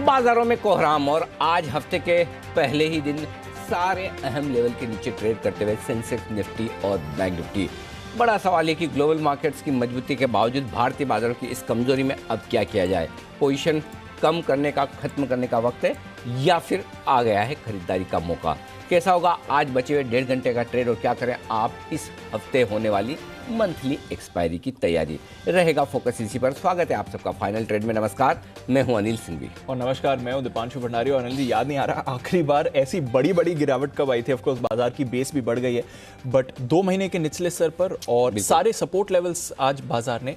बाजारों में कोहराम और आज हफ्ते के पहले ही दिन सारे अहम लेवल के नीचे ट्रेड करते हुए सेंसेक्स, निफ्टी और बैंक निफ्टी। बड़ा सवाल है कि ग्लोबल मार्केट्स की मजबूती के बावजूद भारतीय बाजारों की इस कमजोरी में अब क्या किया जाए। पोजीशन कम करने का, खत्म करने का वक्त है या फिर आ गया है खरीदारी का मौका। कैसा होगा आज बचे हुए 1.5 घंटे का ट्रेड और क्या करें आप इस हफ्ते होने वाली मंथली एक्सपायरी की तैयारी, रहेगा फोकस इसी पर। स्वागत है आप सबका फाइनल ट्रेड में। नमस्कार, मैं हूं अनिल सिंघवी। और नमस्कार, मैं हूं दीपांशु भंडारी। और अनिल जी, याद नहीं आ रहा आखिरी बार ऐसी बड़ी गिरावट कब आई थी। ऑफ कोर्स बाजार की बेस भी बढ़ गई है, बट 2 महीने के निचले स्तर पर और सारे सपोर्ट लेवल्स आज बाजार ने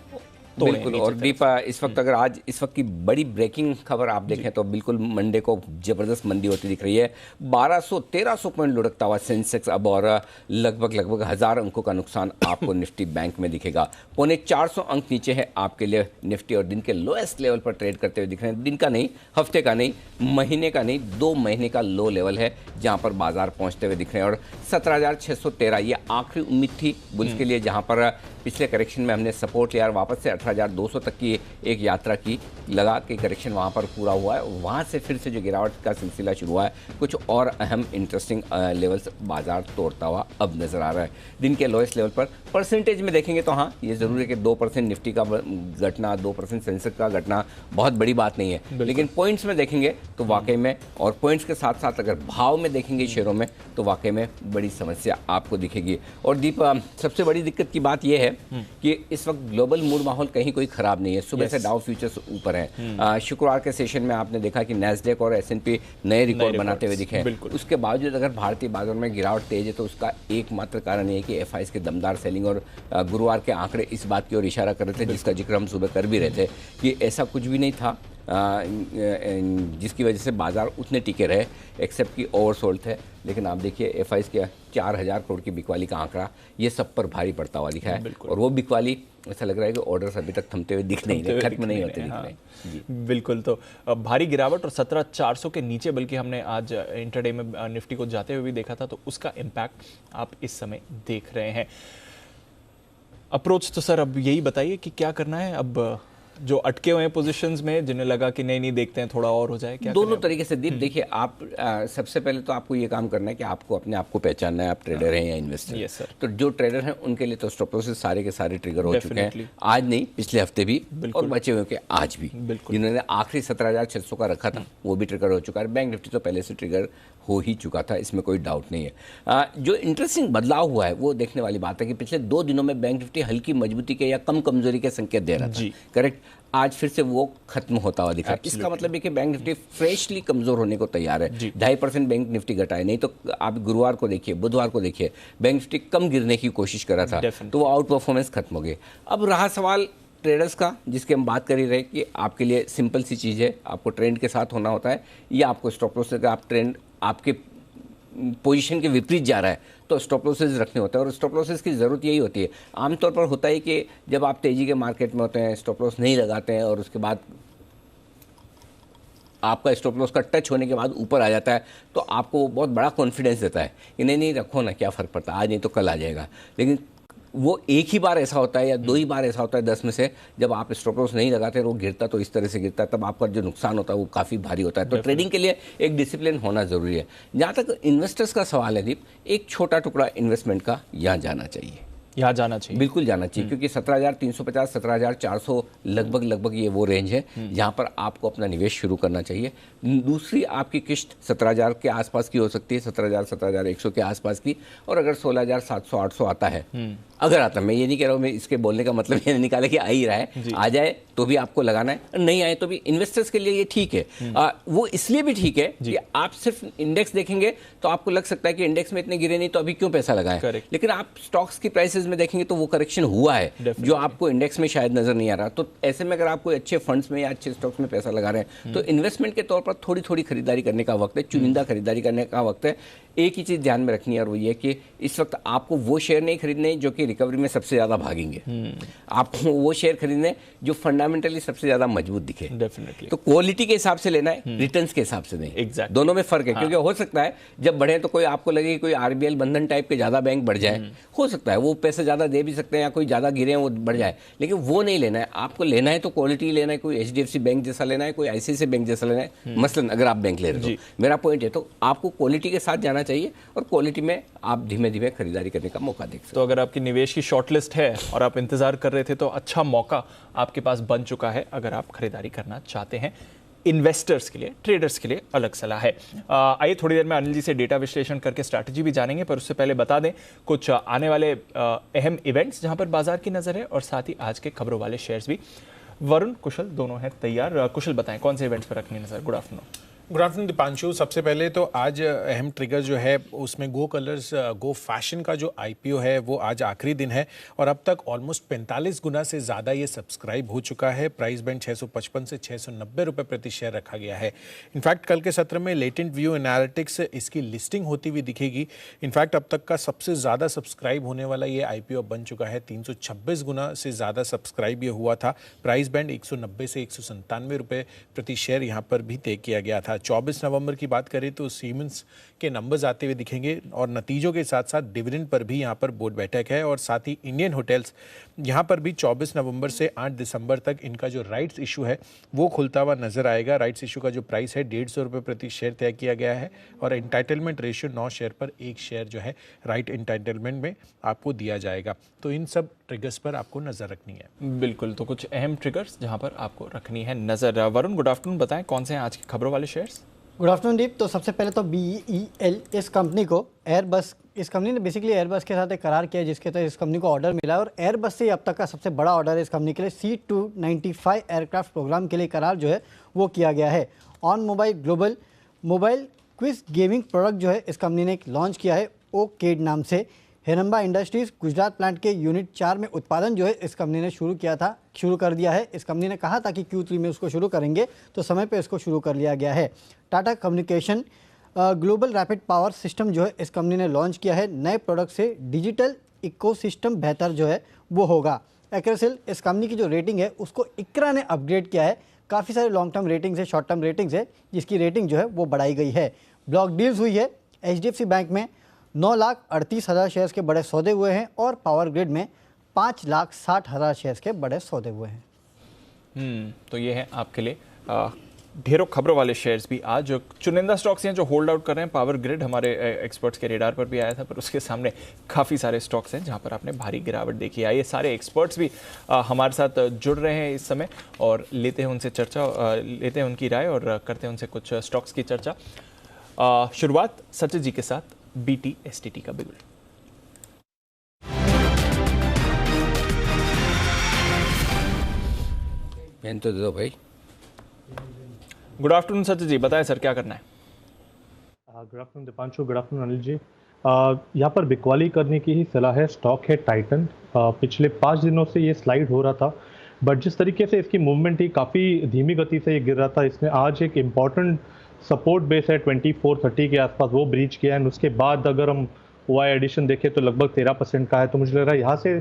बिल्कुल। और दीपा, इस वक्त अगर आज इस वक्त की बड़ी ब्रेकिंग खबर आप देखें तो बिल्कुल मंडे को जबरदस्त मंदी होती दिख रही है। 1200-1300 पॉइंट लुढ़कता हुआ सेंसेक्स अब और लगभग 1000 अंकों का नुकसान आपको निफ्टी बैंक में दिखेगा। 450 अंक नीचे है आपके लिए निफ्टी और दिन के लोएस्ट लेवल पर ट्रेड करते हुए दिख रहे हैं। दिन का नहीं, हफ्ते का नहीं, महीने का नहीं, 2 महीने का लो लेवल है जहां पर बाजार पहुंचते हुए दिख रहे हैं। और 17,613 ये आखिरी उम्मीद थी बुल्स के लिए, जहां पर पिछले करेक्शन में हमने सपोर्ट लिया और वापस से 18,200 तक की एक यात्रा की, लगा कि करेक्शन वहाँ पर पूरा हुआ है। वहाँ से फिर से जो गिरावट का सिलसिला शुरू हुआ है, कुछ और अहम इंटरेस्टिंग लेवल्स बाजार तोड़ता हुआ अब नजर आ रहा है। दिन के लोएस्ट लेवल पर परसेंटेज में देखेंगे तो हाँ, ये ज़रूर है कि 2% निफ्टी का घटना, 2% सेंसेक्स का घटना बहुत बड़ी बात नहीं है, लेकिन पॉइंट्स में देखेंगे तो वाकई में, और पॉइंट्स के साथ साथ अगर भाव में देखेंगे शेयरों में तो वाकई में बड़ी समस्या आपको दिखेगी। और दीप, सबसे बड़ी दिक्कत की बात यह है कि इस वक्त ग्लोबल मूड माहौल कहीं कोई खराब नहीं है। सुबह से डाउ फ्यूचर्स ऊपर है। शुक्रवार के सेशन में आपने देखा कि नैस्डैक और S&P नए रिकॉर्ड बनाते हुए दिखे। उसके बावजूद अगर भारतीय बाजार में गिरावट तेज है तो उसका एकमात्र कारण ये है कि FIs के दमदार सेलिंग और गुरुवार के आंकड़े इस बात की ओर इशारा कर रहे थे, जिसका जिक्र हम सुबह कर भी रहे थे कि ऐसा कुछ भी नहीं था जिसकी वजह से बाजार उतने टिके रहे, एक्सेप्ट कि ओवरसोल्ड थे। लेकिन आप देखिए FIs के 4,000 करोड़ की बिकवाली का आंकड़ा, ये सब पर भारी पड़ता हुआ दिखा है। और वो बिकवाली ऐसा लग रहा है कि ऑर्डर्स अभी तक थमते हुए दिख नहीं रहे, खत्म नहीं होते दिख रहे। बिल्कुल। तो भारी गिरावट और 17,400 के नीचे, बल्कि हमने आज इंटरडे में निफ्टी को जाते हुए भी देखा था, तो उसका इम्पैक्ट आप इस समय देख रहे हैं। अप्रोच तो सर अब यही बताइए कि क्या करना है अब जो अटके हुए हैं पोजीशंस में, जिन्हें लगा कि नहीं देखते हैं थोड़ा और हो जाए, क्या दोनों तरीके से दीप देखिए आप। सबसे पहले तो आपको ये काम करना है कि आपको अपने आप को पहचानना है, आप ट्रेडर हैं या इन्वेस्टर। Yes sir. तो जो ट्रेडर हैं उनके लिए तो स्टॉप लॉसेस सारे के सारे ट्रिगर हो चुके हैं, आज नहीं पिछले हफ्ते भी, और बचे हुए के आज भी। जिन्होंने आखिरी 17,600 का रखा था वो भी ट्रिगर हो चुका है। बैंक निफ्टी तो पहले से ट्रिगर हो ही चुका था, इसमें कोई डाउट नहीं है। जो इंटरेस्टिंग बदलाव हुआ है वो देखने वाली बात है कि पिछले 2 दिनों में बैंक निफ्टी हल्की मजबूती के या कम कमजोरी के संकेत दे रहा था, करेक्ट। आज फिर से वो खत्म होता हुआ दिखा। इसका मतलब है कि बैंक निफ्टी फ्रेशली कमजोर होने को तैयार है। 2.5% बैंक निफ्टी घटा है, नहीं तो आप गुरुवार को देखिए, बुधवार को देखिए, बैंक निफ्टी कम गिरने की कोशिश कर रहा था, तो वो आउट परफॉर्मेंस खत्म हो गई। अब रहा सवाल ट्रेडर्स का, जिसके हम बात कर ही रहे कि आपके लिए सिंपल सी चीज़ है, आपको ट्रेंड के साथ होना होता है या आपको स्टॉप लॉस से, आप ट्रेंड आपके पोजीशन के विपरीत जा रहा है तो स्टॉप लॉसेस रखने होते हैं। और स्टॉप लॉसेस की ज़रूरत यही होती है। आमतौर पर होता है कि जब आप तेज़ी के मार्केट में होते हैं, स्टॉप लॉस नहीं लगाते हैं और उसके बाद आपका स्टॉप लॉस का टच होने के बाद ऊपर आ जाता है, तो आपको बहुत बड़ा कॉन्फिडेंस देता है कि नहीं रखो ना, क्या फ़र्क पड़ता है, आज नहीं तो कल आ जाएगा। लेकिन वो एक ही बार ऐसा होता है या 2 ही बार ऐसा होता है 10 में से, जब आप स्टॉप लॉस नहीं लगाते और वो गिरता तो इस तरह से गिरता है, तब आपका जो नुकसान होता है वो काफ़ी भारी होता है। तो ट्रेडिंग के लिए एक डिसिप्लिन होना ज़रूरी है। जहाँ तक इन्वेस्टर्स का सवाल है दीप, एक छोटा टुकड़ा इन्वेस्टमेंट का यहाँ जाना चाहिए, यहाँ जाना चाहिए, बिल्कुल जाना चाहिए, क्योंकि 17,350, 17,400 लगभग ये वो रेंज है जहां पर आपको अपना निवेश शुरू करना चाहिए। दूसरी आपकी किश्त 17,000 के आसपास की हो सकती है, 17,000, 17,100 के आसपास की। और अगर 16,700, 800 आता है, अगर आता, मैं ये नहीं कह रहा हूँ, मैं इसके बोलने का मतलब ये निकाले कि आ ही रहा है, आ जाए तो भी आपको लगाना है, नहीं आए तो भी इन्वेस्टर्स के लिए ये ठीक है। वो इसलिए भी ठीक है कि आप सिर्फ इंडेक्स देखेंगे तो आपको लग सकता है कि इंडेक्स में इतने गिरे नहीं तो अभी क्यों पैसा लगाएं, लेकिन आप स्टॉक्स की प्राइसेस में देखेंगे तो वो करेक्शन हुआ है जो आपको इंडेक्स में शायद नजर नहीं आ रहा। तो ऐसे में अगर आप कोई अच्छे फंड्स में या अच्छे स्टॉक्स में पैसा लगा रहे हैं तो इन्वेस्टमेंट के तौर पर थोड़ी खरीदारी करने का वक्त है, चुनिंदा खरीदारी करने का वक्त है। एक ही चीज़ ध्यान में रखनी है, और वो ये कि इस वक्त आपको वो शेयर नहीं खरीदने जो कि रिकवरी में सबसे ज़्यादा भागेंगे। आपको वो शेयर खरीदने जो फंडामेंटली सबसे ज़्यादा मजबूत दिखे। डेफिनेटली। तो क्वालिटी के हिसाब से लेना है, रिटर्न्स के हिसाब से नहीं। Exactly. दोनों में फर्क है। क्योंकि हो सकता है जब बढ़े तो कोई आपको लगे कि कोई आरबीएल बंधन टाइप के ज़्यादा बैंक बढ़ जाए, हो सकता है वो पैसे ज़्यादा दे भी सकते हैं, या कोई ज़्यादा गिरे हैं वो बढ़ जाए, लेकिन वो नहीं लेना है। आपको लेना है तो क्वालिटी लेना है, कोई एचडीएफसी बैंक जैसा लेना है, कोई आईसीआईसीआई बैंक जैसा लेना है। मसलन अगर आप बैंक ले रहे हो, मेरा पॉइंट है तो आपको क्वालिटी के साथ जाना चाहिए, और क्वालिटी में आप धीमे धीमे खरीदारी करने का मौका देख सकते हैं। तो अगर आपकी निवेश की शॉर्टलिस्ट है और आप इंतजार कर रहे थे, तो अच्छा मौका आपके पास बन चुका है अगर आप खरीदारी करना चाहते हैं। इन्वेस्टर्स के लिए, ट्रेडर्स के लिए अलग सलाह है। आइए थोड़ी देर में अनिल जी से डेटा विश्लेषण करके स्ट्रैटेजी भी जानेंगे, पर उससे पहले बता दें कुछ आने वाले अहम इवेंट्स जहां पर बाजार की नजर है, और साथ ही आज के खबरों वाले शेयर्स भी। वरुण, कुशल दोनों हैं तैयार। कुशल बताएं कौन से इवेंट्स पर रखनी नजर। Good afternoon. Good afternoon Deepanshu. सबसे पहले तो आज अहम ट्रिगर जो है उसमें गो कलर्स गो फैशन का जो आईपीओ है वो आज आखिरी दिन है, और अब तक ऑलमोस्ट 45 गुना से ज़्यादा ये सब्सक्राइब हो चुका है। प्राइस बैंड 655 से 690 रुपये प्रति शेयर रखा गया है। इनफैक्ट कल के सत्र में लेटेंट व्यू एनालिटिक्स इसकी लिस्टिंग होती हुई दिखेगी। इनफैक्ट अब तक का सबसे ज़्यादा सब्सक्राइब होने वाला ये आईपीओ बन चुका है। 326 गुना से ज़्यादा सब्सक्राइब ये हुआ था। प्राइस बैंड 190 से 197 रुपये प्रति शेयर यहाँ पर भी तय किया गया था। 24 नवंबर की बात करें तो सीमेंस के नंबर्स आते हुए दिखेंगे, और नतीजों के साथ साथ डिविडेंड पर भी यहाँ पर बोर्ड बैठक है। और साथ ही इंडियन होटल्स यहाँ पर भी 24 नवंबर से 8 दिसंबर तक इनका जो राइट्स इशू है वो खुलता हुआ नजर आएगा। राइट्स इशू का जो प्राइस है 150 रुपये प्रति शेयर तय किया गया है, और एंटाइटलमेंट रेशियो 9 शेयर पर 1 शेयर जो है राइट एंटाइटलमेंट में आपको दिया जाएगा। तो इन सब ट्रिगर्स पर आपको नजर रखनी है। बिल्कुल, तो कुछ अहम ट्रिगर्स जहां पर आपको रखनी है नजर। वरुण, गुड आफ्टरनून, बताएं कौन से हैं आज की खबरों वाले शेयर्स। गुड आफ्टरनून दीप। तो सबसे पहले तो BEL, इस कंपनी को एयरबस, इस कंपनी ने बेसिकली एयरबस के साथ एक करार किया जिसके तहत इस कंपनी को ऑर्डर मिला, और एयरबस से अब तक का सबसे बड़ा ऑर्डर है इस कंपनी के लिए। C295 एयरक्राफ्ट प्रोग्राम के लिए करार जो है वो किया गया है। On mobile global mobile quiz gaming product जो है इस कंपनी ने लॉन्च किया है ओकेड नाम से। हेरंबा इंडस्ट्रीज गुजरात प्लांट के यूनिट 4 में उत्पादन जो है इस कंपनी ने शुरू कर दिया है। इस कंपनी ने कहा था कि Q3 में उसको शुरू करेंगे, तो समय पे इसको शुरू कर लिया गया है। Tata communication global rapid power system जो है इस कंपनी ने लॉन्च किया है। नए प्रोडक्ट से डिजिटल इकोसिस्टम बेहतर जो है वो होगा। एक्रेसिल, इस कंपनी की जो रेटिंग है उसको इक्रा ने अपग्रेड किया है। काफ़ी सारे लॉन्ग टर्म रेटिंग्स है, शॉर्ट टर्म रेटिंग्स है, जिसकी रेटिंग जो है वो बढ़ाई गई है। ब्लॉक डील्स हुई है। HDFC बैंक में 9,38,000 शेयर्स के बड़े सौदे हुए हैं, और पावर ग्रिड में 5,60,000 शेयर्स के बड़े सौदे हुए हैं। तो ये है आपके लिए ढेरों खबरों वाले शेयर्स भी आज। जो चुनिंदा स्टॉक्स हैं जो होल्ड आउट कर रहे हैं, पावर ग्रिड हमारे एक्सपर्ट्स के रेडार पर भी आया था, पर उसके सामने काफ़ी सारे स्टॉक्स हैं जहां पर आपने भारी गिरावट देखी है। ये सारे एक्सपर्ट्स भी हमारे साथ जुड़ रहे हैं इस समय, और लेते हैं उनसे चर्चा, लेते हैं उनकी राय, और करते हैं उनसे कुछ स्टॉक्स की चर्चा। शुरुआत सचिन जी के साथ BTSTT का बिगुल। पेन तो दे दो भाई। गुड आफ्टरनून सचिन जी, बताएं सर क्या करना है। Good afternoon Deepanshu, good afternoon Anil ji. यहाँ पर बिकवाली करने की ही सलाह है। स्टॉक है टाइटन। पिछले 5 दिनों से ये स्लाइड हो रहा था, बट जिस तरीके से इसकी मूवमेंट ही काफ़ी धीमी गति से ये गिर रहा था, इसने आज एक इम्पॉर्टेंट सपोर्ट बेस है 2430 के आसपास वो ब्रीच किया है। उसके बाद अगर हम OI एडिशन देखें तो लगभग 13% का है। तो मुझे लग रहा है यहाँ से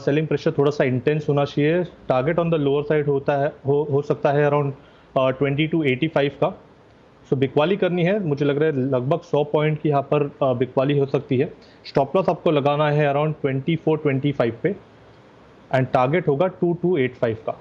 सेलिंग प्रेशर थोड़ा सा इंटेंस होना चाहिए। Target on the lower side होता है हो सकता है अराउंड 20 to 85 का। सो बिकवाली करनी है। मुझे लग रहा है लगभग 100 पॉइंट की यहाँ पर बिकवाली हो सकती है। स्टॉप लॉस आपको लगाना है अराउंड 2425 पे, एंड टारगेट होगा 2285 का।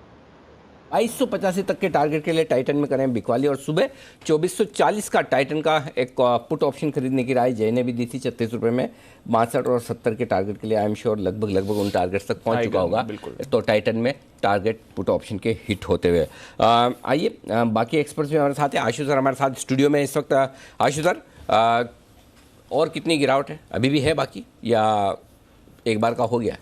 2285 तक के टारगेट के लिए टाइटन में करें बिकवाली, और सुबह 2440 का टाइटन का एक पुट ऑप्शन खरीदने की राय जय ने भी दी थी 36 रुपये में। 62 और 70 के टारगेट के लिए आई एम श्योर लगभग उन टारगेट्स तक पहुंच चुका होगा। तो टाइटन में टारगेट पुट ऑप्शन के हिट होते हुए आइए बाकी एक्सपर्ट्स भी हमारे साथ हैं। आशु सर हमारे साथ स्टूडियो में इस वक्त। आशु सर, और कितनी गिरावट है, अभी भी है बाकी, या एक बार का हो गया?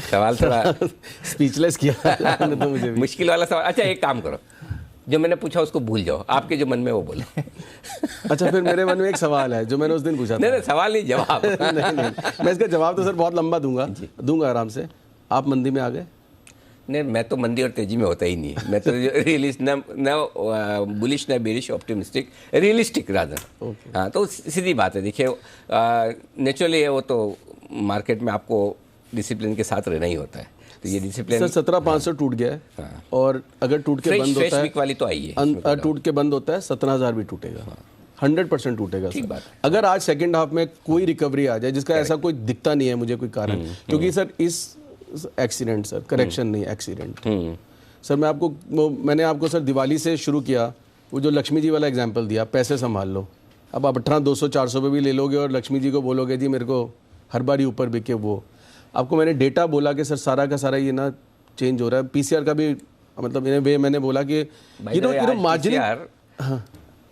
सवाल थोड़ा स्पीचलेस किया तो मुझे भी। मुश्किल वाला सवाल। अच्छा एक काम करो, जो मैंने पूछा उसको भूल जाओ, आपके जो मन में वो बोलो। अच्छा, फिर मेरे मन में एक सवाल है जो मैंने उस दिन पूछा था। नहीं सवाल नहीं, जवाब। नहीं मैं इसका जवाब तो सर बहुत लंबा दूंगा आराम से। आप मंदी में आ गए? नहीं, मैं तो मंदी और तेजी में होता ही नहीं है। मैं तो रियलिस्ट ना बुलिश ना बेरिश, ऑप्टिमिस्टिक, रियलिस्टिक रादर। हाँ, तो सीधी बात है। देखिए नेचुरली है वो, तो मार्केट में आपको डिसिप्लिन के साथ रहना ही होता है। तो ये डिसिप्लिन सर 17,500 टूट गया है और अगर टूट के बंद होता है, वीक वाली तो आई है, टूट के बंद होता है 17,000 भी टूटेगा, 100% टूटेगा ठीक सर। बात। अगर आज सेकंड हाफ में कोई रिकवरी आ जाए, जिसका ऐसा कोई दिखता नहीं है मुझे कोई कारण, क्योंकि सर इस एक्सीडेंट सर, करेक्शन नहीं एक्सीडेंट सर, मैंने आपको सर दिवाली से शुरू किया, वो जो लक्ष्मी जी वाला एग्जाम्पल दिया, पैसे संभाल लो। अब आप 18, 200, 400 पे भी ले लोगे और लक्ष्मी जी को बोलोगे जी मेरे को हर बार ही ऊपर बिके, वो आपको मैंने डेटा बोला कि सर सारा का सारा ये ना चेंज हो रहा है। पीसीआर का भी मतलब इन वे मैंने बोला कि मार्जिन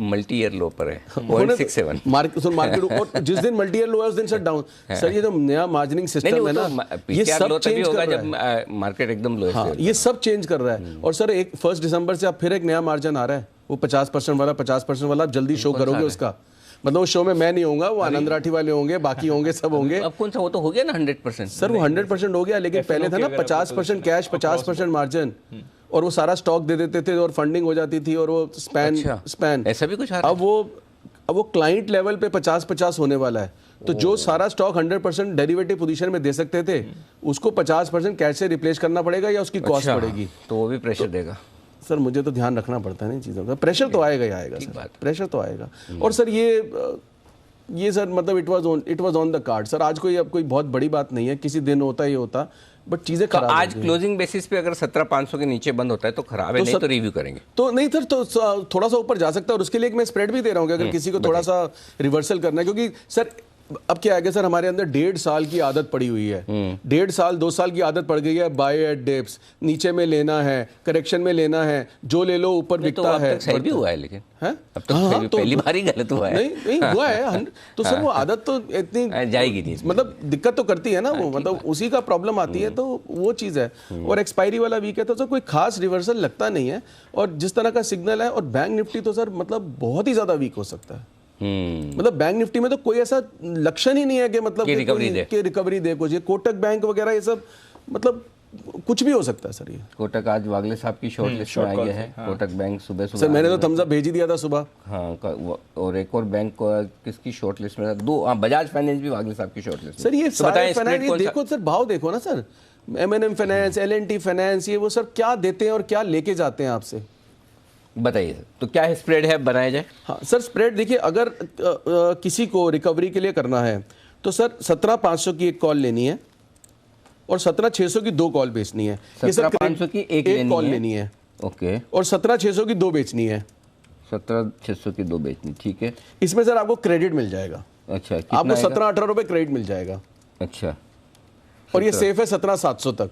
मल्टी ईयर लो पर है 0.67 मार्केट और जिस दिन मल्टी ईयर लो है उस दिन सर डाउन। सर ये जो नया मार्जिनिंग सिस्टम है ना, ये सब चेंज कर रहा है जब मार्केट एकदम लो है। हाँ, ये सब चेंज कर रहा है। और सर 1 दिसंबर से अब फिर एक नया मार्जिन आ रहा है, वो 50% वाला, 50% वाला। आप जल्दी शो करोगे उसका, मतलब उस शो में मैं नहीं होऊंगा, वो आनंद राठी वाले होंगे, बाकी होंगे, सब होंगे। अब कौन सा, वो तो हो गया ना 100%। सर वो 100% हो गया, लेकिन पहले था ना 50% कैश, 50% मार्जिन, और वो सारा स्टॉक दे देते थे और फंडिंग हो जाती थी और वो स्पैन ऐसा भी कुछ। अब वो क्लाइंट लेवल पे 50-50 होने वाला है। तो जो सारा स्टॉक 100% डेरिवेटिव पोजीशन में दे सकते थे, उसको 50% कैश से रिप्लेस करना पड़ेगा या उसकी कॉस्ट पड़ेगी, तो वो भी प्रेशर देगा। सर मुझे तो ध्यान रखना पड़ता है ना इन चीज़ों का। प्रेशर तो आएगा ही आएगा सर, प्रेशर तो आएगा। और सर ये सर मतलब it was on the card sir. आज अब कोई बहुत बड़ी बात नहीं है, किसी दिन होता ही होता, बट चीजें तो खराब आज क्लोजिंग बेसिस पे अगर 17,500 के नीचे बंद होता है तो खराब है, नहीं तो रिव्यू करेंगे। तो नहीं सर, तो थोड़ा सा ऊपर जा सकता है और उसके लिए मैं स्प्रेड भी दे रहा हूँ कि अगर किसी को थोड़ा सा रिवर्सल करना है, क्योंकि सर अब क्या है कि सर हमारे अंदर 1.5 साल की आदत पड़ी हुई है, 1.5 साल 2 साल की आदत पड़ गई है। बाय एट डिप्स, नीचे में लेना है, करेक्शन में लेना है, जो ले लो ऊपर बिकता है। सही भी हुआ है, लेकिन है अब तक तो पहली बार ही गलत हुआ है। नहीं हुआ है तो सर वो आदत तो इतनी जाएगी नहीं, मतलब दिक्कत तो करती है ना वो, मतलब उसी का प्रॉब्लम आती है, तो वो चीज़ है। और एक्सपायरी वाला वीक है तो सर कोई खास रिवर्सल लगता नहीं है। और जिस तरह का सिग्नल है, और बैंक निफ्टी तो सर मतलब बहुत ही ज़्यादा वीक हो सकता है। मतलब बैंक निफ्टी में तो कोई ऐसा लक्षण ही नहीं है कि मतलब रिकवरी दे कुछ। ये कोटक बैंक वगैरह ये सब मतलब कुछ भी हो सकता है सर। ये कोटक आज वागले साहब की शॉर्ट लिस्ट में आ गया है। कोटक बैंक सुबह सर मैंने तो थम्स अप भेज ही दिया था सुबह। हाँ, और एक और बैंक को किसकी शॉर्ट लिस्ट में था? 2 बजाज फाइनेंस भी वागले साहब की शॉर्ट लिस्ट। सर ये सारे फाइनेंस ये देखो सर, भाव देखो ना sir, M&M finance, L&T finance, ये वो सर क्या देते हैं और क्या लेके जाते हैं आपसे, बताइए। तो क्या है स्प्रेड है, बनाया जाए? हाँ सर, स्प्रेड देखिए, अगर किसी को रिकवरी के लिए करना है तो सर 17,500 की एक कॉल लेनी है और 17,600 की 2 कॉल बेचनी है। 17,500 की एक कॉल लेनी है, ओके, और 17,600 की 2 बेचनी है। 17,600 की 2 बेचनी, ठीक है। इसमें सर आपको क्रेडिट मिल जाएगा। अच्छा, आपको 17-18 रुपए क्रेडिट मिल जाएगा। अच्छा, और ये सेफ है 17,700 तक।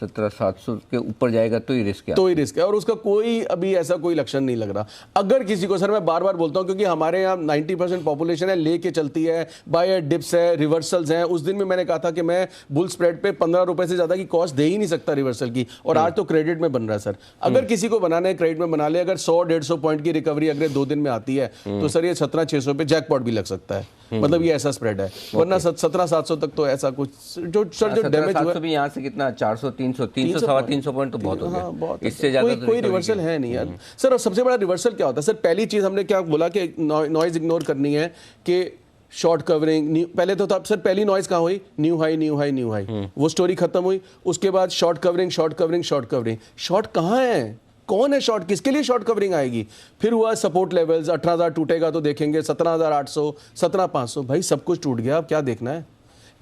17,700 के ऊपर जाएगा तो ही रिस्क है, तो ही रिस्क है। और उसका कोई अभी ऐसा कोई लक्षण नहीं लग रहा। अगर किसी को, सर मैं बार बार बोलता हूं, क्योंकि हमारे यहाँ 90% पॉपुलेशन है लेके चलती है, बाय डिप्स है, रिवर्सल्स हैं। उस दिन में मैंने कहा था कि मैं बुल स्प्रेड पे 15 रुपए से ज्यादा की कॉस्ट दे ही नहीं सकता रिवर्सल की, और आज तो क्रेडिट में बन रहा है सर। अगर किसी को बनाना है क्रेडिट में बना ले। अगर 100-150 पॉइंट की रिकवरी अगले 2 दिन में आती है तो सर ये 17,600 पे जैकपॉट भी लग सकता है। मतलब ये ऐसा स्प्रेड है, वरना 17,700 तक तो ऐसा कुछ जो सर जो डैमेज हुआ भी यहाँ से कितना 400 300 300 पॉइंट तो बहुत हो गया। बहुत इससे ज्यादा कोई रिवर्सल है नहीं यार सर। और सबसे बड़ा रिवर्सल क्या होता है सर? पहली चीज हमने क्या बोला कि नॉइज इग्नोर करनी है, कि शॉर्ट कवरिंग पहले तो था सर। पहली नॉइज कहाँ हुई? New high new high new high, वो स्टोरी खत्म हुई। उसके बाद short covering short covering short covering. Short कहाँ है? कौन है शॉर्ट? किसके लिए शॉर्ट कवरिंग आएगी? फिर हुआ सपोर्ट लेवल्स, 18,000 टूटेगा तो देखेंगे 17,800, 17,500। भाई सब कुछ टूट गया, अब क्या देखना है?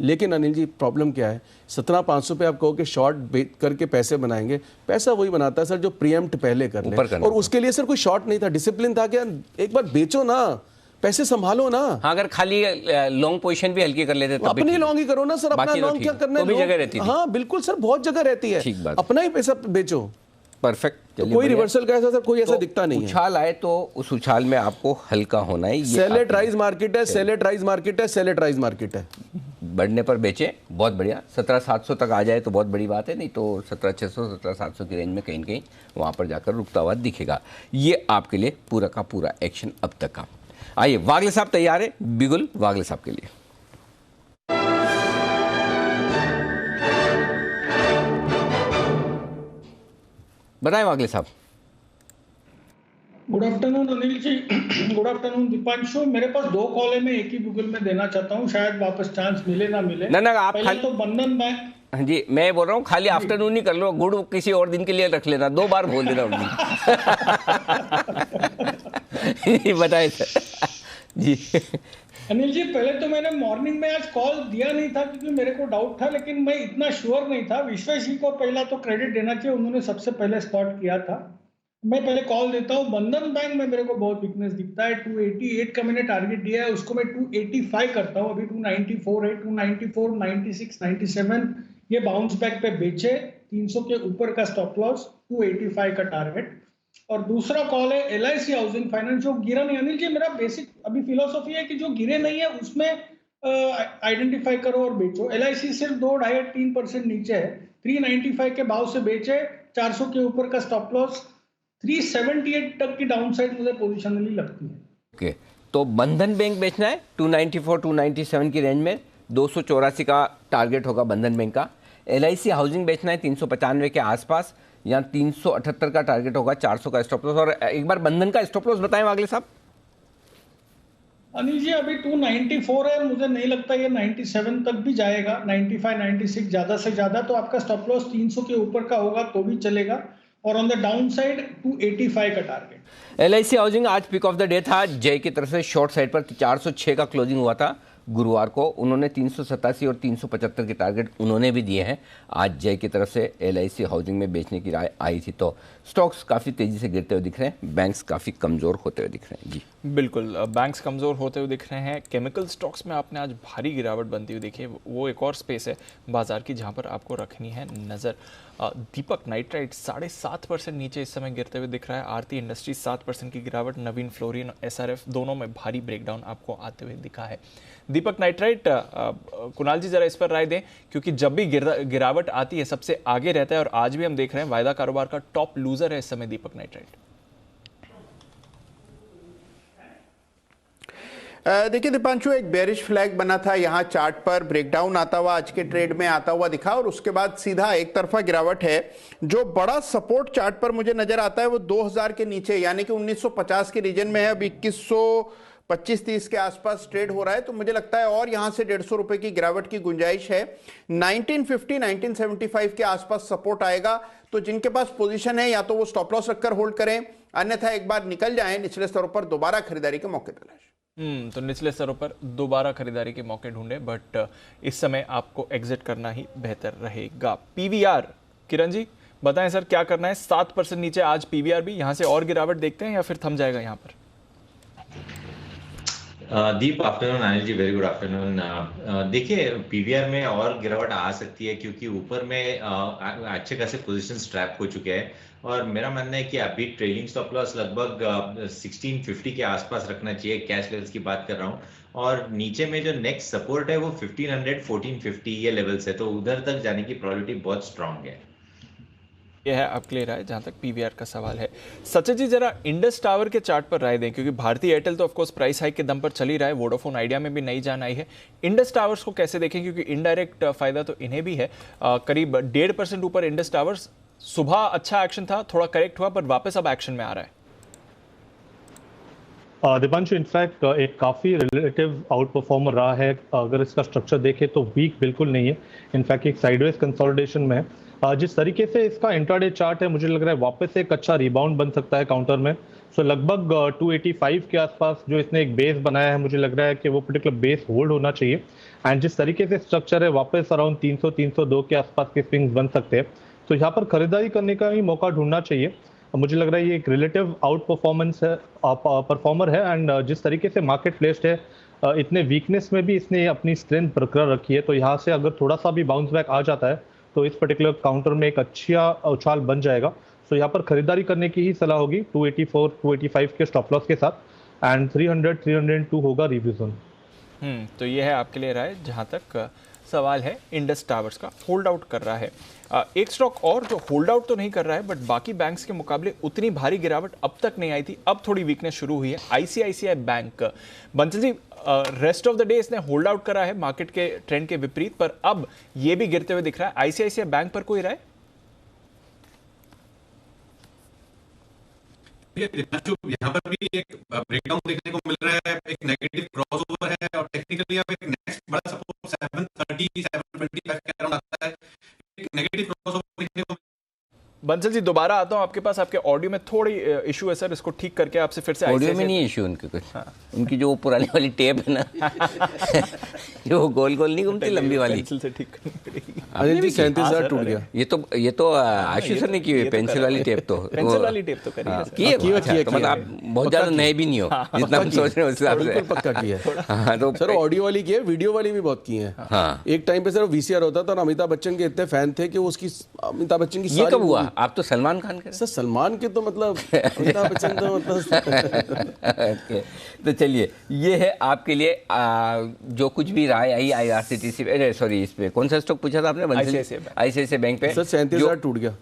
लेकिन अनिल जी प्रॉब्लम क्या है? 17,500 पे आप कहो कि शॉर्ट करके पैसे बनाएंगे, पैसा वही बनाता है सर जो प्रीएम्प्ट पहले कर ले। और उसके लिए सर कोई शॉर्ट नहीं था, डिसिप्लिन था कि एक बार बेचो ना, पैसे संभालो ना। हाँ, अगर खाली लॉन्ग पोजीशन भी हल्की कर लेते तो अपनी लॉन्ग ही करो ना सर। अपना लॉन्ग क्या करना है? जगह रहती है। हाँ बिल्कुल सर, बहुत जगह रहती है, अपना ही पैसा बेचो। परफेक्ट। तो कोई रिवर्सल का ऐसा सर कोई ऐसा दिखता नहीं है। उछाल आए तो उस उछाल में आपको हल्का होना है। सेल एट राइज मार्केट है, सेल एट राइज मार्केट है, सेल एट राइज मार्केट है। बढ़ने पर बेचें, बहुत बढ़िया। 17,700 तक आ जाए तो बहुत बड़ी बात है, नहीं तो 17,600 17,700 की रेंज में कहीं न कहीं वहाँ पर जाकर रुकता हुआ दिखेगा। ये आपके लिए पूरा का पूरा एक्शन अब तक का। आइए, वागले साहब तैयार है? बिगुल वागले साहब के लिए। बताएं वागले साहब। गुड आफ्टरनून अनिल जी, गुड आफ्टरनून दीपांशु। मेरे पास 2 कॉल है, मैं एक ही गूगल में देना चाहता हूँ, शायद वापस चांस मिले ना मिले। ना आप पहले खाली तो बंधन बैंक। हाँ जी, मैं बोल रहा हूँ खाली आफ्टरनून ही कर लो, गुड किसी और दिन के लिए रख लेना, 2 बार बोल देना उस दिन। बताए सर जी। अनिल जी, पहले तो मैंने मॉर्निंग में आज कॉल दिया नहीं था क्योंकि मेरे को डाउट था, लेकिन मैं इतना श्योर नहीं था। विश्वेश जी को पहला तो क्रेडिट देना चाहिए, उन्होंने सबसे पहले स्पॉट किया था। मैं पहले कॉल देता हूँ। बंधन बैंक में मेरे को बहुत वीकनेस दिखता है। 288 का मैंने टारगेट दिया है, उसको मैं 285 करता हूँ। अभी 294 है, 294, 96, 97 ये बाउंस बैक पे बेचे। 300 के ऊपर का स्टॉप लॉस, 285 का टारगेट। और दूसरा कॉल है LIC हाउसिंग फाइनेंस, जो गिरा नहीं। अनिल जी, मेरा बेसिक अभी फिलोसॉफी है कि जो गिरे नहीं है उसमें आइडेंटिफाई करो और बेचो। LIC सिर्फ 2.5-3% नीचे है, 395 के भाव से बेचे। 400 के ऊपर का स्टॉप लॉस, 378 तक की डाउनसाइड मुझे पोजिशनली लगती है। ओके, तो बंधन बैंक बेचना है 294 297 की रेंज में, 284 का टारगेट होगा बंधन बैंक का। LIC हाउसिंग बेचना है 395 के आसपास, यहाँ 378 का टारगेट होगा, 400 का स्टॉप लॉस। और एक बार बंधन का स्टॉप लॉस बताएं वागले साहब। अनिल जी, अभी 294 है, मुझे नहीं लगता ये 97 तक भी जाएगा। 95, 96 ज्यादा से ज्यादा। तो आपका स्टॉप लॉस 300 के ऊपर का होगा तो भी चलेगा। और ऑन द डाउन साइड 285 का टारगेट। LIC हाउसिंग आज पिक ऑफ द डे था जय की तरफ से, शॉर्ट साइड पर 406 का क्लोजिंग हुआ था गुरुवार को। उन्होंने 387 और 375 के टारगेट उन्होंने भी दिए हैं। आज जय की तरफ से LIC हाउसिंग में बेचने की राय आई थी। तो स्टॉक्स काफ़ी तेज़ी से गिरते हुए दिख रहे हैं, बैंक्स काफ़ी कमज़ोर होते हुए दिख रहे हैं। जी बिल्कुल, बैंक्स कमज़ोर होते हुए दिख रहे हैं। केमिकल स्टॉक्स में आपने आज भारी गिरावट बनती हुई देखी है। वो एक और स्पेस है बाजार की जहां पर आपको रखनी है नज़र। दीपक नाइट्राइट 7.5% नीचे इस समय गिरते हुए दिख रहा है। आरती इंडस्ट्रीज 7% की गिरावट, नवीन फ्लोरिन, SRF दोनों में भारी ब्रेकडाउन आपको आते हुए दिखा है। दीपक नाइट्राइट, कुणाल जी जरा इस पर राय दें, क्योंकि जब भी गिरावट आती है सबसे आगे रहता है और आज भी हम देख रहे हैं वायदा कारोबार का टॉप लूजर है इस समय दीपक नाइट्राइट। देखिए दीपांशु, एक बेरिश फ्लैग बना था, यहाँ चार्ट पर ब्रेकडाउन आता हुआ आज के ट्रेड में आता हुआ दिखा और उसके बाद सीधा एक तरफा गिरावट है। जो बड़ा सपोर्ट चार्ट पर मुझे नजर आता है वो 2000 के नीचे यानी कि 1950 के रीजन में है। अब 2125-30 के आसपास ट्रेड हो रहा है, तो मुझे लगता है और यहां से 150 रुपए की गिरावट की गुंजाइश है। 1950-1975 के आसपास सपोर्ट आएगा, तो जिनके पास पोजीशन है या तो वो स्टॉप लॉस रखकर होल्ड करें, अन्यथा एक बार निकल जाएं निचले स्तरों पर दोबारा खरीदारी के मौके तलाश। तो निचले स्तरों पर दोबारा खरीदारी के मौके ढूंढे, बट इस समय आपको एग्जिट करना ही बेहतर रहेगा। PVR, किरण जी बताएं सर क्या करना है? 7% नीचे आज PVR भी, यहां से और गिरावट देखते हैं या फिर थम जाएगा यहां पर? दीप आफ्टरनून, अनिल जी वेरी गुड आफ्टरनून। देखिए PVR में और गिरावट आ सकती है क्योंकि ऊपर में अच्छे खासे पोजीशन ट्रैप हो चुके हैं और मेरा मानना है कि अभी ट्रेलिंग स्टॉप लॉस लगभग 1650 के आसपास रखना चाहिए। कैश लेवल्स की बात कर रहा हूँ, और नीचे में जो नेक्स्ट सपोर्ट है वो 1500 1450 ये लेवल्स है, तो उधर तक जाने की प्रोबेबिलिटी बहुत स्ट्रांग है। यह है अब क्लियर है जहां तक PVR का सवाल है। सचिन जी जरा इंडस टावर के चार्ट पर राय दें, क्योंकि भारतीय एयरटेल तो ऑफकोर्स प्राइस हाइक के दम पर चल ही रहा है, वोडाफोन आइडिया में भी नई जान आई है। इंडस टावर्स को कैसे देखें, क्योंकि इनडायरेक्ट फायदा तो इन्हें भी है। करीब 1.5% ऊपर इंडस टावर्स। सुबह अच्छा एक्शन था, थोड़ा करेक्ट हुआ, पर वापस अब एक्शन में आ रहा है। दीपांशु, इनफैक्ट एक काफ़ी रिलेटिव आउट परफॉर्मर रहा है। अगर इसका स्ट्रक्चर देखें तो वीक बिल्कुल नहीं है, इनफैक्ट एक साइडवेज कंसोलिडेशन में है। जिस तरीके से इसका इंट्राडे चार्ट है, मुझे लग रहा है वापस एक अच्छा रिबाउंड बन सकता है काउंटर में। सो लगभग 285 के आसपास जो इसने एक बेस बनाया है, मुझे लग रहा है कि वो पर्टिकुलर बेस होल्ड होना चाहिए। एंड जिस तरीके से स्ट्रक्चर है, वापस अराउंड 300-302 के आसपास के स्विंग्स बन सकते हैं, तो यहाँ पर खरीदारी करने का ही मौका ढूंढना चाहिए। मुझे लग रहा है ये एक रिलेटिव आउट परफॉर्मेंस है, परफॉर्मर है। एंड जिस तरीके से मार्केट प्लेस्ड है, इतने वीकनेस में भी इसने अपनी स्ट्रेंथ बरकरार रखी है, तो यहाँ से अगर थोड़ा सा भी बाउंस बैक आ जाता है तो इस पर्टिकुलर काउंटर में एक अच्छा उछाल बन जाएगा। सो यहाँ पर खरीदारी करने की ही सलाह होगी 284 285 के स्टॉप लॉस के साथ। एंड 300 302 होगा रिविजन। तो ये है आपके लिए राय। जहां तक सवाल है इंडस टावर्स का, होल्ड आउट कर रहा है। एक स्टॉक और जो होल्ड आउट तो नहीं कर रहा है, बट बाकी बैंक्स के मुकाबले उतनी भारी गिरावट अब तक नहीं आई थी, अब थोड़ी वीकनेस शुरू हुई है। ICICI bank. Bansal ji, rest of the day इसने होल्ड आउट करा है मार्केट के ट्रेंड के विपरीत, पर अब ये भी गिरते हुए दिख रहा है। ICICI बैंक पर कोई राय? यहाँ पर भी एक ब्रेकडाउन देखने को मिल रहा है, एक नेगेटिव क्रॉसओवर है और टेक्निकली अब एक नेक्स्ट बड़ा सपोर्ट 730 725 के अराउंड आता है, एक नेगेटिव क्रॉसओवर देखने को। बंसल जी दोबारा आता हूं आपके पास, आपके ऑडियो में थोड़ी इशू है सर, इसको ठीक करके आपसे फिर से ऑडियो में नहीं इशू उनके कुछ। हाँ। उनकी जो पुरानी वाली टेप है ना जो गोल गोल नहीं घूमती लंबी वाली, पेंसिल से ठीक करनी पड़ेगी। अनिल जी 37,000 टूट गया। ये तो आशीष सर ने की हुई पेंसिल वाली टेप, तो पेंसिल वाली टेप तो करी है सर। किए तो मतलब आप बहुत ज्यादा नए भी नहीं हो जितना हम सोच रहे हैं उस हिसाब से। बिल्कुल पक्का किया है। हाँ तो सर ऑडियो वाली की है, वीडियो वाली भी बहुत की है। हाँ एक टाइम पे सर वीसीआर होता था और अमिताभ बच्चन के इतने फैन थे कि उसकी अमिताभ बच्चन की ये कब हुआ? आप तो सलमान खान के सर सलमान के तो मतलब अमिताभ बच्चन तो मतलब तो चलिए ये है आपके लिए जो कुछ भी राय आई IRCTC, सॉरी इस पे कौन सा स्टॉक पूछा था आपने? ICICI बैंक पे सर 37,000 टूट गया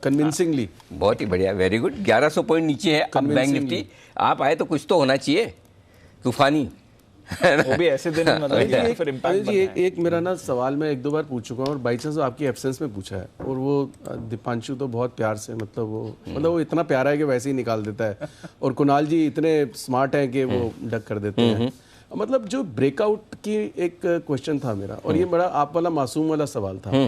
कन्विंसिंगली। बहुत ही बढ़िया, वेरी गुड। 1100 पॉइंट नीचे है अब बैंक निफ्टी। आप आए तो कुछ तो होना चाहिए तूफानी वो भी ऐसे दिन मतलब फिर इम्पैक्ट जी। एक मेरा ना सवाल मैं 1-2 बार पूछ चुका हूँ और बाई चांस आपकी एब्सेंस में पूछा है, और वो दीपांशु तो बहुत प्यार से मतलब वो इतना प्यारा है कि वैसे ही निकाल देता है, और कुणाल जी इतने स्मार्ट हैं कि वो डक कर देते हैं। मतलब जो ब्रेकआउट की एक क्वेश्चन था मेरा, और ये बड़ा आप वाला मासूम वाला सवाल था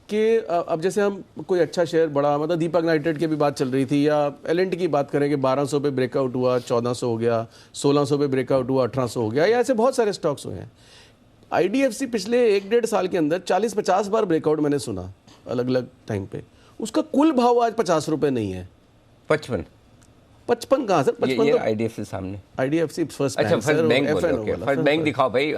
कि अब जैसे हम कोई अच्छा शेयर बड़ा मतलब दीपक नाइट्रेट की भी बात चल रही थी, या L&T की बात करें कि 1200 पे ब्रेकआउट हुआ, 1400 हो गया, 1600 पे ब्रेकआउट हुआ, 1800 हो गया, या ऐसे बहुत सारे स्टॉक्स हुए हैं। IDFC पिछले 1-1.5 साल के अंदर 40-50 बार ब्रेकआउट मैंने सुना अलग अलग टाइम पे। उसका कुल भाव आज 50 रुपये नहीं है। 55 कहाँ सर? 55 तो IDFC सामने, IDFC फर्स्ट बैंक दिखाओ भाई।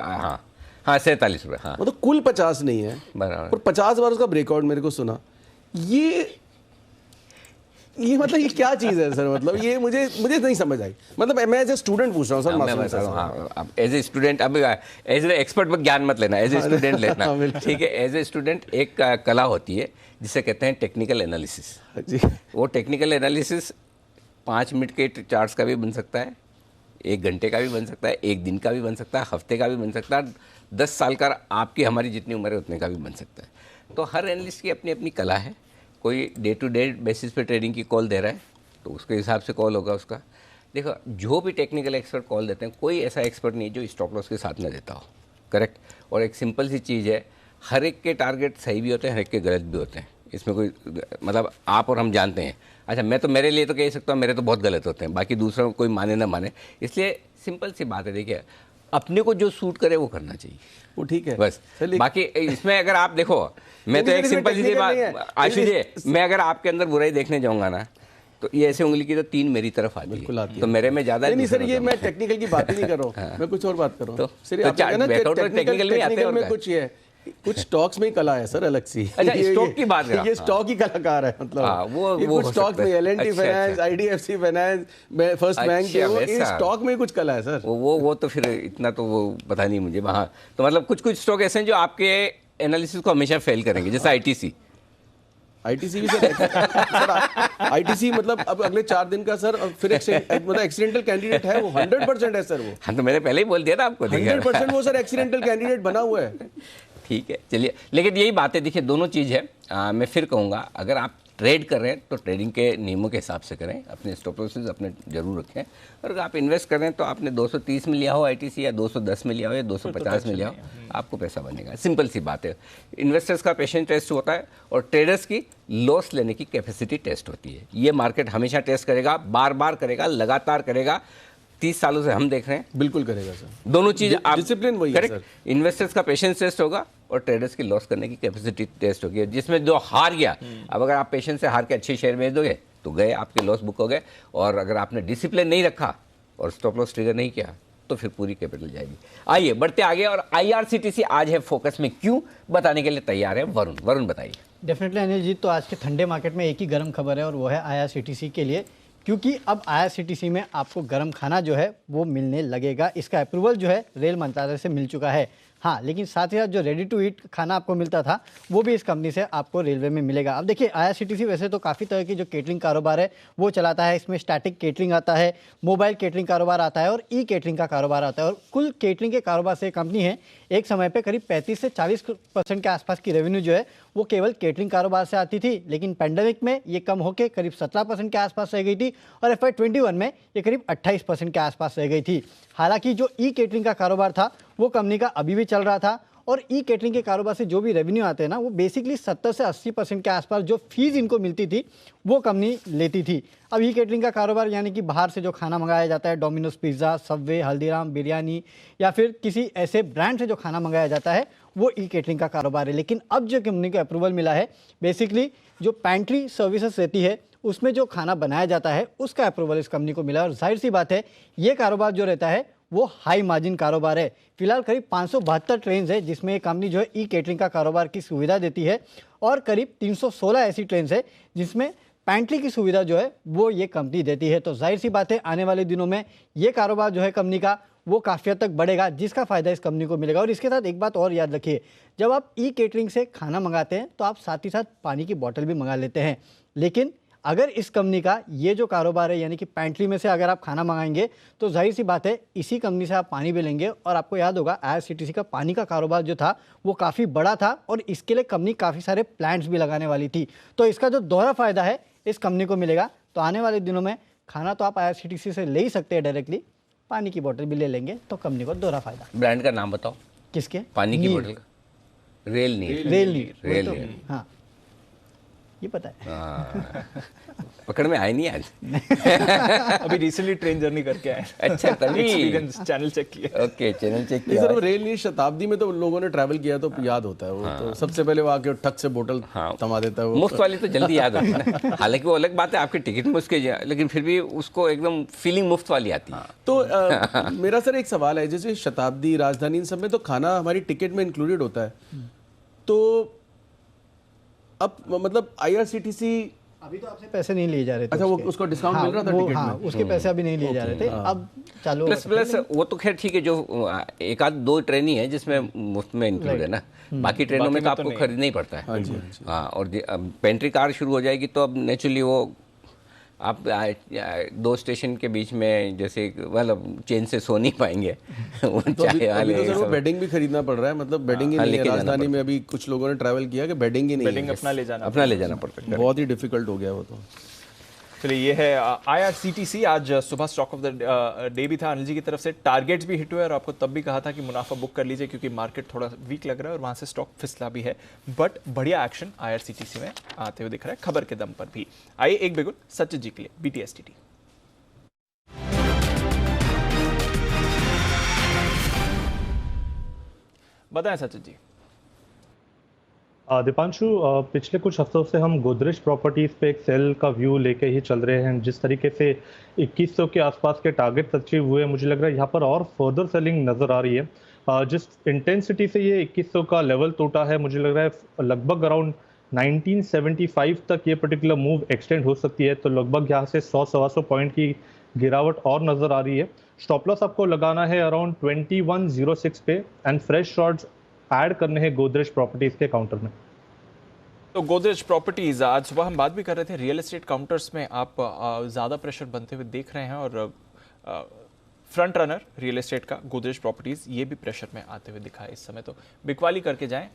हाँ 47 रुपये। हाँ मतलब कुल 50 नहीं है और 50 बार उसका ब्रेकआउट मेरे को सुना। ये मतलब ये क्या चीज़ है सर? मतलब ये मुझे नहीं समझ आई। मतलब मैं एज ए स्टूडेंट पूछ रहा हूँ सर। मैं बता रहा हूँ। हाँ एज ए स्टूडेंट, अब एज ए एक्सपर्ट पर ज्ञान मत लेना, एज ए स्टूडेंट लेना, ठीक है? एज ए स्टूडेंट एक कला होती है जिसे कहते हैं टेक्निकल एनालिसिस जी। वो टेक्निकल एनालिसिस 5 मिनट के चार्ट्स का भी बन सकता है, 1 घंटे का भी बन सकता है, 1 दिन का भी बन सकता है, हफ्ते का भी बन सकता है, 10 साल का, आपकी हमारी जितनी उम्र है उतने का भी बन सकता है। तो हर एनालिस्ट की अपनी अपनी कला है। कोई डे टू डे बेसिस पे ट्रेडिंग की कॉल दे रहा है तो उसके हिसाब से कॉल होगा उसका। देखो जो भी टेक्निकल एक्सपर्ट कॉल देते हैं, कोई ऐसा एक्सपर्ट नहीं जो स्टॉप लॉस के साथ ना देता हो, करेक्ट? और एक सिंपल सी चीज़ है, हर एक के टारगेट सही भी होते हैं, हर एक के गलत भी होते हैं। इसमें कोई मतलब आप और हम जानते हैं। अच्छा मैं तो मेरे लिए तो कह सकता हूँ मेरे तो बहुत गलत होते हैं, बाकी दूसरों को कोई माने ना माने। इसलिए सिंपल सी बात है, देखिए अपने को जो सूट करे वो करना चाहिए, वो ठीक है बस। बाकी इसमें अगर आप देखो, मैं तो एक सिंपल सी बात आशीष जी, मैं अगर आपके अंदर बुराई देखने जाऊंगा ना तो ये ऐसे उंगली की तो 3 मेरी तरफ आती है, तो मेरे में ज्यादा नहीं सर। ये मैं टेक्निकल की बात ही नहीं कर रहा हूँ, मैं कुछ और बात कर रहा हूँ। टेक्निकल में आते हैं, कुछ ये कुछ स्टॉक्स में ही कला है सर अलग सी। अच्छा स्टॉक की बात कर, ये स्टॉक ही कलाकार है मतलब। वो कुछ स्टॉक में L&T finance, IDFC finance, first bank के स्टॉक में कुछ कला है सर। वो तो फिर इतना तो वो पता नहीं मुझे। हाँ तो मतलब कुछ स्टॉक ऐसे हैं जो आपके एनालिसिस को हमेशा फेल करेंगे, जैसे ITC भी सर। ITC मतलब अब अगले 4 दिन का सर, फिर मतलब एक्सीडेंटल कैंडिडेट है वो, 100% है सर वो। हाँ तो मैंने पहले ही बोल दिया था आपको, 100% वो सर एक्सीडेंटल कैंडिडेट बना हुआ है। ठीक है चलिए, लेकिन यही बात है, देखिए दोनों चीज़ है। मैं फिर कहूँगा अगर आप ट्रेड कर रहे हैं तो ट्रेडिंग के नियमों के हिसाब से करें, अपने स्टॉप लॉसेस अपने जरूर रखें। और अगर आप इन्वेस्ट कर रहे हैं तो आपने 230 में लिया हो ITC, या 210 में लिया हो, या 250 में लिया हो, आपको पैसा बनेगा। सिंपल सी बात है। इन्वेस्टर्स का पेशेंस टेस्ट होता है और ट्रेडर्स की लॉस लेने की कैपेसिटी टेस्ट होती है। ये मार्केट हमेशा टेस्ट करेगा, बार बार करेगा, लगातार करेगा। 30 सालों से हम देख रहे हैं, बिल्कुल करेगा सर। दोनों चीज आप डिसिप्लिन वही है सर। इन्वेस्टर्स का पेशेंस टेस्ट होगा और ट्रेडर्स की लॉस करने की कैपेसिटी टेस्ट होगी, जिसमें जो हार गया, अब अगर आप पेशेंस से हार के अच्छे शेयर बेच दोगे तो गए, आपके लॉस बुक हो गए। और अगर आपने डिसिप्लिन नहीं रखा और स्टॉप लॉस ट्रिगर नहीं किया तो फिर पूरी कैपिटल जाएगी। आइए बढ़ते आगे, और IRCTC आज है फोकस में, क्यों बताने के लिए तैयार है वरुण बताइए। डेफिनेटली अनिल जी, तो आज के ठंडे मार्केट में एक ही गर्म खबर है और वो है IRCTC के लिए, क्योंकि अब IRCTC में आपको गर्म खाना जो है वो मिलने लगेगा। इसका अप्रूवल जो है रेल मंत्रालय से मिल चुका है। हाँ, लेकिन साथ ही साथ जो रेडी टू ईट खाना आपको मिलता था वो भी इस कंपनी से आपको रेलवे में मिलेगा। अब देखिए IRCTC वैसे तो काफ़ी तरह की जो केटरिंग कारोबार है वो चलाता है। इसमें स्टैटिक केटरिंग आता है, मोबाइल केटरिंग कारोबार आता है और ई केटरिंग का कारोबार आता है। और कुल केटरिंग के कारोबार से कंपनी है एक समय पे करीब 35 से 40% के आसपास की रेवेन्यू जो है वो केवल केटरिंग कारोबार से आती थी, लेकिन पैंडेमिक में ये कम होकर करीब 17% के आसपास रह गई थी और FY21 में ये करीब 28% के आसपास रह गई थी। हालांकि जो ई केटरिंग का कारोबार था वो कंपनी का अभी भी चल रहा था और ई केटरिंग के कारोबार से जो भी रेवेन्यू आते हैं ना वो बेसिकली 70 से 80% के आसपास जो फीस इनको मिलती थी वो कंपनी लेती थी। अब ई केटरिंग का कारोबार यानी कि बाहर से जो खाना मंगाया जाता है, Domino's pizza, Subway, Haldiram biryani या फिर किसी ऐसे ब्रांड से जो खाना मंगाया जाता है वो ई केटरिंग का कारोबार है। लेकिन अब जो कंपनी को अप्रूवल मिला है बेसिकली जो पैंट्री सर्विसेज रहती है उसमें जो खाना बनाया जाता है उसका अप्रूवल इस कंपनी को मिला और जाहिर सी बात है ये कारोबार जो रहता है वो हाई मार्जिन कारोबार है। फिलहाल करीब 572 ट्रेन है जिसमें ये कंपनी जो है ई केटरिंग का कारोबार की सुविधा देती है और करीब 316 ऐसी ट्रेन है जिसमें पैंट्री की सुविधा जो है वो ये कंपनी देती है। तो जाहिर सी बात है आने वाले दिनों में ये कारोबार जो है कंपनी का वो काफ़ी हद तक बढ़ेगा जिसका फ़ायदा इस कंपनी को मिलेगा। और इसके साथ एक बात और याद रखिए, जब आप ई केटरिंग से खाना मंगाते हैं तो आप साथ ही साथ पानी की बोतल भी मंगा लेते हैं, लेकिन अगर इस कंपनी का ये जो कारोबार है यानी कि पैंट्री में से अगर आप खाना मंगाएंगे तो जाहिर सी बात है इसी कंपनी से आप पानी भी लेंगे। और आपको याद होगा IRCTC का पानी का कारोबार जो था वो काफ़ी बड़ा था और इसके लिए कंपनी काफ़ी सारे प्लांट्स भी लगाने वाली थी। तो इसका जो दोहरा फ़ायदा है इस कंपनी को मिलेगा। तो आने वाले दिनों में खाना तो आप IRCTC से ले ही सकते हैं डायरेक्टली, पानी की बोतल भी ले लेंगे तो कंपनी को दोहरा फायदा। ब्रांड का नाम बताओ। किसके? पानी की बोतल का? रेल नीर। हाँ ये पता है। पकड़ में आए नहीं आज। अभी रिसेंटली ट्रेन जर्नी करके आए। अच्छा तभी एक्सपीरियंस चैनल चेक किया। ओके चैनल चेक नहीं किया। सर, रेल नीर शताब्दी में तो लोगों ने ट्रैवल किया तो याद होता है वो। तो सबसे पहले वो आके ठक से बोतल थमा देता है वो। मुफ्त वाली तो जल्दी याद होती है ना। हालांकि वो अलग बात है आपके टिकट में उसके, लेकिन फिर भी उसको एकदम फीलिंग मुफ्त वाली आती है। तो मेरा सर एक सवाल है, जैसे शताब्दी, राजधानी, इन सब में तो खाना हमारी टिकट में इंक्लूडेड होता है, तो अब मतलब IRCTC अभी तो आपसे पैसे नहीं लिए जा रहे थे। अच्छा, वो उसको डिस्काउंट मिल रहा था टिकट में? उसके पैसे अभी नहीं लिए जा रहे थे, अब चालू प्लस वो तो खैर ठीक है, जो एक आध दो ट्रेन ही है जिसमें मुफ्त में इंक्लूड है ना, बाकी ट्रेनों में तो आपको खरीदना ही पड़ता है। हाँ, और पेंट्री कार शुरू हो जाएगी तो अब नेचुरली वो आप दो स्टेशन के बीच में जैसे मतलब चेन से सो नहीं पाएंगे। तो अभी तो सर वो बेडिंग भी खरीदना पड़ रहा है, मतलब बेडिंग ही नहीं है। राजधानी में अभी कुछ लोगों ने ट्रैवल किया कि बेडिंग ही नहीं है, बेडिंग अपना ले जाना पड़ता है। बहुत ही डिफिकल्ट हो गया वो तो। चलिए, ये है IRCTC। आज सुबह स्टॉक ऑफ द डे भी था अनिल जी की तरफ से, टारगेट्स भी हिट हुए और आपको तब भी कहा था कि मुनाफा बुक कर लीजिए क्योंकि मार्केट थोड़ा वीक लग रहा है और वहां से स्टॉक फिसला भी है, बट बढ़िया एक्शन IRCTC में आते हुए दिख रहा है खबर के दम पर भी। आइए एक बिगुल सचिन जी के लिए BTSTT। बताएं सचिन जी। दीपांशु, पिछले कुछ हफ्तों से हम गोदरेज प्रॉपर्टीज पे एक सेल का व्यू लेके ही चल रहे हैं। जिस तरीके से 2100 के आसपास के टारगेट अचीव हुए, मुझे लग रहा है यहाँ पर और फर्दर सेलिंग नजर आ रही है। जिस इंटेंसिटी से ये 2100 का लेवल टूटा है, मुझे लग रहा है लगभग अराउंड 1975 तक ये पर्टिकुलर मूव एक्सटेंड हो सकती है। तो लगभग यहाँ से 100-125 पॉइंट की गिरावट और नजर आ रही है। स्टॉप लॉस आपको लगाना है अराउंड 2106 पे एंड फ्रेश शॉर्ट्स ऐड करने हैं गोदरेज प्रॉपर्टीज के काउंटर में। तो गोदरेज प्रॉपर्टीज, आज सुबह हम बात भी कर रहे थे, रियल एस्टेट काउंटर्स में आप ज़्यादा प्रेशर बनते हुए देख रहे हैं और फ्रंट रनर रियल एस्टेट का गोदरेज प्रॉपर्टीज ये भी प्रेशर में आते हुए दिखा है इस समय। तो बिकवाली करके जाएं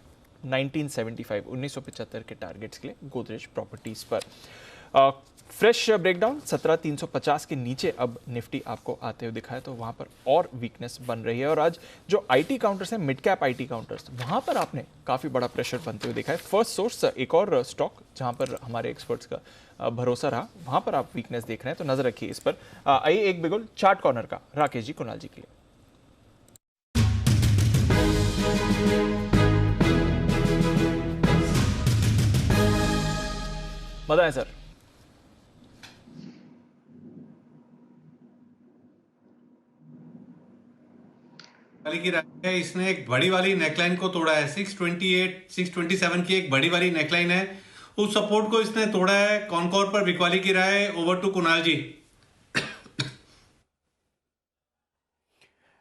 1975 के टारगेट्स के लिए गोदरेज प्रॉपर्टीज पर। फ्रेश ब्रेकडाउन 17,350 के नीचे अब निफ्टी आपको आते हुए दिखा है, तो वहां पर और वीकनेस बन रही है। और आज जो IT काउंटर्स हैं, मिड कैप IT काउंटर्स, वहां पर आपने काफी बड़ा प्रेशर बनते हुए देखा है। फर्स्ट सोर्स एक और स्टॉक जहां पर हमारे एक्सपर्ट्स का भरोसा रहा, वहां पर आप वीकनेस देख रहे हैं, तो नजर रखिए इस पर। आइए एक बिगुल चार्ट कॉर्नर का राकेश जी, कुणाल जी के लिए। बताएं सर। की है, इसने एक बड़ी वाली नेकलाइन को तोड़ा है। 628 627 की एक बड़ी वाली नेकलाइन है, उस सपोर्ट को इसने तोड़ा है। कॉनकॉर पर बिकवाली की राय। ओवर टू कुणाल जी।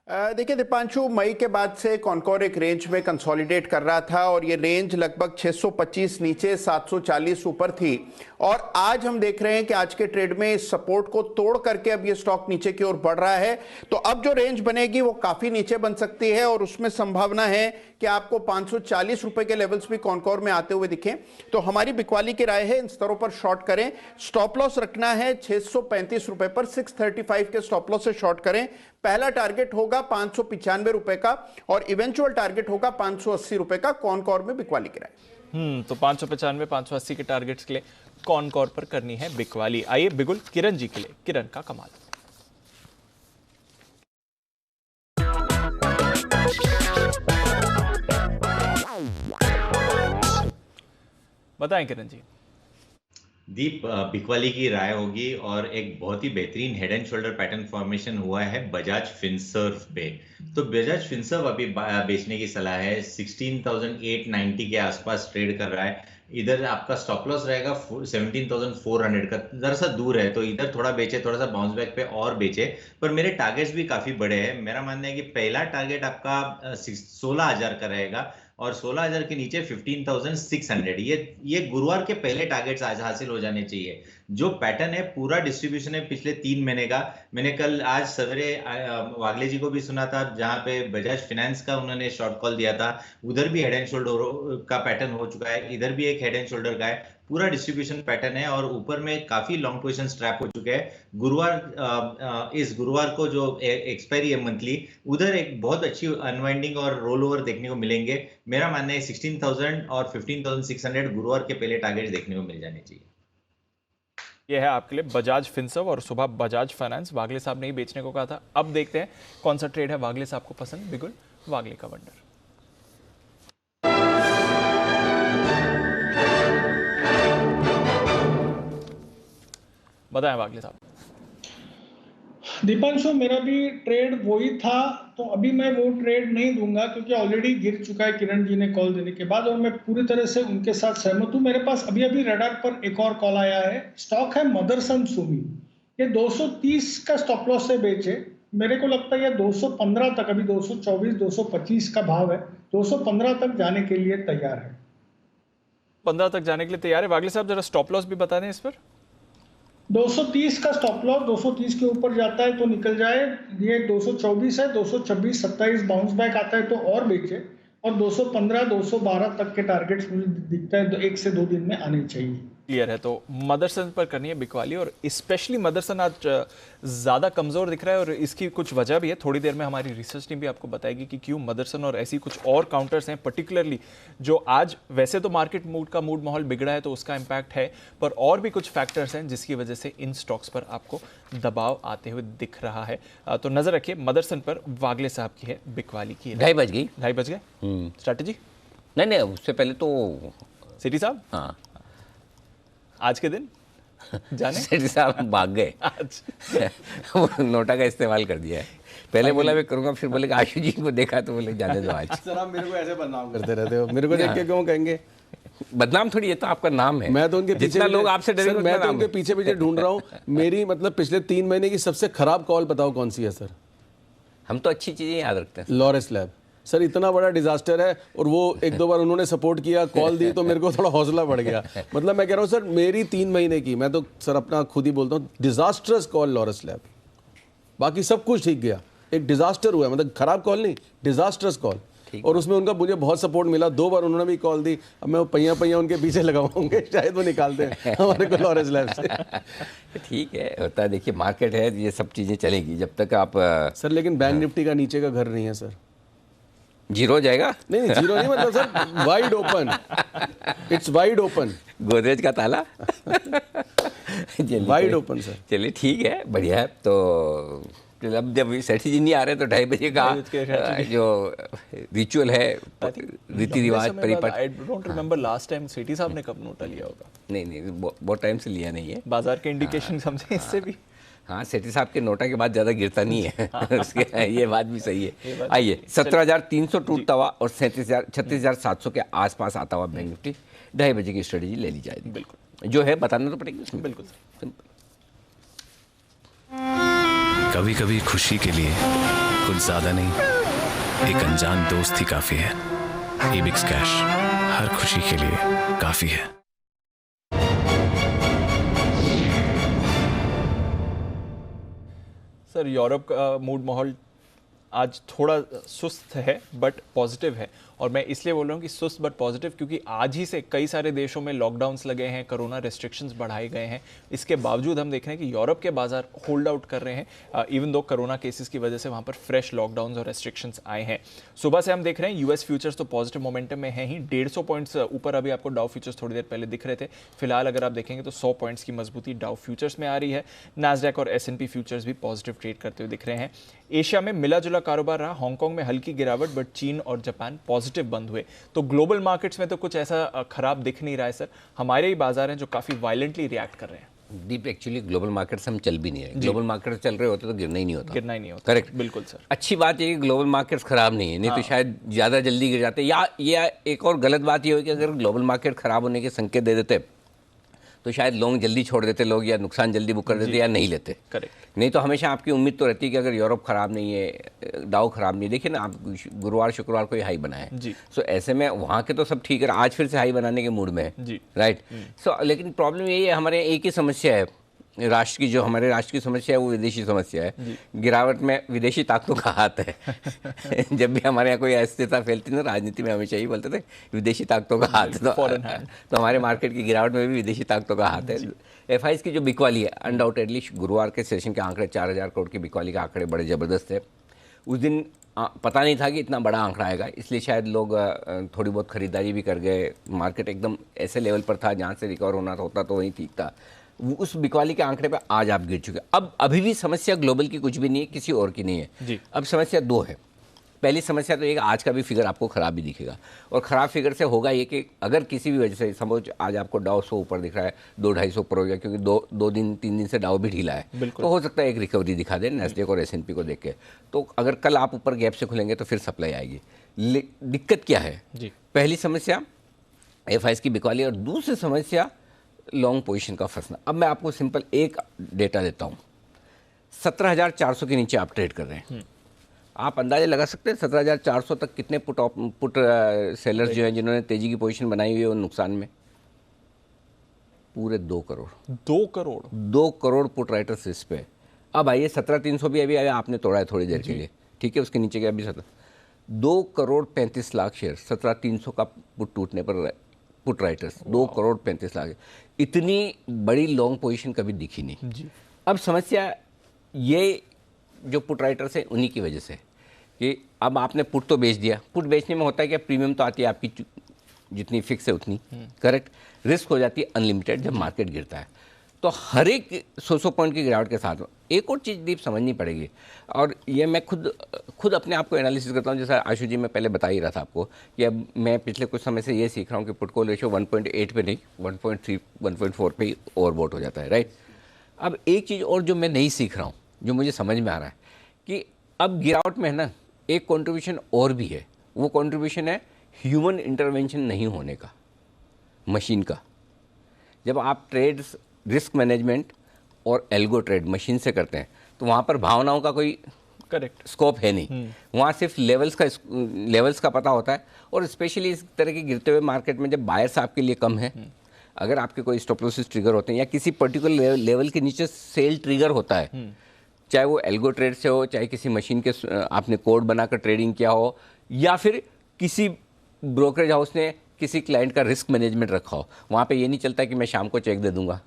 देखिए दीपांशु, मई के बाद से कॉनकोर एक रेंज में कंसोलिडेट कर रहा था और ये रेंज लगभग 625 नीचे 740 ऊपर थी और आज हम देख रहे हैं कि आज के ट्रेड में इस सपोर्ट को तोड़ करके अब ये स्टॉक नीचे की ओर बढ़ रहा है। तो अब जो रेंज बनेगी वो काफी नीचे बन सकती है और उसमें संभावना है कि आपको 540 रुपए के लेवल्स भी कॉनकोर में आते हुए दिखें। तो हमारी बिकवाली की राय है इन स्तरों पर शॉर्ट करें। स्टॉप लॉस रखना है 635 रुपए पर, 635 के स्टॉप लॉस से शॉर्ट करें। पहला टारगेट होगा 595 रुपए का और इवेंचुअल टारगेट होगा 580 रुपए का। कॉनकोर में बिकवाली की राय। तो 595 580 के टारगेट्स के लिए कॉनकोर पर करनी है बिकवाली। आइए बिगुल किरण जी के लिए किरण का कमाल। बताएं किरण जी। दीप, बिकवाली की राय होगी और एक बहुत ही बेहतरीन head and shoulder pattern formation हुआ है बजाज फिनसर्व पे। तो बजाज फिनसर्व अभी बेचने की सलाह है। 16,890 के आसपास ट्रेड कर रहा है। इधर आपका स्टॉप लॉस रहेगा 17,400 का, जरा सा दूर है तो इधर थोड़ा बेचे, थोड़ा सा बाउंस बैक पे और बेचे। पर मेरे टारगेट्स भी काफी बड़े हैं। मेरा मानना है कि पहला टारगेट आपका 16,000 का रहेगा और 16,000 के नीचे 15,600। ये गुरुवार के पहले टारगेट्स आज हासिल हो जाने चाहिए। जो पैटर्न है पूरा डिस्ट्रीब्यूशन है पिछले 3 महीने का। मैंने कल आज सवेरे वागले जी को भी सुना था जहां पे बजाज फाइनेंस का उन्होंने शॉर्ट कॉल दिया था। उधर भी हेड एंड शोल्डर का पैटर्न हो चुका है, इधर भी एक हेड एंड शोल्डर का है। पूरा डिस्ट्रीब्यूशन पैटर्न है और ऊपर में काफी लॉन्ग पोजीशन स्ट्रैप हो चुके हैं। इस गुरुवार को जो एक्सपायरी है मंथली, उधर एक बहुत अच्छी अनवाइंडिंग और रोल ओवर देखने को मिलेंगे। मेरा मानना है 16,000 और 15,600 गुरुवार के पहले टारगेट देखने को मिल जाने चाहिए। यह है आपके लिए बजाज फिनसर्व और सुबह बजाज फाइनेंस। वागले साहब ने ही बेचने को कहा था। अब देखते हैं कौन सा ट्रेड है वागले साहब को पसंद। बिगुल वागले का वंडर। बताएं वागले साहब। दीपांशु, मेरा भी ट्रेड वही था, तो अभी मैं वो ट्रेड नहीं दूंगा क्योंकि ऑलरेडी गिर चुका है किरण जी ने कॉल देने के बाद और मैं पूरी तरह से उनके साथ सहमत हूं। मेरे पास अभी रडार पर एक और कॉल आया है। स्टॉक है मदरसन सुमी। ये 230 का स्टॉप लॉस से बेचे। मेरे को लगता है ये 215 तक, अभी 224 225 का भाव है, 215 तक जाने के लिए तैयार है। 15 तक जाने के लिए तैयार है। वागले साहब जरा स्टॉप लॉस भी बता दें इस पर। 230 का स्टॉप लॉस, 230 के ऊपर जाता है तो निकल जाए। ये 224 है, 226 27 बाउंस बैक आता है तो और बेचे और 215 212 तक के टारगेट्स मुझे दिखता है 1 से 2 दिन में आने चाहिए। क्लियर है। तो मदरसन पर करनी है बिकवाली और स्पेशली मदरसन आज ज़्यादा कमज़ोर दिख रहा है और इसकी कुछ वजह भी है। थोड़ी देर में हमारी रिसर्च टीम भी आपको बताएगी कि क्यों मदरसन और ऐसी कुछ और काउंटर्स हैं पर्टिकुलरली जो आज वैसे तो मार्केट मूड माहौल बिगड़ा है तो उसका इम्पैक्ट है, पर और भी कुछ फैक्टर्स हैं जिसकी वजह से इन स्टॉक्स पर आपको दबाव आते हुए दिख रहा है। तो नज़र रखिए मदरसन पर। वागले साहब की है बिकवाली की। 2:30 बज गए। स्ट्रैटेजी नहीं, उससे पहले तो सिटी साहब। हाँ, आज के दिन जाने सेठी साहब भाग गए। आज वो नोटा का इस्तेमाल कर दिया है। पहले बोला मैं करूंगा, फिर बोले कि आशु जी को देखा तो बोले जाने दो आज। सर आप मेरे को ऐसे बदनाम करते रहते हो, मेरे को देख के क्यों कहेंगे बदनाम? थोड़ी, ये तो आपका नाम है। मैं तो उनके जितना लोग आपसे डरे, सर, मैं तो उनके पीछे पीछे ढूंढ रहा हूँ। मेरी मतलब पिछले 3 महीने की सबसे खराब कॉल बताओ कौन सी है सर? हम तो अच्छी चीजें याद रखते हैं। लॉरेस लैब सर, इतना बड़ा डिजास्टर है और वो 1-2 बार उन्होंने सपोर्ट किया, कॉल दी तो मेरे को थोड़ा हौसला बढ़ गया। मतलब मैं कह रहा हूँ सर, मेरी 3 महीने की, मैं तो सर अपना खुद ही बोलता हूँ, डिजास्टर्स कॉल लॉरेस लैब। बाकी सब कुछ ठीक गया, एक डिजास्टर हुआ, मतलब खराब कॉल नहीं, डिजास्टर्स कॉल। और उसमें उनका मुझे बहुत सपोर्ट मिला। 2 बार उन्होंने भी कॉल दी। अब मैं वो पहिया उनके पीछे लगाऊंगे, शायद वो निकालते हैं हमारे को लॉरेस लैब से। ठीक है, होता है। देखिए मार्केट है, ये सब चीजें चलेगी जब तक आप सर। लेकिन बैंक निफ्टी का नीचे का घर नहीं है सर। जीरो हो जाएगा? नहीं, जीरो नहीं, मतलब sir wide open, it's wide open. Godrej का ताला वाइड ओपन सर। चलिए ठीक है, बढ़िया है। तो अब जब सेठी जी नहीं आ रहे तो 2:30 बजे का जो रिचुअल है, रीति रिवाज परिपथ। I don't remember last time Sethi साहब ने कब नोटा लिया होगा। नहीं, बहुत टाइम से लिया नहीं है। बाजार के इंडिकेशन समझे इससे भी। हाँ, सेठी साहब के नोटा के बाद ज़्यादा गिरता नहीं है। उसके ये बात भी सही है। आइए, 17,300 टूटता हुआ और 36,700 के आसपास आता हुआ बैंक निफ्टी 2:30 बजे की स्ट्रेटेजी ले ली जाएगी। बिल्कुल, जो है बताना तो पड़ेगी। बिल्कुल। कभी कभी खुशी के लिए कुछ ज्यादा नहीं, एक अनजान दोस्त ही काफी है। Ebix कैश हर खुशी के लिए काफी है। सर, यूरोप का मूड माहौल आज थोड़ा सुस्त है बट पॉजिटिव है, और मैं इसलिए बोल रहा हूँ कि सुस्त बट पॉजिटिव क्योंकि आज ही से कई सारे देशों में लॉकडाउन्स लगे हैं, कोरोना रेस्ट्रिक्शंस बढ़ाए गए हैं। इसके बावजूद हम देख रहे हैं कि यूरोप के बाजार होल्ड आउट कर रहे हैं, इवन दो कोरोना केसेस की वजह से वहाँ पर फ्रेश लॉकडाउन्स और रेस्ट्रिक्शंस आए हैं। सुबह से हम देख रहे हैं यूएस फ्यूचर्स तो पॉजिटिव मोमेंटम में हैं ही, 150 पॉइंट्स ऊपर अभी आपको डाउ फ्यूचर्स थोड़ी देर पहले दिख रहे थे। फिलहाल अगर आप देखेंगे तो 100 पॉइंट्स की मजबूती डाउ फ्यूचर्स में आ रही है। नैस्डैक और S&P फ्यूचर्स भी पॉजिटिव ट्रेड करते हुए दिख रहे हैं। एशिया में मिला जुला कारोबार रहा, हांगकांग में हल्की गिरावट बट चीन और जापान पॉजिटिव बंद हुए। तो ग्लोबल मार्केट्स में तो कुछ ऐसा खराब दिख नहीं रहा है सर, हमारे ही बाजार हैं जो काफी वायलेंटली रिएक्ट कर रहे हैं। दीप, एक्चुअली ग्लोबल मार्केट हम चल भी नहीं रहे। ग्लोबल मार्केट चल रहे होते तो गिरना ही नहीं होता। करेक्ट, बिल्कुल सर। अच्छी बात ये कि ग्लोबल मार्केट्स खराब नहीं है, नहीं तो शायद ज़्यादा जल्दी गिर जाते। या एक और गलत बात ये हो कि अगर ग्लोबल मार्केट खराब होने के संकेत दे देते तो शायद लोग जल्दी छोड़ देते लोग, या नुकसान जल्दी बुक कर देते या नहीं लेते। करेक्ट। नहीं तो हमेशा आपकी उम्मीद तो रहती है कि अगर यूरोप खराब नहीं है, डाउ खराब नहीं है। देखिए ना, आप गुरुवार शुक्रवार को ही हाई बनाए, सो ऐसे में वहाँ के तो सब ठीक है, आज फिर से हाई बनाने के मूड में है, राइट। सो लेकिन प्रॉब्लम यही है, हमारे एक ही समस्या है राष्ट्र की, जो हमारे राष्ट्र की समस्या है वो विदेशी समस्या है। गिरावट में विदेशी ताकतों का हाथ है। जब भी हमारे यहाँ कोई अस्थिरता फैलती ना, राजनीति में हमेशा ही बोलते थे विदेशी ताकतों का हाथ, तो हमारे मार्केट की गिरावट में भी विदेशी ताकतों का हाथ है। FIs की जो बिकवाली है, अनडाउटेडली गुरुवार के सेशन के आंकड़े 4000 करोड़ की बिकवाली के आंकड़े बड़े ज़बरदस्त थे। उस दिन पता नहीं था कि इतना बड़ा आंकड़ा आएगा, इसलिए शायद लोग थोड़ी बहुत खरीदारी भी कर गए। मार्केट एकदम ऐसे लेवल पर था जहाँ से रिकवर होना होता तो वहीं ठीक था। उस बिकवाली के आंकड़े पे आज आप गिर चुके। अब अभी भी समस्या ग्लोबल की कुछ भी नहीं है, किसी और की नहीं है। अब समस्या दो है। पहली समस्या तो ये कि आज का भी फिगर आपको खराब भी दिखेगा, और ख़राब फिगर से होगा ये कि अगर किसी भी वजह से समझ आज आपको डाउ 100 ऊपर दिख रहा है, 200-250 ऊपर हो गया, क्योंकि 2-3 दिन से डाउ भी ढीला है, तो हो सकता है एक रिकवरी दिखा दे नैस्डैक और S&P को देख के। तो अगर कल आप ऊपर गैप से खुलेंगे तो फिर सप्लाई आएगी। दिक्कत क्या है? पहली समस्या FIs की बिकवाली, और दूसरी समस्या लॉन्ग पोजीशन का फंसना। अब मैं आपको सिंपल एक डेटा देता हूँ। 17,400 के नीचे आप ट्रेड कर रहे हैं, आप अंदाजा लगा सकते हैं 17,400 तक कितने पुट सेलर्स जो हैं जिन्होंने तेजी की पोजीशन बनाई हुई है वो नुकसान में? पूरे 2 करोड़। 2 करोड़ पुट राइटर्स इस पे। अब आइए 17,300 भी अभी आपने तोड़ा है थोड़ी देर के लिए, ठीक है, उसके नीचे के अभी 2 करोड़ 35 लाख शेयर 17,300 का पुट टूटने पर पुट राइटर्स 2 करोड़ 35 लाख। इतनी बड़ी लॉन्ग पोजीशन कभी दिखी नहीं। अब समस्या ये जो पुट राइटर्स है उन्हीं की वजह से कि अब आपने पुट तो बेच दिया। पुट बेचने में होता है कि प्रीमियम तो आती है आपकी जितनी फिक्स है उतनी, करेक्ट। रिस्क हो जाती है अनलिमिटेड जब मार्केट गिरता है। तो हर एक 100 पॉइंट की गिरावट के साथ एक और चीज़ दीप समझनी पड़ेगी, और ये मैं खुद अपने आप को एनालिसिस करता हूँ। जैसा आशु जी मैं पहले बता ही रहा था आपको कि अब मैं पिछले कुछ समय से ये सीख रहा हूँ कि पुट कॉल रेशियो 1.8 पे नहीं 1.3 1.4 पे ही ओवरबॉट हो जाता है, राइट। अब एक चीज़ और जो मैं नहीं सीख रहा हूँ, जो मुझे समझ में आ रहा है कि अब गिरावट में है ना एक कंट्रीब्यूशन और भी है। वो कंट्रीब्यूशन है ह्यूमन इंटरवेंशन नहीं होने का, मशीन का। जब आप ट्रेड्स रिस्क मैनेजमेंट और एल्गो ट्रेड मशीन से करते हैं तो वहाँ पर भावनाओं का कोई करेक्ट स्कोप है नहीं। वहाँ सिर्फ लेवल्स का पता होता है, और स्पेशली इस तरह के गिरते हुए मार्केट में जब बायर्स आपके लिए कम है, अगर आपके कोई स्टॉप लॉसेस ट्रिगर होते हैं या किसी पर्टिकुलर लेवल के नीचे सेल ट्रिगर होता है, चाहे वो एल्गो ट्रेड से हो, चाहे किसी मशीन के आपने कोड बनाकर ट्रेडिंग किया हो, या फिर किसी ब्रोकरेज हाउस ने किसी क्लाइंट का रिस्क मैनेजमेंट रखा हो, वहाँ पे ये नहीं चलता कि मैं शाम को चेक दे दूंगा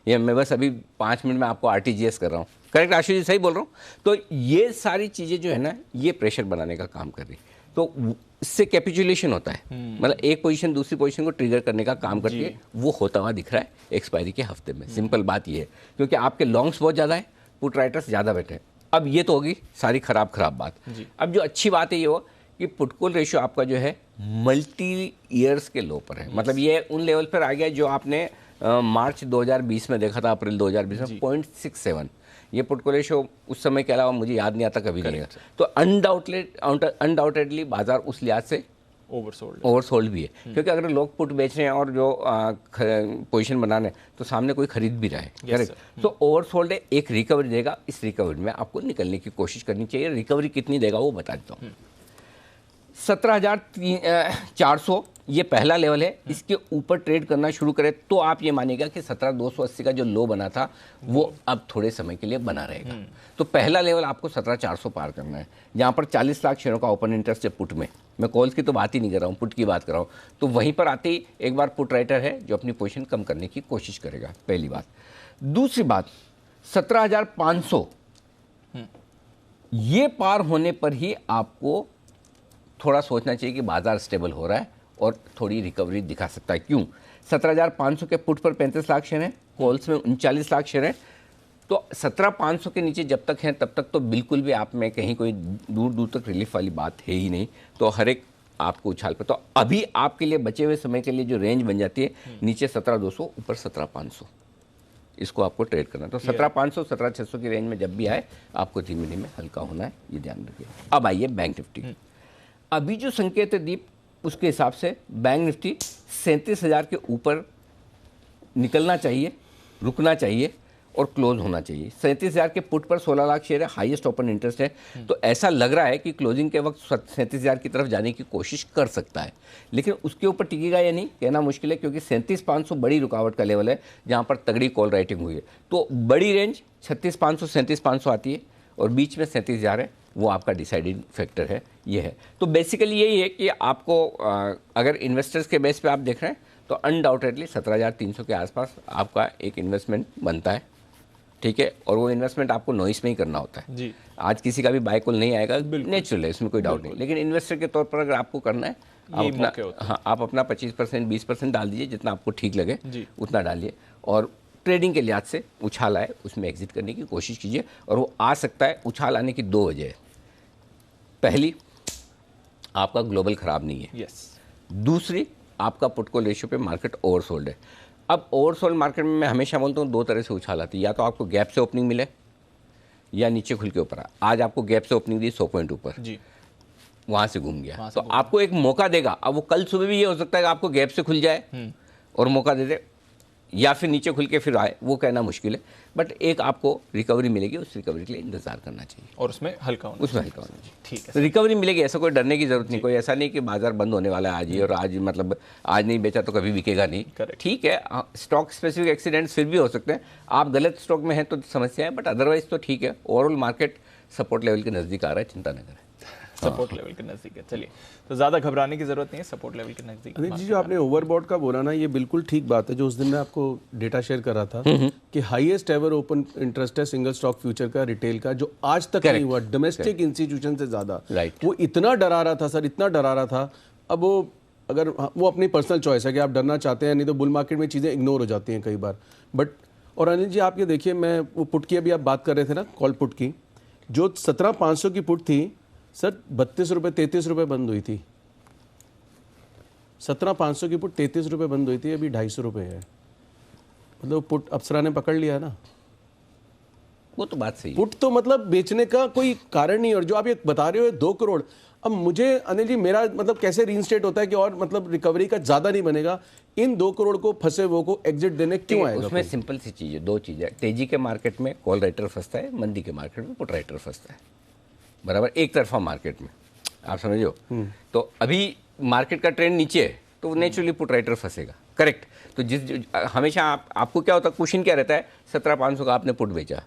या मैं बस अभी 5 मिनट में आपको RTGS कर रहा हूँ। करेक्ट आशु जी, सही बोल रहा हूँ? तो ये सारी चीज़ें जो है ना ये प्रेशर बनाने का काम कर रही, तो इससे कैपिचुलेशन होता है। मतलब एक पोजीशन दूसरी पोजीशन को ट्रिगर करने का काम करती है, वो होता हुआ दिख रहा है एक्सपायरी के हफ्ते में। सिंपल बात ये है, क्योंकि आपके लॉन्ग्स बहुत ज़्यादा है, पुट राइटर्स ज़्यादा बैठे हैं। अब ये तो होगी सारी खराब बात। अब जो अच्छी बात है ये हो कि पुट कॉल रेशियो आपका जो है मल्टी ईयर्स के लो पर है। मतलब ये उन लेवल पर आ गया जो आपने मार्च 2020 में देखा था, अप्रैल 2020 में 0.67। ये पुट कॉल रेशियो उस समय के अलावा मुझे याद नहीं आता कभी नहीं। तो अनडाउटेडली बाजार उस लिहाज से ओवरसोल्ड भी है, क्योंकि अगर लोग पुट बेच रहे हैं और जो पोजीशन बना रहे हैं तो सामने कोई खरीद भी रहा है, करेक्ट। तो ओवरसोल्ड है, एक रिकवरी देगा, इस रिकवरी में आपको निकलने की कोशिश करनी चाहिए। रिकवरी कितनी देगा वो बता देता हूँ। 17,400 ये पहला लेवल है, इसके ऊपर ट्रेड करना शुरू करें तो आप ये मानिएगा कि 17,280 का जो लो बना था वो अब थोड़े समय के लिए बना रहेगा। तो पहला लेवल आपको 17,400 पार करना है, जहाँ पर 40 लाख शेयरों का ओपन इंटरेस्ट है पुट में। मैं कॉल्स की तो बात ही नहीं कर रहा हूँ, पुट की बात कर रहा हूँ। तो वहीं पर आते ही एक बार पुट राइटर है जो अपनी पोजीशन कम करने की कोशिश करेगा, पहली बात। दूसरी बात, 17,500 ये पार होने पर ही आपको थोड़ा सोचना चाहिए कि बाजार स्टेबल हो रहा है और थोड़ी रिकवरी दिखा सकता है। क्यों? 17,500 के पुट पर 35 लाख शेयर हैं, कॉल्स में 39 लाख शेयर हैं। तो 17,500 के नीचे जब तक हैं तब तक तो बिल्कुल भी आप में कहीं कोई दूर दूर तक रिलीफ वाली बात है ही नहीं। तो हर एक आपको उछाल पे, तो अभी आपके लिए बचे हुए समय के लिए जो रेंज बन जाती है, नीचे 17,200, ऊपर 17,500, इसको आपको ट्रेड करना है। तो 17,500 17,600 की रेंज में जब भी आए आपको धीमे धीमे हल्का होना है, ये ध्यान रखिए। अब आइए बैंक निफ्टी। अभी जो संकेत है दीप, उसके हिसाब से बैंक निफ्टी 37,000 के ऊपर निकलना चाहिए, रुकना चाहिए और क्लोज होना चाहिए। 37,000 के पुट पर 16 लाख शेयर है, हाईएस्ट ओपन इंटरेस्ट है। तो ऐसा लग रहा है कि क्लोजिंग के वक्त 37,000 की तरफ जाने की कोशिश कर सकता है, लेकिन उसके ऊपर टिकेगा या नहीं कहना मुश्किल है, क्योंकि 37,500 बड़ी रुकावट का लेवल है जहाँ पर तगड़ी कॉल राइटिंग हुई है। तो बड़ी रेंज 36,500 37,500 आती है और बीच में 37,000 है, वो आपका डिसाइडिंग फैक्टर है, ये है। तो बेसिकली यही है कि आपको अगर इन्वेस्टर्स के बेस पे आप देख रहे हैं तो अनडाउटेडली 17,300 के आसपास आपका एक इन्वेस्टमेंट बनता है, ठीक है। और वो इन्वेस्टमेंट आपको नॉइस में ही करना होता है जी। आज किसी का भी बाय कॉल नहीं आएगा, नेचुरल है, इसमें कोई डाउट नहीं। लेकिन इन्वेस्टर के तौर पर अगर आपको करना है, आप अपना 25% 20% डाल दीजिए, जितना आपको ठीक लगे उतना डालिए, और ट्रेडिंग के लिहाज से उछाल आए उसमें एग्जिट करने की कोशिश कीजिए। और वो आ सकता है, उछाल आने की दो वजह है। पहली, आपका ग्लोबल खराब नहीं है, दूसरी, आपका पुट कॉल रेशियो पे मार्केट ओवरसोल्ड है। अब ओवरसोल्ड मार्केट में मैं हमेशा बोलता हूँ दो तरह से उछाल आती है, या तो आपको गैप से ओपनिंग मिले या नीचे खुल के ऊपर। आज आपको गैप से ओपनिंग दी 100 पॉइंट ऊपर, वहाँ से घूम गया, तो आपको एक मौका देगा। अब वो कल सुबह भी ये हो सकता है कि आपको गैप से खुल जाए और मौका दे दे, या फिर नीचे खुल के फिर आए, वो कहना मुश्किल है। बट एक आपको रिकवरी मिलेगी, उस रिकवरी के लिए इंतजार करना चाहिए और उसमें हल्का होना चाहिए। ठीक है, रिकवरी मिलेगी, ऐसा कोई डरने की जरूरत नहीं। कोई ऐसा नहीं कि बाजार बंद होने वाला है आज ही, और आज मतलब आज नहीं बेचा तो कभी बिकेगा नहीं। ठीक है, स्टॉक स्पेसिफिक एक्सीडेंट्स फिर भी हो सकते हैं, आप गलत स्टॉक में हैं तो समस्या है, बट अदरवाइज तो ठीक है। ओवरऑल मार्केट सपोर्ट लेवल के नजदीक आ रहा है, चिंता न करें। सपोर्ट लेवल के नजदीक है, चलिए, तो ज्यादा घबराने की जरूरत नहीं है, सपोर्ट लेवल के नजदीक। अनिल जी, जो आपने ओवरबॉट का बोला ना, ये बिल्कुल ठीक बात है। जो उस दिन मैं आपको डेटा शेयर कर रहा था कि हाईएस्ट एवर ओपन इंटरेस्ट है सिंगल स्टॉक फ्यूचर का, रिटेल का, जो आज तक नहीं हुआ डोमेस्टिक इंस्टीट्यूशन से ज्यादा। वो इतना डरा रहा था सर, इतना डरा रहा था। अब वो अगर वो अपनी पर्सनल चॉइस है कि आप डरना चाहते हैं, नहीं तो बुल मार्केट में चीजें इग्नोर हो जाती हैं कई बार। बट और अनिल जी, आप ये देखिए, मैं वो पुट की अभी आप बात कर रहे थे ना, कॉल पुट की, जो 17,500 की पुट थी सर, 32 रुपये 33 रुपये बंद हुई थी। 17,500 की पुट 33 रुपये बंद हुई थी, अभी 250 रुपये है। मतलब पुट अप्सरा ने पकड़ लिया ना, वो तो बात सही है। पुट तो मतलब बेचने का कोई कारण नहीं। और जो आप ये बता रहे हो 2 करोड़, अब मुझे अनिल जी मेरा मतलब कैसे रीइंस्टेट होता है कि और मतलब रिकवरी का ज्यादा नहीं बनेगा, इन 2 करोड़ को फंसे वो को एग्जिट देने क्यों आएगा? उसमें सिंपल सी चीज है, 2 चीजें। तेजी के मार्केट में कॉल राइटर फंसता है, मंदी के मार्केट में पुट राइटर फंसता है, बराबर एक तरफा मार्केट में, आप समझो। तो अभी मार्केट का ट्रेंड नीचे है तो नेचुरली पुट राइटर फंसेगा, करेक्ट। तो हमेशा आपको क्या होता है, क्वेश्चन क्या रहता है, 17,500 का आपने पुट बेचा,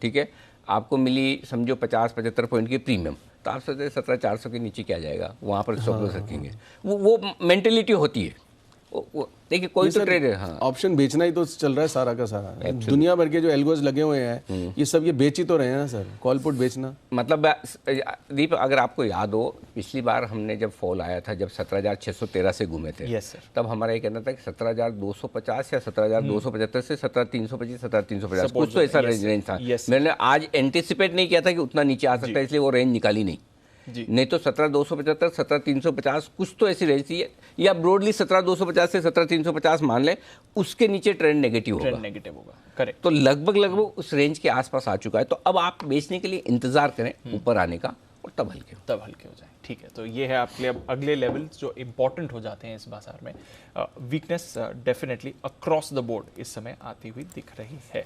ठीक है, आपको मिली समझो 50-75 पॉइंट की प्रीमियम, तो आप सोचते 17,400 के नीचे क्या जाएगा, वहाँ पर स्टॉप लॉस रखेंगे। वो मेंटेलिटी होती है। देखिए कोई तो ट्रेड है, हाँ, ऑप्शन बेचना ही तो चल रहा है सारा का सारा। दुनिया भर के जो एल्गोज लगे हुए हैं ये सब ये बेच ही तो रहे हैं ना सर, कॉल पुट बेचना। मतलब दीप, अगर आपको याद हो, पिछली बार हमने जब फॉल आया था, जब 17,613 से घूमे थे, तब हमारा ये कहना था कि 17,250 या 17,275 से 17,325 17,350 कुछ तो ऐसा रेंज था। मैंने आज एंटिसिपेट नहीं किया था कि उतना नीचे आ सकता है, इसलिए वो रेंज निकाली नहीं। नहीं तो 17,275 17,350 कुछ तो ऐसी रेंज थी, या ब्रॉडली 17,250 से 17,350 मान ले, उसके नीचे ट्रेंड नेगेटिव होगा, करेक्ट। तो लगभग उस रेंज के आसपास आ चुका है। तो अब आप बेचने के लिए इंतजार करें ऊपर आने का, और तब हल्के हो जाए। ठीक है, तो ये है आपके लिए अब अगले लेवल्स जो इंपॉर्टेंट हो जाते हैं इस बाजार में। Weakness definitely across the board इस समय आती हुई दिख रही है।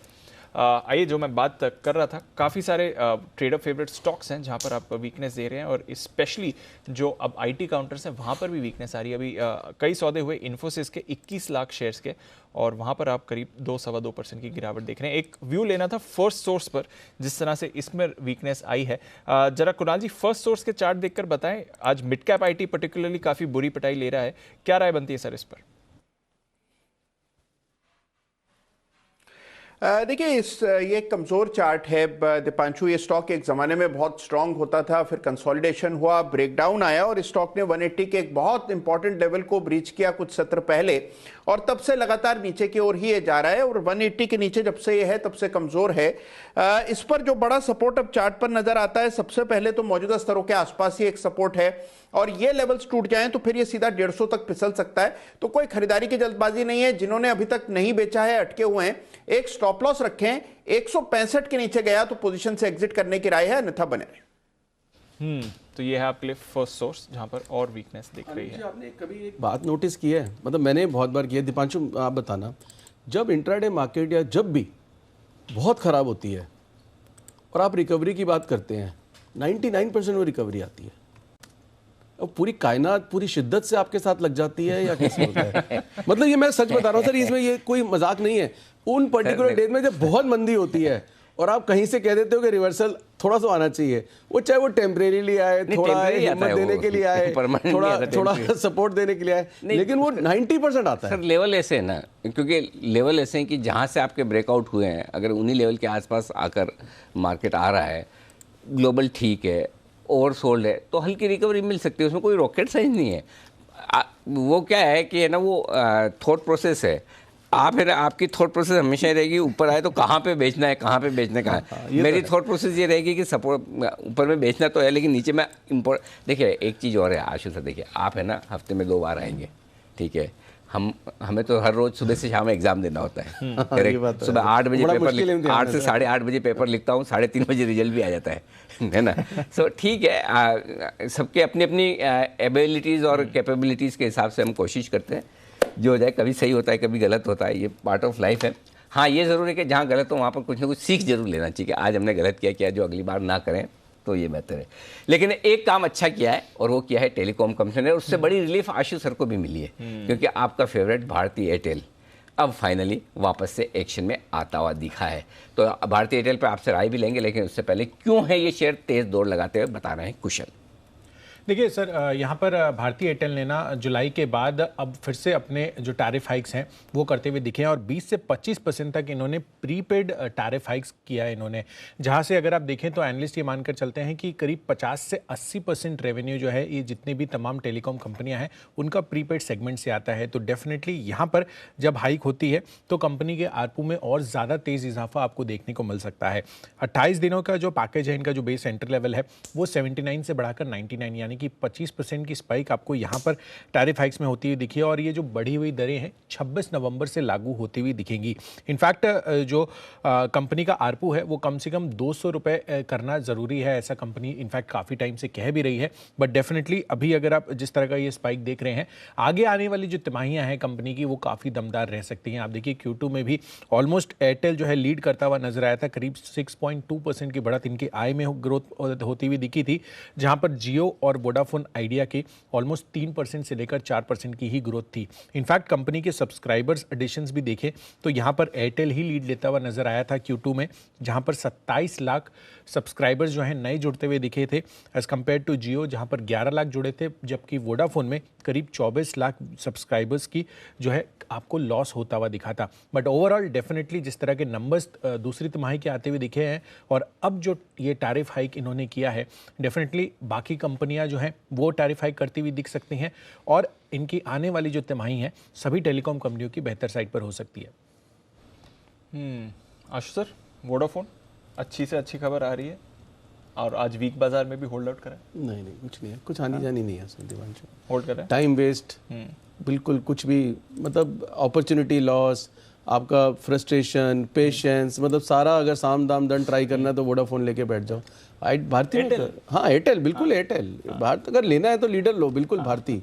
आइए, जो मैं बात कर रहा था, काफ़ी सारे ट्रेडर फेवरेट स्टॉक्स हैं जहां पर आप वीकनेस दे रहे हैं, और स्पेशली जो अब आईटी काउंटर्स हैं वहां पर भी वीकनेस आ रही है। अभी कई सौदे हुए इन्फोसिस के 21 लाख शेयर्स के, और वहां पर आप करीब 2-2.25% की गिरावट देख रहे हैं। एक व्यू लेना था फर्स्ट सोर्स पर, जिस तरह से इसमें वीकनेस आई है। जरा कुणाल जी, फर्स्ट सोर्स के चार्ट देखकर बताएं, आज मिड कैप आईटी पर्टिकुलरली काफ़ी बुरी पिटाई ले रहा है, क्या राय बनती है सर इस पर? देखिए, ये एक कमज़ोर चार्ट है दीपांशु। ये स्टॉक एक ज़माने में बहुत स्ट्रांग होता था, फिर कंसोलिडेशन हुआ, ब्रेकडाउन आया और स्टॉक ने 180 के एक बहुत इंपॉर्टेंट लेवल को ब्रीच किया कुछ सत्र पहले, और तब से लगातार नीचे की ओर ही ये जा रहा है। और 180 के नीचे जब से ये है तब से कमज़ोर है। इस पर जो बड़ा सपोर्ट अब चार्ट पर नज़र आता है, सबसे पहले तो मौजूदा स्तरों के आसपास ही एक सपोर्ट है, और ये लेवल्स टूट जाएं तो फिर ये सीधा 150 तक फिसल सकता है। तो कोई खरीदारी की जल्दबाजी नहीं है। जिन्होंने अभी तक नहीं बेचा है, अटके हुए हैं, एक स्टॉप लॉस रखें। 165 के नीचे गया तो पोजीशन से एग्जिट करने की राय है, अन्यथा बने रहें। तो ये है आपके लिए फर्स्ट सोर्स जहां पर और वीकनेस दिख रही है। आपने कभी एक बात नोटिस की है, मतलब मैंने बहुत बार किया, दीपांशु आप बताना, जब इंट्राडे मार्केट या जब भी बहुत खराब होती है और आप रिकवरी की बात करते हैं, 99% वो रिकवरी आती है, और पूरी कायनात पूरी शिद्दत से आपके साथ लग जाती है, या कैसे होता है? मतलब ये मैं सच बता रहा हूँ सर, इसमें ये कोई मजाक नहीं है। उन पर्टिकुलर डेज में जब बहुत मंदी होती है और आप कहीं से कह देते हो कि रिवर्सल थोड़ा सा आना चाहिए, वो चाहे वो टेम्परेरीली आए, थोड़ा हिम्मत देने के लिए आए, थोड़ा सपोर्ट देने के लिए आए, लेकिन वो 90% आता है। सर लेवल ऐसे है ना, क्योंकि लेवल ऐसे हैं कि जहाँ से आपके ब्रेकआउट हुए हैं, अगर उन्हीं लेवल के आसपास आकर मार्केट आ रहा है, ग्लोबल ठीक है, ओवर सोल्ड है, तो हल्की रिकवरी मिल सकती है। उसमें कोई रॉकेट साइंस नहीं है। वो क्या है कि ना, वो थॉट प्रोसेस है। आप फिर आपकी थॉट प्रोसेस हमेशा ही रहेगी, ऊपर आए तो कहाँ पे बेचना है, कहाँ पे बेचना है, कहाँ। मेरी थॉट प्रोसेस ये रहेगी कि सपोर्ट ऊपर में बेचना तो है, लेकिन नीचे में देखिए एक चीज़ और है आशु सर, देखिए आप है ना हफ्ते में 2 बार आएंगे, ठीक है, हमें तो हर रोज सुबह से शाम एग्जाम देना होता है। करेक्ट, सुबह 8 बजे पेपर 8 से 8:30 बजे पेपर लिखता हूँ, 3:30 बजे रिजल्ट भी आ जाता है ना। सो ठीक है, सबके अपनी अपनी एबिलिटीज़ और कैपेबिलिटीज़ के हिसाब से हम कोशिश करते हैं, जो हो जाए। कभी सही होता है, कभी गलत होता है, ये पार्ट ऑफ लाइफ है। हाँ, ये ज़रूर है कि जहाँ गलत हो वहाँ पर कुछ ना कुछ सीख जरूर लेना चाहिए। आज हमने गलत किया, जो अगली बार ना करें तो ये बेहतर है। लेकिन एक काम अच्छा किया है, और वो किया है टेलीकॉम कंपनी ने, उससे बड़ी रिलीफ आशु सर को भी मिली है, क्योंकि आपका फेवरेट भारती एयरटेल अब फाइनली वापस से एक्शन में आता हुआ दिखा है। तो भारती एयरटेल पर आपसे राय भी लेंगे, लेकिन उससे पहले क्यों है ये शेयर तेज दौड़ लगाते हुए बता रहे हैं कुशल। देखिए सर, यहाँ पर भारती एयरटेल ने ना जुलाई के बाद अब फिर से अपने जो टैरिफ हाइक्स हैं वो करते हुए दिखे हैं, और 20 से 25% तक इन्होंने प्रीपेड टैरिफ हाइक्स किया है इन्होंने, जहाँ से अगर आप देखें तो एनालिस्ट ये मानकर चलते हैं कि करीब 50 से 80% रेवेन्यू जो है ये जितनी भी तमाम टेलीकॉम कंपनियां हैं उनका प्रीपेड सेगमेंट से आता है। तो डेफिनेटली यहाँ पर जब हाइक होती है तो कंपनी के आरपू में और ज़्यादा तेज़ इजाफा आपको देखने को मिल सकता है। 28 दिनों का जो पैकेज है इनका, जो बेस एंटर लेवल है वो 79 से बढ़ाकर 99 यानी कि 25% की स्पाइक आपको यहाँ पर टैरिफ हाइक्स में होती हुई दिखी है, और ये जो बढ़ी हुई दरें हैं 26 नवंबर से लागू होती हुई दिखेंगी। इनफैक्ट जो कंपनी का आरपू है वो कम से कम 200 रुपये करना ज़रूरी है, ऐसा कंपनी इनफैक्ट काफ़ी टाइम से कह भी रही है। बट डेफिनेटली अभी अगर आप जिस तरह का ये स्पाइक देख रहे हैं, आगे आने वाली जो तिमाहियाँ हैं कंपनी की वो काफ़ी दमदार रह सकती हैं। आप देखिए Q2 में भी ऑलमोस्ट एयरटेल जो है लीड करता हुआ नजर आया था, करीब 6.2% की बढ़त इनकी आय में ग्रोथ होती हुई दिखी थी, जहाँ पर जियो और वोडाफोन आइडिया की ऑलमोस्ट 3% से लेकर 4% की ही ग्रोथ थी। इनफैक्ट कंपनी के सब्सक्राइबर्स एडिशंस भी देखें तो यहाँ पर एयरटेल ही लीड लेता हुआ नजर आया था Q2 में, जहाँ पर 27 लाख सब्सक्राइबर्स जो हैं नए जुड़ते हुए दिखे थे, एज कम्पेयर टू जियो जहाँ पर 11 लाख जुड़े थे, जबकि वोडाफोन में करीब 24 लाख सब्सक्राइबर्स की जो है आपको लॉस होता हुआ दिखा था। बट ओवरऑल डेफिनेटली जिस तरह के नंबर्स दूसरी तिमाही के आते हुए दिखे हैं, और अब जो ये टैरिफ हाइक इन्होंने किया है, डेफिनेटली बाकी कंपनियां जो हैं वो टैरिफ हाइक करती हुई दिख सकती हैं, और इनकी आने वाली जो तिमाही है सभी टेलीकॉम कंपनियों की बेहतर साइड पर हो सकती है। आशु सर, वोडाफोन अच्छी से अच्छी खबर आ रही है, और आज वीक बाजार में भी होल्ड आउट करा है? नहीं कुछ नहीं है, कुछ आनी जानी नहीं है सर, दिवांशु होल्ड कर रहा है, टाइम वेस्ट, बिल्कुल कुछ भी, मतलब अपॉर्चुनिटी लॉस, आपका फ्रस्ट्रेशन, पेशेंस, मतलब सारा अगर साम दाम दंड ट्राई करना है तो वोडाफोन लेके बैठ जाओ। भारती में हाँ एयरटेल, बिल्कुल एयरटेल। भारत अगर लेना है तो लीडर लो, बिल्कुल भारती।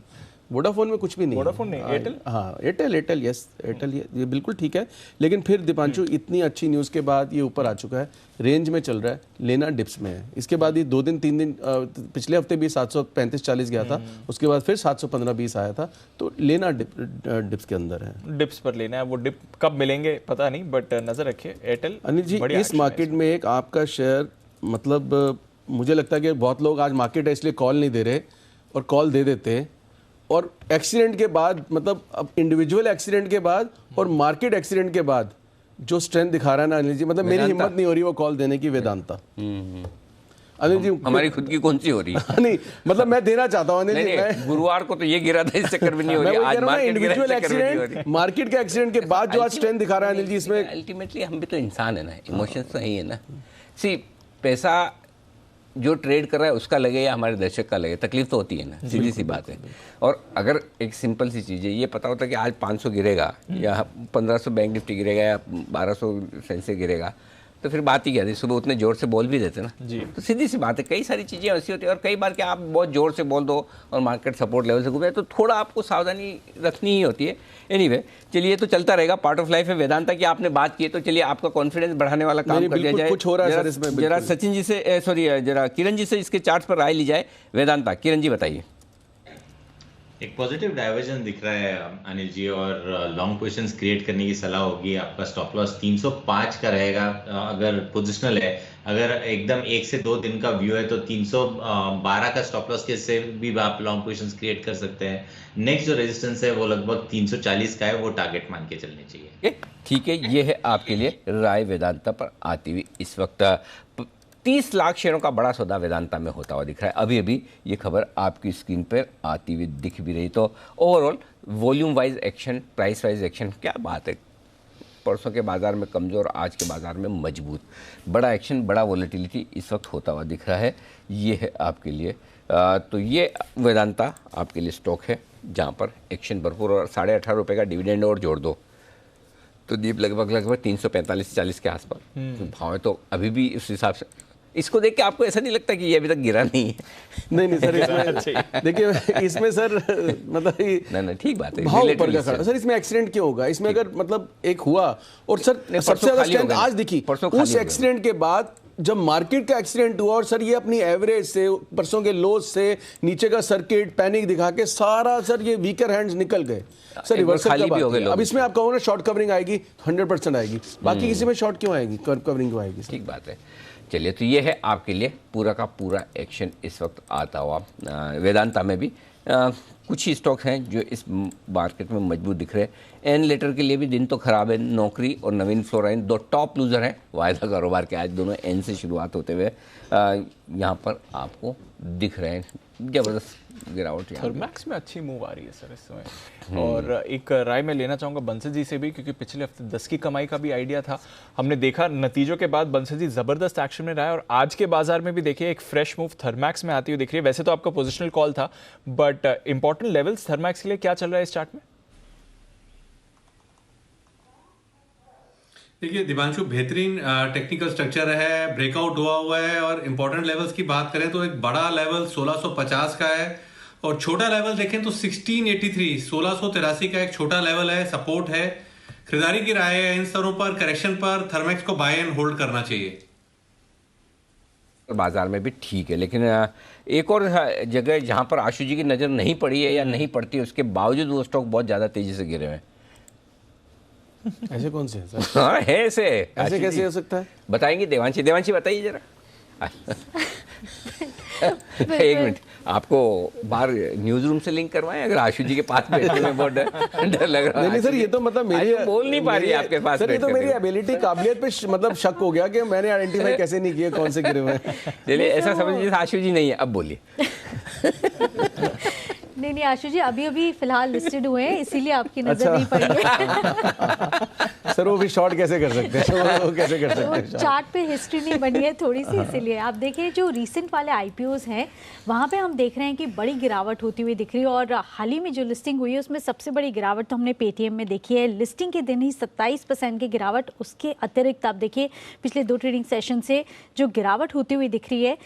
वोडाफोन में कुछ भी नहीं। वोडाफोन नहीं, एयरटेल। हाँ एयरटेल, यस एयरटेल, ये बिल्कुल ठीक है। लेकिन फिर दीपांशु इतनी अच्छी न्यूज़ के बाद ये ऊपर आ चुका है, रेंज में चल रहा है, लेना डिप्स में है। इसके बाद ये 2 दिन 3 दिन पिछले हफ्ते भी 735-40 गया था, उसके बाद फिर 715-20 आया था, तो लेना डिप्स के अंदर है। डिप्स पर लेना है। वो डिप कब मिलेंगे पता नहीं, बट नजर रखिए एयरटेल। अनिल जी इस मार्केट में एक आपका शेयर, मतलब मुझे लगता है कि बहुत लोग आज मार्केट है इसलिए कॉल नहीं दे रहे, और कॉल दे देते हैं, और एक्सीडेंट के बाद, मतलब अब इंडिविजुअल एक्सीडेंट के बाद और मार्केट एक्सीडेंट के बाद जो स्ट्रेंथ दिखा रहा है ना अनिल जी, मतलब मेरी हिम्मत नहीं हो रही वो कॉल देने की। वेदांता अनिल जी हमारी खुद की कौन सी हो रही है? नहीं मतलब मैं देना चाहता हूँ अनिल जी, मैं गुरुवार को तो ये गिरा था, इस चक्कर में नहीं हो रही। आज इंडिविजुअल एक्सीडेंट, मार्केट के एक्सीडेंट के बाद जो आज स्ट्रेंथ दिखा रहा है अनिल जी, इसमें अल्टीमेटली हम भी तो इंसान है ना, इमोशंस तो ही है ना। सी पैसा जो ट्रेड कर रहा है उसका लगे या हमारे दर्शक का लगे, तकलीफ तो होती है ना, सीधी सी बात है। और अगर एक सिंपल सी चीज़ है, ये पता होता है कि आज 500 गिरेगा या 1500 बैंक निफ्टी गिरेगा या 1200 सेंसेक्स गिरेगा, तो फिर बात ही क्या थी, सुबह उतने जोर से बोल भी देते ना जी। तो सीधी सी बात है, कई सारी चीज़ें ऐसी होती है, और कई बार क्या आप बहुत जोर से बोल दो और मार्केट सपोर्ट लेवल से घूमे, तो थोड़ा आपको सावधानी रखनी ही होती है। एनीवे चलिए, तो चलता रहेगा, पार्ट ऑफ लाइफ है। वेदांता की आपने बात की है, तो चलिए आपका कॉन्फिडेंस बढ़ाने वाला काम कर दिया जाए। कुछ हो रहा है सर इसमें, जरा सचिन जी से, सॉरी जरा किरण जी से इसके चार्ट्स पर राय ली जाए। वेदांता, किरण जी बताइए। एक पॉजिटिव डाइवर्जन दिख रहा है अनिल जी, और लॉन्ग पोजीशंस क्रिएट करने की सलाह होगी। आपका स्टॉप लॉस 305 का रहेगा अगर पोजिशनल है। अगर एकदम 1 से 2 दिन का व्यू है तो 312 का स्टॉप लॉस के से भी आप लॉन्ग पोजीशंस क्रिएट कर सकते हैं। नेक्स्ट जो रेजिस्टेंस है वो लगभग 340 का है, वो टारगेट मान के चलने चाहिए। ठीक है, ये है आपके लिए राय वेदांता पर आती हुई। इस वक्त 30 लाख शेयरों का बड़ा सौदा वेदांता में होता हुआ दिख रहा है। अभी अभी ये खबर आपकी स्क्रीन पर आती हुई दिख भी रही। तो overall volume wise action, price wise action, क्या बात है, परसों के बाजार में कमज़ोर, आज के बाजार में मजबूत, बड़ा एक्शन, बड़ा वॉलेटिलिटी इस वक्त होता हुआ दिख रहा है। ये है आपके लिए तो ये वेदांता आपके लिए स्टॉक है जहाँ पर एक्शन भरपूर, और 18.5 रुपये का डिविडेंड और जोड़ दो तो दीप लगभग 345-40 के आसपास तो भाव है। तो अभी भी उस हिसाब से इसको देख के आपको ऐसा नहीं लगता कि ये अभी तक गिरा नहीं है? नहीं सर, इसमें देखिए, इसमें सर मतलब नहीं ठीक बात है, भाव ऊपर का खड़ा सर। इसमें एक्सीडेंट क्यों होगा? इसमें अगर मतलब एक हुआ, और सर सबसे ज्यादा स्ट्रेंथ आज दिखी उस एक्सीडेंट के बाद जब मार्केट का एक्सीडेंट हुआ, और सर ये अपनी एवरेज से, परसों के लोज से, नीचे का सर्किट पैनिक दिखा के सारा सर ये वीकर हैंड्स निकल गए सर। रिवर्सल भी हो गए। अब इसमें आप कहो ना शॉर्ट कवरिंग आएगी, 100% आएगी, बाकी किसी में शॉर्ट क्यों आएगी, कवरिंग क्यों आएगी? ठीक बात है। चलिए, तो ये है आपके लिए पूरा का पूरा एक्शन इस वक्त आता हुआ। वेदांता में भी कुछ ही स्टॉक्स हैं जो इस मार्केट में मजबूत दिख रहे हैं। एन लेटर के लिए भी दिन तो खराब है, नौकरी और नवीन फ्लोराइन 2 टॉप लूजर हैं वायदा कारोबार के। आज दोनों एन से शुरुआत होते हुए यहाँ पर आपको दिख रहे हैं, जबरदस्त गिरावट। थर्मैक्स में अच्छी मूव आ रही है सर इस समय। और एक राय मैं लेना चाहूँगा बंसल जी से भी, क्योंकि पिछले हफ्ते 10 की कमाई का भी आइडिया था। हमने देखा नतीजों के बाद बंसल जी जबरदस्त एक्शन में रहा है, और आज के बाजार में भी देखिए एक फ्रेश मूव थर्मैक्स में आती हुई दिख रही है। वैसे तो आपका पोजिशनल कॉल था, बट इंपॉर्टेंट लेवल्स थर्मैक्स के लिए क्या चल रहा है इस चार्ट में? देखिए दिवांशु, बेहतरीन टेक्निकल स्ट्रक्चर है, ब्रेकआउट हुआ है, और इंपॉर्टेंट लेवल्स की बात करें तो एक बड़ा लेवल 1650 का है, और छोटा लेवल देखें तो 1683 का एक छोटा लेवल है, सपोर्ट है। खरीदारी की राय है इन स्तरों पर, करेक्शन पर थर्मैक्स को बाय एंड होल्ड करना चाहिए। बाजार में भी ठीक है, लेकिन एक और जगह जहां पर आशु जी की नज़र नहीं पड़ी है या नहीं पड़ती, उसके बावजूद वो स्टॉक बहुत ज़्यादा तेजी से गिरे हुए हैं। ऐसे कौन से सर? हाँ है ऐसे कैसे हो सकता है? बताएंगे देवांशी बताइए जरा। एक मिनट, आपको बाहर न्यूज रूम से लिंक करवाएं? अगर आशु जी के पास बैठने में बहुत डर लग रहा है। नहीं सर, ये तो मतलब मेरी बोल नहीं पा रही है आपके पास सर, ये तो मेरी एबिलिटी, काबिलियत पे मतलब शक हो गया कि मैंने आइडेंटिफाई कैसे नहीं किया कौन से गिरे हुए हैं। चलिए, ऐसा समझिए आशु जी नहीं है। अब बोलिए। नहीं आशु जी अभी फिलहाल लिस्टेड हुए हैं, इसीलिए आपकी नजर नहीं पड़ी है। सर वो भी शॉर्ट कैसे कर सकते हैं, वो कैसे कर सकते हैं? चार्ट पे हिस्ट्री नहीं बनी है थोड़ी सी, इसीलिए आप देखिए जो रीसेंट वाले आईपीओज हैं वहाँ पे हम देख रहे हैं कि बड़ी गिरावट होती हुई दिख रही है। और हाल ही में जो लिस्टिंग हुई है उसमें सबसे बड़ी गिरावट तो हमने पेटीएम में देखी है। लिस्टिंग के दिन ही 27% की गिरावट। उसके अतिरिक्त आप देखिए पिछले 2 ट्रेडिंग सेशन से जो गिरावट होती हुई दिख रही है,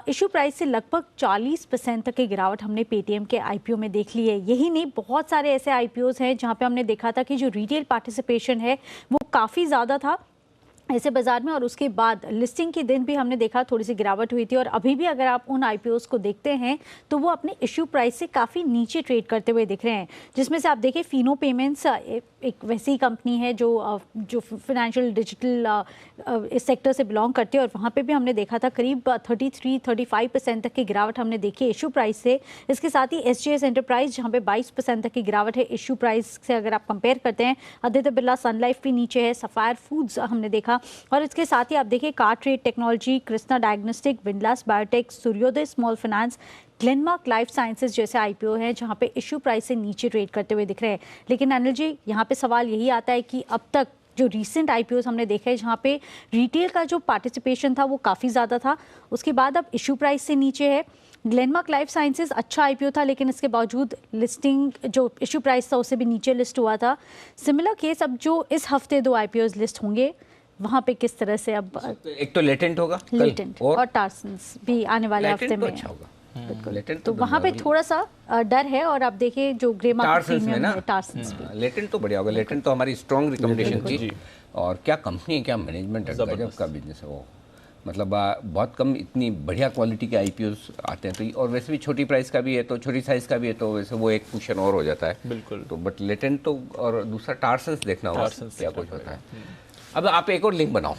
इशू प्राइस से लगभग 40% तक की गिरावट हमने पेटीएम के आईपीओ में देख ली है। यही नहीं, बहुत सारे ऐसे आईपीओज हैं जहां पे हमने देखा था कि जो रिटेल पार्टिसिपेशन है वो काफ़ी ज़्यादा था ऐसे बाजार में। और उसके बाद लिस्टिंग के दिन भी हमने देखा थोड़ी सी गिरावट हुई थी। और अभी भी अगर आप उन आईपीओस को देखते हैं तो वो अपने इशू प्राइस से काफ़ी नीचे ट्रेड करते हुए दिख रहे हैं, जिसमें से आप देखिए फिनो पेमेंट्स एक वैसी कंपनी है जो फाइनेंशियल डिजिटल इस सेक्टर से बिलोंग करती है। और वहाँ पे भी हमने देखा था करीब 33-35% तक की गिरावट हमने देखी इशू प्राइस से। इसके साथ ही एसजीएस एंटरप्राइज जहाँ पे 22% तक की गिरावट है इशू प्राइस से अगर आप कंपेयर करते हैं। आदित्य बिरला सन लाइफ भी नीचे है, सफायर फूड्स हमने देखा। और इसके साथ ही आप देखिए CarTrade Technology, Krishna Diagnostic, Windlas Biotech, Suryoday Small Finance, Glenmark Life Sciences जैसे आईपीओ हैं जहां पे इशू प्राइस से नीचे ट्रेड करते हुए दिख रहे हैं। लेकिन अनिल जी यहां पे सवाल यही आता है कि अब तक जो रीसेंट आईपीओस हमने देखे हैं जहां पे रिटेल का जो पार्टिसिपेशन था वो काफ़ी ज़्यादा था, उसके बाद अब इशू प्राइस से नीचे है। ग्लेनमार्क लाइफ साइंसेज अच्छा आईपीओ था लेकिन इसके बावजूद लिस्टिंग जो इशू प्राइस था उससे भी नीचे लिस्ट हुआ था। सिमिलर केस अब जो इस हफ्ते 2 आईपीओज लिस्ट होंगे वहाँ पे किस तरह से अब एक तो लेटेंट होगा लेटेंट और टार्सन्स भी आने वाले हफ्ते में अच्छा होगा। तो वहाँ पे थोड़ा सा डर है। और आप देखिए जो ग्रे मार्केट प्रीमियम है टार्सन्स भी लेटेंट तो बढ़िया होगा। लेटेंट तो हमारी स्ट्रॉन्ग रिकमेंडेशन थी। और क्या कंपनी है, क्या मैनेजमेंट है, गजब का बिजनेस है वो। मतलब बहुत कम इतनी बढ़िया क्वालिटी के आईपीओस आते हैं। तो और वैसे भी छोटी प्राइस का भी है तो छोटी साइज का भी है तो वैसे वो एक कुशन और हो जाता है। बिल्कुल। तो बट लेटेंट तो और दूसरा टार्सन्स देखना होगा क्या कुछ होता है। अब आप एक और लिंक बनाओ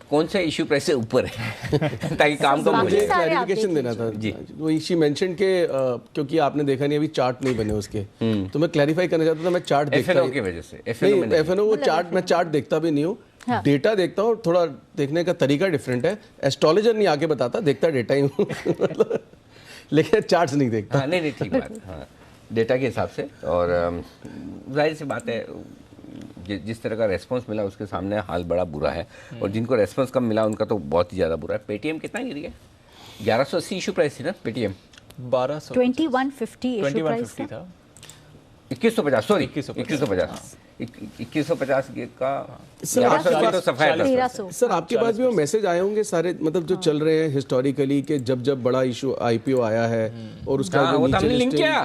कौन से इशू प्राइस से ऊपर है ताकि काम का मुझे क्लैरिफिकेशन देना था जी। वो शी मेंशन के क्योंकि आपने देखा नहीं अभी चार्ट नहीं बने उसके, तो मैं क्लैरिफाई करना चाहता था। मैं चार्ट देखता एफएनओ की वजह से एफएनओ वो चार्ट मैं चार्ट देखता भी नहीं हूँ, डेटा देखता हूँ। थोड़ा देखने का तरीका डिफरेंट है। एस्ट्रोलॉजर नहीं आके बताता, देखता डेटा ही हूँ लेकिन चार्ट्स नहीं देखता। नहीं ठीक बात। हाँ डेटा के हिसाब से। और जाहिर सी बात है जिस तरह का रेस्पॉन्स मिला उसके सामने हाल बड़ा बुरा है। और जिनको रेस्पॉन्स कम मिला उनका तो बहुत ही ज़्यादा बुरा है। पेटीएम कितना गिर गया? 1180 इशू प्राइस थी ना पेटीएम। 2150 इशू प्राइस था। 2150 सॉरी 2150 का तो सफाया। सर आपके पास भी वो मैसेज आए होंगे सारे, मतलब जो चल रहे हैं हिस्टोरिकली के जब बड़ा इशू आईपीओ आया है और उसका जो नीचे लिंक किया।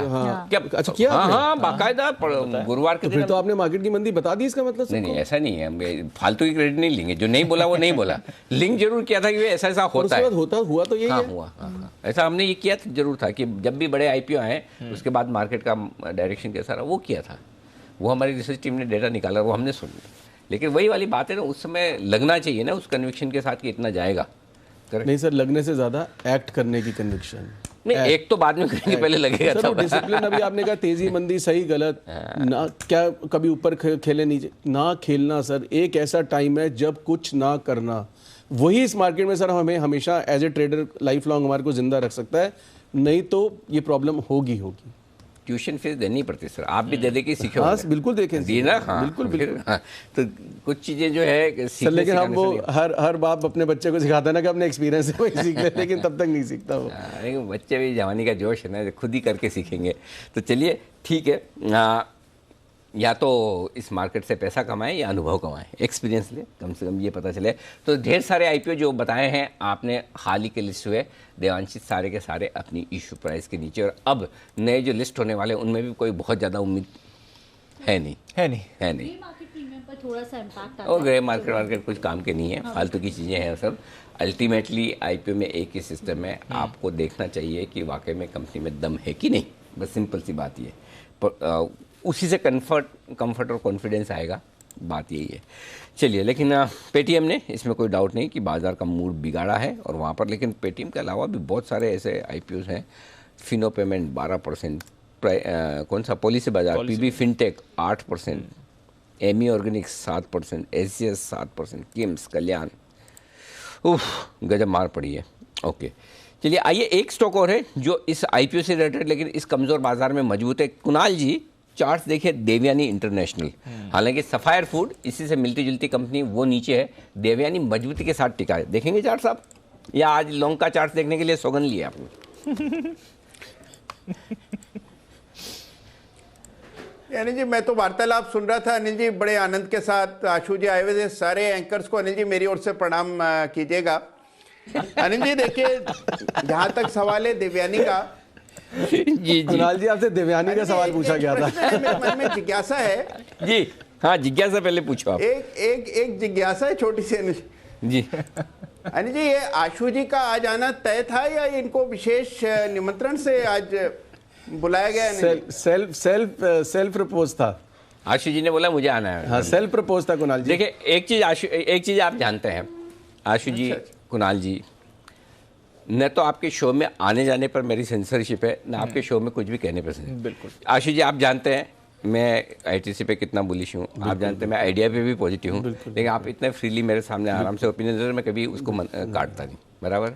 अच्छा किया हाँ बाकायदा गुरुवार के दिन। फिर तो आपने मार्केट की मंदी बता दी इसका मतलब। नहीं ऐसा नहीं है, हम फालतू की क्रेडिट नहीं लेंगे। जो नहीं बोला वो नहीं बोला, लिंक जरूर किया था कि ऐसा ऐसा होता है। हुआ तो यही है। हुआ ऐसा हमने ये किया जरूर था कि जब भी बड़े आईपीओ आए उसके बाद मार्केट का डायरेक्शन कैसा रहा वो किया था। वो हमारी रिसर्च टीम ने डेटा निकाला, वो हमने सुन लिया। लेकिन वही वाली बात है ना, उस समय लगना चाहिए ना उस कन्विक्शन के साथ कि इतना जाएगा। नहीं सर, लगने से ज्यादा एक्ट करने की कन्विक्शन। नहीं एक तो बाद में करेंगे, पहले लगेगा सर। डिसिप्लिन अभी आपने कहा तेजी मंदी सही गलत ना, क्या कभी ऊपर खेले नीचे ना खेलना सर। एक ऐसा टाइम है जब कुछ ना करना, वही इस मार्केट में सर हमें हमेशा as a trader life long हमारे को जिंदा रख सकता है। नहीं तो ये प्रॉब्लम होगी। ट्यूशन फीस देनी पड़ती सर, आप भी दे दे के सीखे। हाँ बिल्कुल देखें दी ना। हाँ बिल्कुल। हाँ, तो कुछ चीजें जो है सर, लेकिन हम वो हर बाप अपने बच्चे को सिखाता है ना कि अपने एक्सपीरियंस से वही सीख ले, लेकिन तब तक नहीं सीखता वो। लेकिन बच्चे भी जवानी का जोश है ना, खुद ही करके सीखेंगे। तो चलिए ठीक है, या तो इस मार्केट से पैसा कमाएं या अनुभव कमाएं, एक्सपीरियंस ले, कम से कम ये पता चले। तो ढेर सारे आईपीओ जो बताए हैं आपने हाल ही के लिस्ट हुए, देवांशित सारे के सारे अपनी इशू प्राइस के नीचे। और अब नए जो लिस्ट होने वाले उनमें भी कोई बहुत ज़्यादा उम्मीद है नहीं। थोड़ा सा इम्पैक्ट और ग्रे मार्केट कुछ काम के नहीं है, फालतू की चीज़ें हैं सब। अल्टीमेटली आईपीओ में एक ही सिस्टम है, आपको देखना चाहिए कि वाकई में कंपनी में दम है कि नहीं। बस सिंपल सी बात ये, उसी से कंफर्ट और कॉन्फिडेंस आएगा, बात यही है। चलिए, लेकिन पेटीएम ने, इसमें कोई डाउट नहीं कि बाज़ार का मूड बिगाड़ा है और वहाँ पर। लेकिन पेटीएम के अलावा भी बहुत सारे ऐसे आईपीओस हैं। फिनो पेमेंट 12%, कौन सा Policy Bazaar, PB Fintech 8%, Ami Organics 7%, SGS 7%, KIMS Kalyan गजब मार पड़ी है। ओके चलिए, आइए एक स्टॉक और है जो इस आईपीओ से रिलेटेड लेकिन इस कमज़ोर बाजार में मजबूत है। कुणाल जी चार्ट्स देखिए देवयानी इंटरनेशनल, हालांकि सफायर फूड इसी से मिलती जुलती कंपनी वो नीचे है, देवयानी मजबूती के साथ टिका है। देखेंगे चार्ट साहब, या आज लॉन्ग का चार्ट देखने के लिए सौगंध लिया आपने? अनिल जी, मैं तो वार्तालाप सुन रहा था अनिल जी बड़े आनंद के साथ। आशु जी आए हुए थे, सारे एंकर्स को अनिल जी मेरी ओर से प्रणाम कीजिएगा। अनिल जी देखिए, जहां तक सवाल है देवयानी का, जी कुणाल जी आपसे देवयानी का सवाल पूछा गया था। मेरे मन में जिज्ञासा है जी, हाँ जिज्ञासा पहले पूछो आप। एक जिज्ञासा है छोटी सी अनिल जी। अनिल जी, ये आशु जी का आज आना तय था या इनको विशेष निमंत्रण से आज बुलाया गया? सेल्फ प्रपोज था। आशु जी ने बोला मुझे आना है। हाँ, सेल्फ प्रपोज था कुणाल जी। देखिए एक चीज आप जानते हैं, आशु जी, कुणाल जी, न तो आपके शो में आने जाने पर मेरी सेंसरशिप है, न आपके शो में कुछ भी कहने पर। बिल्कुल। आशु जी, आप जानते हैं मैं आईटीसी पे कितना बुलिश हूँ, आप जानते हैं मैं आइडिया पे भी पॉजिटिव हूँ, लेकिन आप इतने फ्रीली मेरे सामने आराम से ओपिनियन दे रहे, मैं कभी उसको काटता नहीं, बराबर।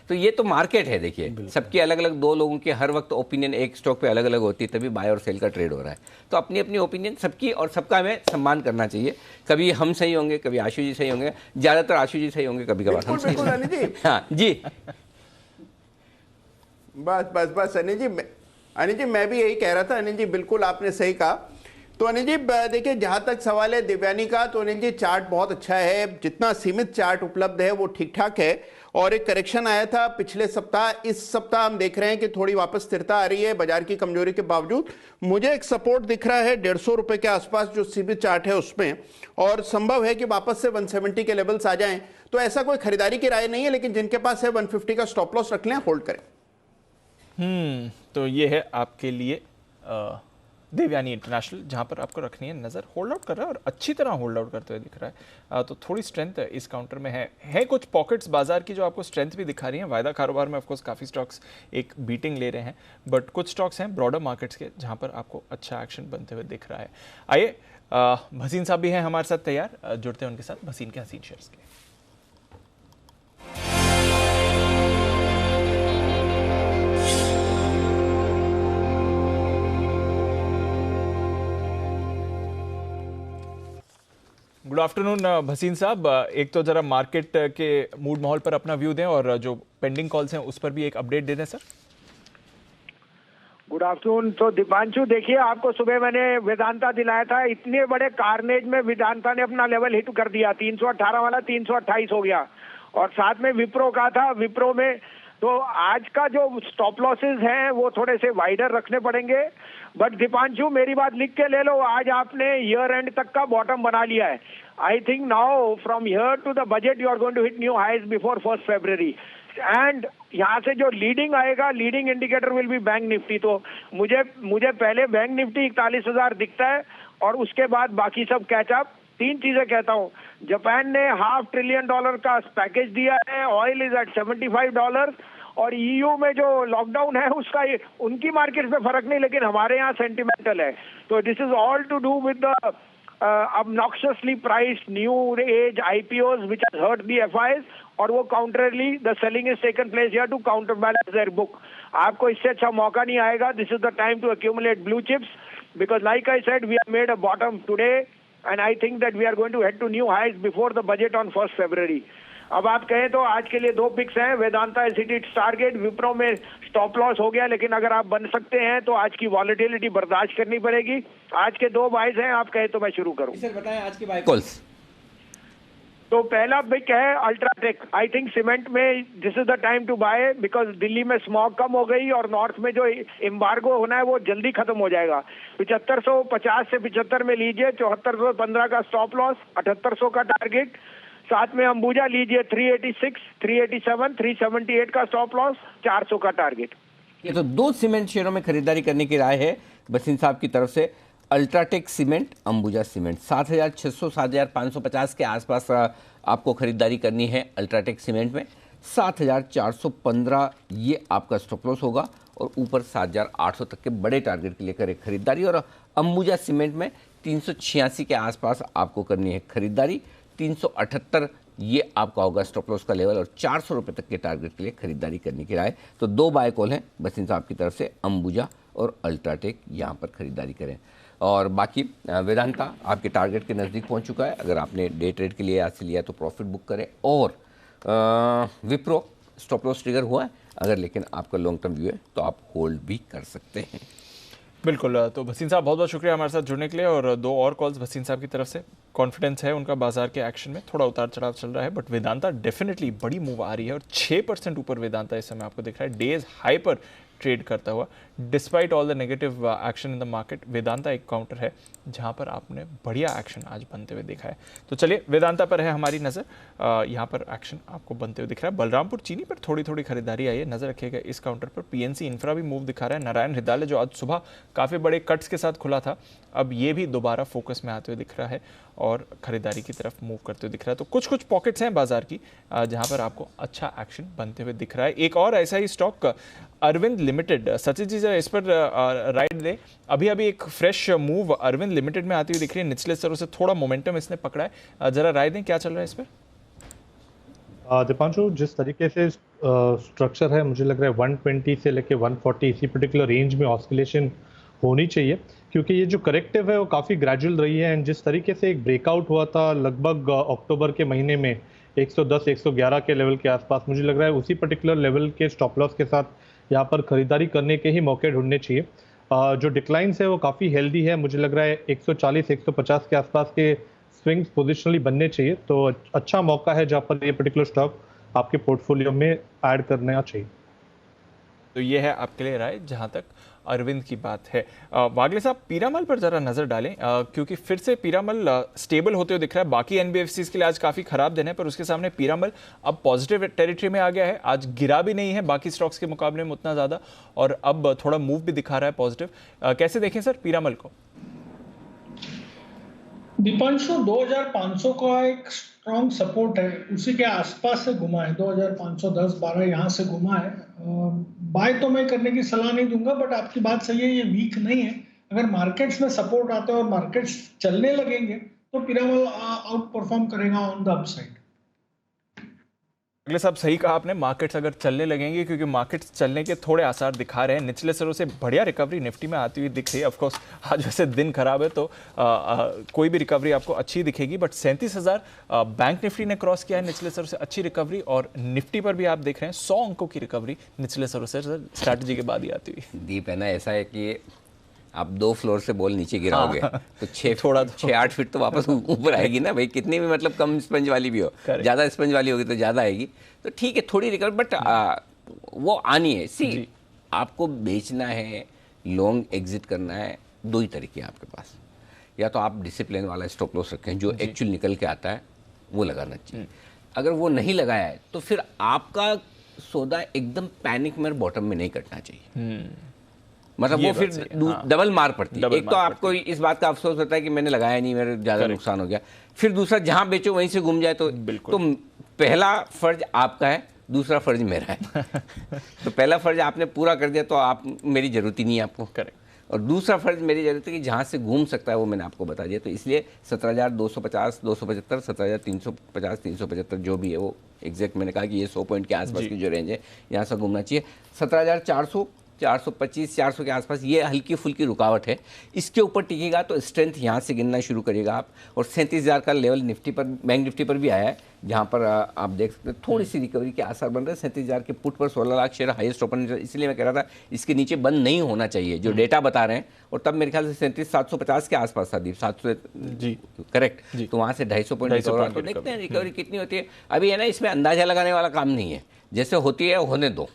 तो ये तो मार्केट है, देखिए सबकी अलग अलग, दो लोगों की हर वक्त ओपिनियन एक स्टॉक पे अलग अलग होती है, तभी बाय और सेल का ट्रेड हो रहा है। तो अपनी अपनी ओपिनियन सबकी, और सबका हमें सम्मान करना चाहिए। कभी हम सही होंगे, कभी आशु जी सही होंगे, ज़्यादातर आशु जी सही होंगे, कभी कभार हम सही होंगे। हाँ जी, बस अनिल जी मैं भी यही कह रहा था। अनिल जी बिल्कुल आपने सही कहा। तो अनिल जी देखिए, जहां तक सवाल है देवयानी का, तो अनिल जी चार्ट बहुत अच्छा है, जितना सीमित चार्ट उपलब्ध है वो ठीक ठाक है, और एक करेक्शन आया था पिछले सप्ताह। इस सप्ताह हम देख रहे हैं कि थोड़ी वापस स्थिरता आ रही है बाजार की कमजोरी के बावजूद। मुझे एक सपोर्ट दिख रहा है 150 रुपए के आसपास जो सीमित चार्ट है उसमें, और संभव है कि वापस से 170 के लेवल्स आ जाएं। तो ऐसा कोई खरीदारी की राय नहीं है, लेकिन जिनके पास है 150 का स्टॉप लॉस रख लें, होल्ड करें। तो ये है आपके लिए देवयानी इंटरनेशनल, जहां पर आपको रखनी है नज़र। होल्ड आउट कर रहा है और अच्छी तरह होल्ड आउट करते हुए दिख रहा है। तो थोड़ी स्ट्रेंथ इस काउंटर में है कुछ पॉकेट्स बाजार की जो आपको स्ट्रेंथ भी दिखा रही हैं। वायदा कारोबार में ऑफकोर्स काफ़ी स्टॉक्स एक बीटिंग ले रहे हैं, बट कुछ स्टॉक्स हैं ब्रॉडर मार्केट्स के जहां पर आपको अच्छा एक्शन बनते हुए दिख रहा है। आइए, भसीन साहब भी हैं हमारे साथ तैयार, जुड़ते हैं उनके साथ भसीन के हसीन शेयर्स के। गुड आफ्टरनून भसीन साहब, एक तो जरा मार्केट के मूड माहौल पर अपना व्यू दें, और जो पेंडिंग कॉल्स हैं उस पर भी एक अपडेट दे दें सर। Good afternoon. तो दीपांशु, देखिए आपको सुबह मैंने वेदांता दिलाया था, इतने बड़े कार्नेज में वेदांता ने अपना लेवल हिट कर दिया, 318 वाला 328 हो गया, और साथ में विप्रो का था, विप्रो में तो आज का जो स्टॉप लॉसेस हैं वो थोड़े से वाइडर रखने पड़ेंगे। बट दीपांशु, मेरी बात लिख के ले लो, आज आपने ईयर एंड तक का बॉटम बना लिया है। I think now from here to the budget you are going to hit new highs before 1 February, and यहाँ से जो लीडिंग आएगा, leading indicator will be bank Nifty. तो मुझे पहले बैंक निफ्टी 41,000 दिखता है, और उसके बाद बाकी सब कैचअप। 3 चीजें कहता हूँ, जापान ने $500 बिलियन का पैकेज दिया है, ऑयल इज एट $75, और ईयू में जो लॉकडाउन है उसका उनकी मार्केट में फर्क नहीं, लेकिन हमारे यहाँ सेंटिमेंटल है। तो this is all to do with the obnoxiously priced new age IPOs which has hurt the FIs, और वो counterly the selling is taken place here to counterbalance their book. आपको इससे अच्छा मौका नहीं आएगा. This is the time to accumulate blue chips, because like I said, we have made a bottom today, and I think that we are going to head to new highs before the budget on 1st February. अब आप कहें तो आज के लिए 2 pics हैं, Vedanta is hit it's target, Wipro में stop loss हो गया, लेकिन अगर आप बन सकते हैं तो आज की वॉलेटिलिटी बर्दाश्त करनी पड़ेगी. आज के 2 बाइज हैं, आप कहें तो मैं शुरू करूं. सर बताएं आज की बाय कॉल्स. तो पहला पिक है अल्ट्राटेक. आई थिंक सीमेंट में this is the time to buy, because Delhi में स्मॉग कम हो गई और नॉर्थ में जो एम्बार्गो होना है वो जल्दी खत्म हो जाएगा. 7550 से 75 में लीजिए, 7415 का स्टॉप लॉस, 7800 का टारगेट. साथ में अंबुजा लीजिए 386, 387, 378 का स्टॉप लॉस, 400 का टारगेट. ये तो 2 सीमेंट शेयरों में खरीदारी करने की राय है बसिन साहब की तरफ से. अल्ट्राटेक सीमेंट, अंबुजा सीमेंट, 7600 7550 के आसपास आपको खरीदारी करनी है. अल्ट्राटेक सीमेंट में 7415 ये आपका स्टॉप लॉस होगा, और ऊपर 7800 तक के बड़े टारगेट के लिए करें खरीदारी. और अंबुजा सीमेंट में 386 के आसपास आपको करनी है खरीदारी. 378 ये आपका होगा स्टॉप लॉस का लेवल, और 400 रुपये तक के टारगेट के लिए खरीदारी करने की राय. तो 2 बाय कॉल हैं बसिन साहब की तरफ से, अंबुजा और अल्ट्राटेक, यहाँ पर खरीदारी करें. और बाकी वेदांता आपके टारगेट के नज़दीक पहुंच चुका है। अगर आपने डे ट्रेड के लिए आज से लिया तो प्रॉफिट बुक करें। और विप्रो स्टॉप लॉस ट्रिगर हुआ है अगर, लेकिन आपका लॉन्ग टर्म व्यू है तो आप होल्ड भी कर सकते हैं। बिल्कुल। तो भसीन साहब बहुत बहुत शुक्रिया हमारे साथ जुड़ने के लिए। और 2 और कॉल्स भसीन साहब की तरफ से। कॉन्फिडेंस है उनका बाजार के एक्शन में, थोड़ा उतार चढ़ाव चल रहा है, बट वेदांता डेफिनेटली बड़ी मूव आ रही है और 6% ऊपर वेदांता इस समय आपको दिख रहा है, डेज हाई पर ट्रेड करता हुआ। Despite all the negative action in the market, Vedanta एक काउंटर है जहां पर आपने बढ़िया एक्शन आज बनते हुए देखा है। तो चलिए वेदांता पर है हमारी नज़र। यहाँ पर एक्शन आपको बनते हुए दिख रहा है। बलरामपुर चीनी पर थोड़ी थोड़ी खरीदारी आई है, नजर रखिएगा इस काउंटर पर। पीएनसी इंफ्रा भी मूव दिखा रहा है। नारायण हृदयालय जो आज सुबह काफ़ी बड़े कट्स के साथ खुला था, अब ये भी दोबारा फोकस में आते हुए दिख रहा है और खरीदारी की तरफ मूव करते हुए दिख रहा है। तो कुछ कुछ पॉकेट्स हैं बाजार की जहां पर आपको अच्छा एक्शन बनते हुए दिख रहा है। एक और ऐसा ही स्टॉक अरविंद लिमिटेड, सचिन जी जरा इस पर राइड दे। अभी एक फ्रेश मूव अरविंद लिमिटेड में आती हुई दिख रही है, निचले स्तरों से थोड़ा मोमेंटम इसने पकड़ा है, जरा राय दें क्या चल रहा है इस पर। दीपांशु, जिस तरीके से स्ट्रक्चर है, मुझे लग रहा है 120 से लेके 140 इसी पर्टिकुलर रेंज में ऑस्किलेशन होनी चाहिए, क्योंकि ये जो करेक्टिव है वो काफ़ी ग्रेजुअल रही है। एंड जिस तरीके से एक ब्रेकआउट हुआ था लगभग अक्टूबर के महीने में 110-111 के लेवल के आसपास, मुझे लग रहा है उसी पर्टिकुलर लेवल के स्टॉप लॉस के साथ यहाँ पर खरीदारी करने के ही मौके ढूंढने चाहिए। जो डिक्लाइंस है वो काफ़ी हेल्दी है, मुझे लग रहा है 140-150 के आसपास के स्विंग्स पोजिशनली बनने चाहिए। तो अच्छा मौका है जहाँ पर ये पर्टिकुलर स्टॉक आपके पोर्टफोलियो में ऐड करना चाहिए। तो ये है आपके लिए राय जहां तक अरविंद की बात है। वागले साहब पीरामल पर जरा नजर डालें, क्योंकि फिर से पीरामल स्टेबल होते हुए दिख रहा है। बाकी एनबीएफसीज के लिए आज काफी खराब दिन है, पर उसके सामने पीरामल अब पॉजिटिव टेरिटरी में आ गया है। आज गिरा भी नहीं है बाकी स्टॉक्स के मुकाबले में उतना ज्यादा, और अब थोड़ा मूव भी दिखा रहा है पॉजिटिव। कैसे देखें सर पीरामल को? दीपांशु 2500 का एक स्ट्रॉन्ग सपोर्ट है, उसी के आसपास से घुमा है, 2510-12 यहाँ से घुमा है। बाय तो मैं करने की सलाह नहीं दूंगा, बट आपकी बात सही है, ये वीक नहीं है। अगर मार्केट्स में सपोर्ट आते हैं और मार्केट्स चलने लगेंगे तो पिरामल आउट परफॉर्म करेगा ऑन द अपसाइड। अगले साहब सही कहा आपने, मार्केट्स अगर चलने लगेंगे, क्योंकि मार्केट्स चलने के थोड़े आसार दिखा रहे हैं। निचले स्तरों से बढ़िया रिकवरी निफ्टी में आती हुई दिख रही है। ऑफकोर्स आज वैसे दिन खराब है तो कोई भी रिकवरी आपको अच्छी दिखेगी, बट 37,000 बैंक निफ्टी ने क्रॉस किया है निचले स्तरों से, अच्छी रिकवरी। और निफ्टी पर भी आप देख रहे हैं 100 अंकों की रिकवरी निचले स्तरों से स्ट्रैटेजी के बाद ही आती हुई। दीप है ना, ऐसा है कि आप 2 फ्लोर से बॉल नीचे गिराओगे तो 6-8 फीट तो वापस ऊपर आएगी ना भाई, कितनी भी मतलब कम स्पंज वाली भी हो, ज़्यादा स्पंज वाली होगी तो ज़्यादा आएगी। तो ठीक है थोड़ी रिकवर, बट वो आनी है। सी आपको बेचना है, लॉन्ग एग्जिट करना है, 2 ही तरीके हैं आपके पास। या तो आप डिसिप्लिन वाला स्टॉप लॉस रखें जो एक्चुअल निकल के आता है, वो लगाना चाहिए। अगर वो नहीं लगाया है तो फिर आपका सौदा एकदम पैनिक में बॉटम में नहीं कटना चाहिए। मतलब वो फिर डबल मार पड़ती है। एक तो आपको इस बात का अफसोस होता है कि मैंने लगाया नहीं, मेरे ज़्यादा नुकसान हो गया। फिर दूसरा जहां बेचो वहीं से घूम जाए तो पहला फर्ज आपका है, दूसरा फर्ज मेरा है। तो पहला फर्ज आपने पूरा कर दिया तो आप मेरी जरूरत ही नहीं है आपको, करेक्ट। और दूसरा फर्ज मेरी जरूरत है कि जहाँ से घूम सकता है वो मैंने आपको बता दिया। तो इसलिए 17,250, 275, 17,350, 375 जो भी है वो एग्जैक्ट मैंने कहा कि ये 100 पॉइंट के आसपास की जो रेंज है यहाँ से घूमना चाहिए। 17,400, 425, 400 के आसपास ये हल्की फुल्की रुकावट है। इसके ऊपर टिकेगा तो स्ट्रेंथ यहाँ से गिनना शुरू करिएगा आप। और 37,000 का लेवल निफ्टी पर, बैंक निफ्टी पर भी आया है, जहाँ पर आप देख सकते हैं थोड़ी सी रिकवरी के आसार बन रहे हैं। 37,000 के पुट पर 16 लाख शेयर हाईएस्ट ओपन, इसलिए मैं कह रहा था इसके नीचे बंद नहीं होना चाहिए जो डेटा बता रहे हैं। और तब मेरे ख्याल से 37,750 के आसपास था दीप, 700 जी करेक्ट। तो वहाँ से 250 पॉइंट तो देखते हैं रिकवरी कितनी होती है। अभी है ना, इसमें अंदाजा लगाने वाला काम नहीं है, जैसे होती है होने दो,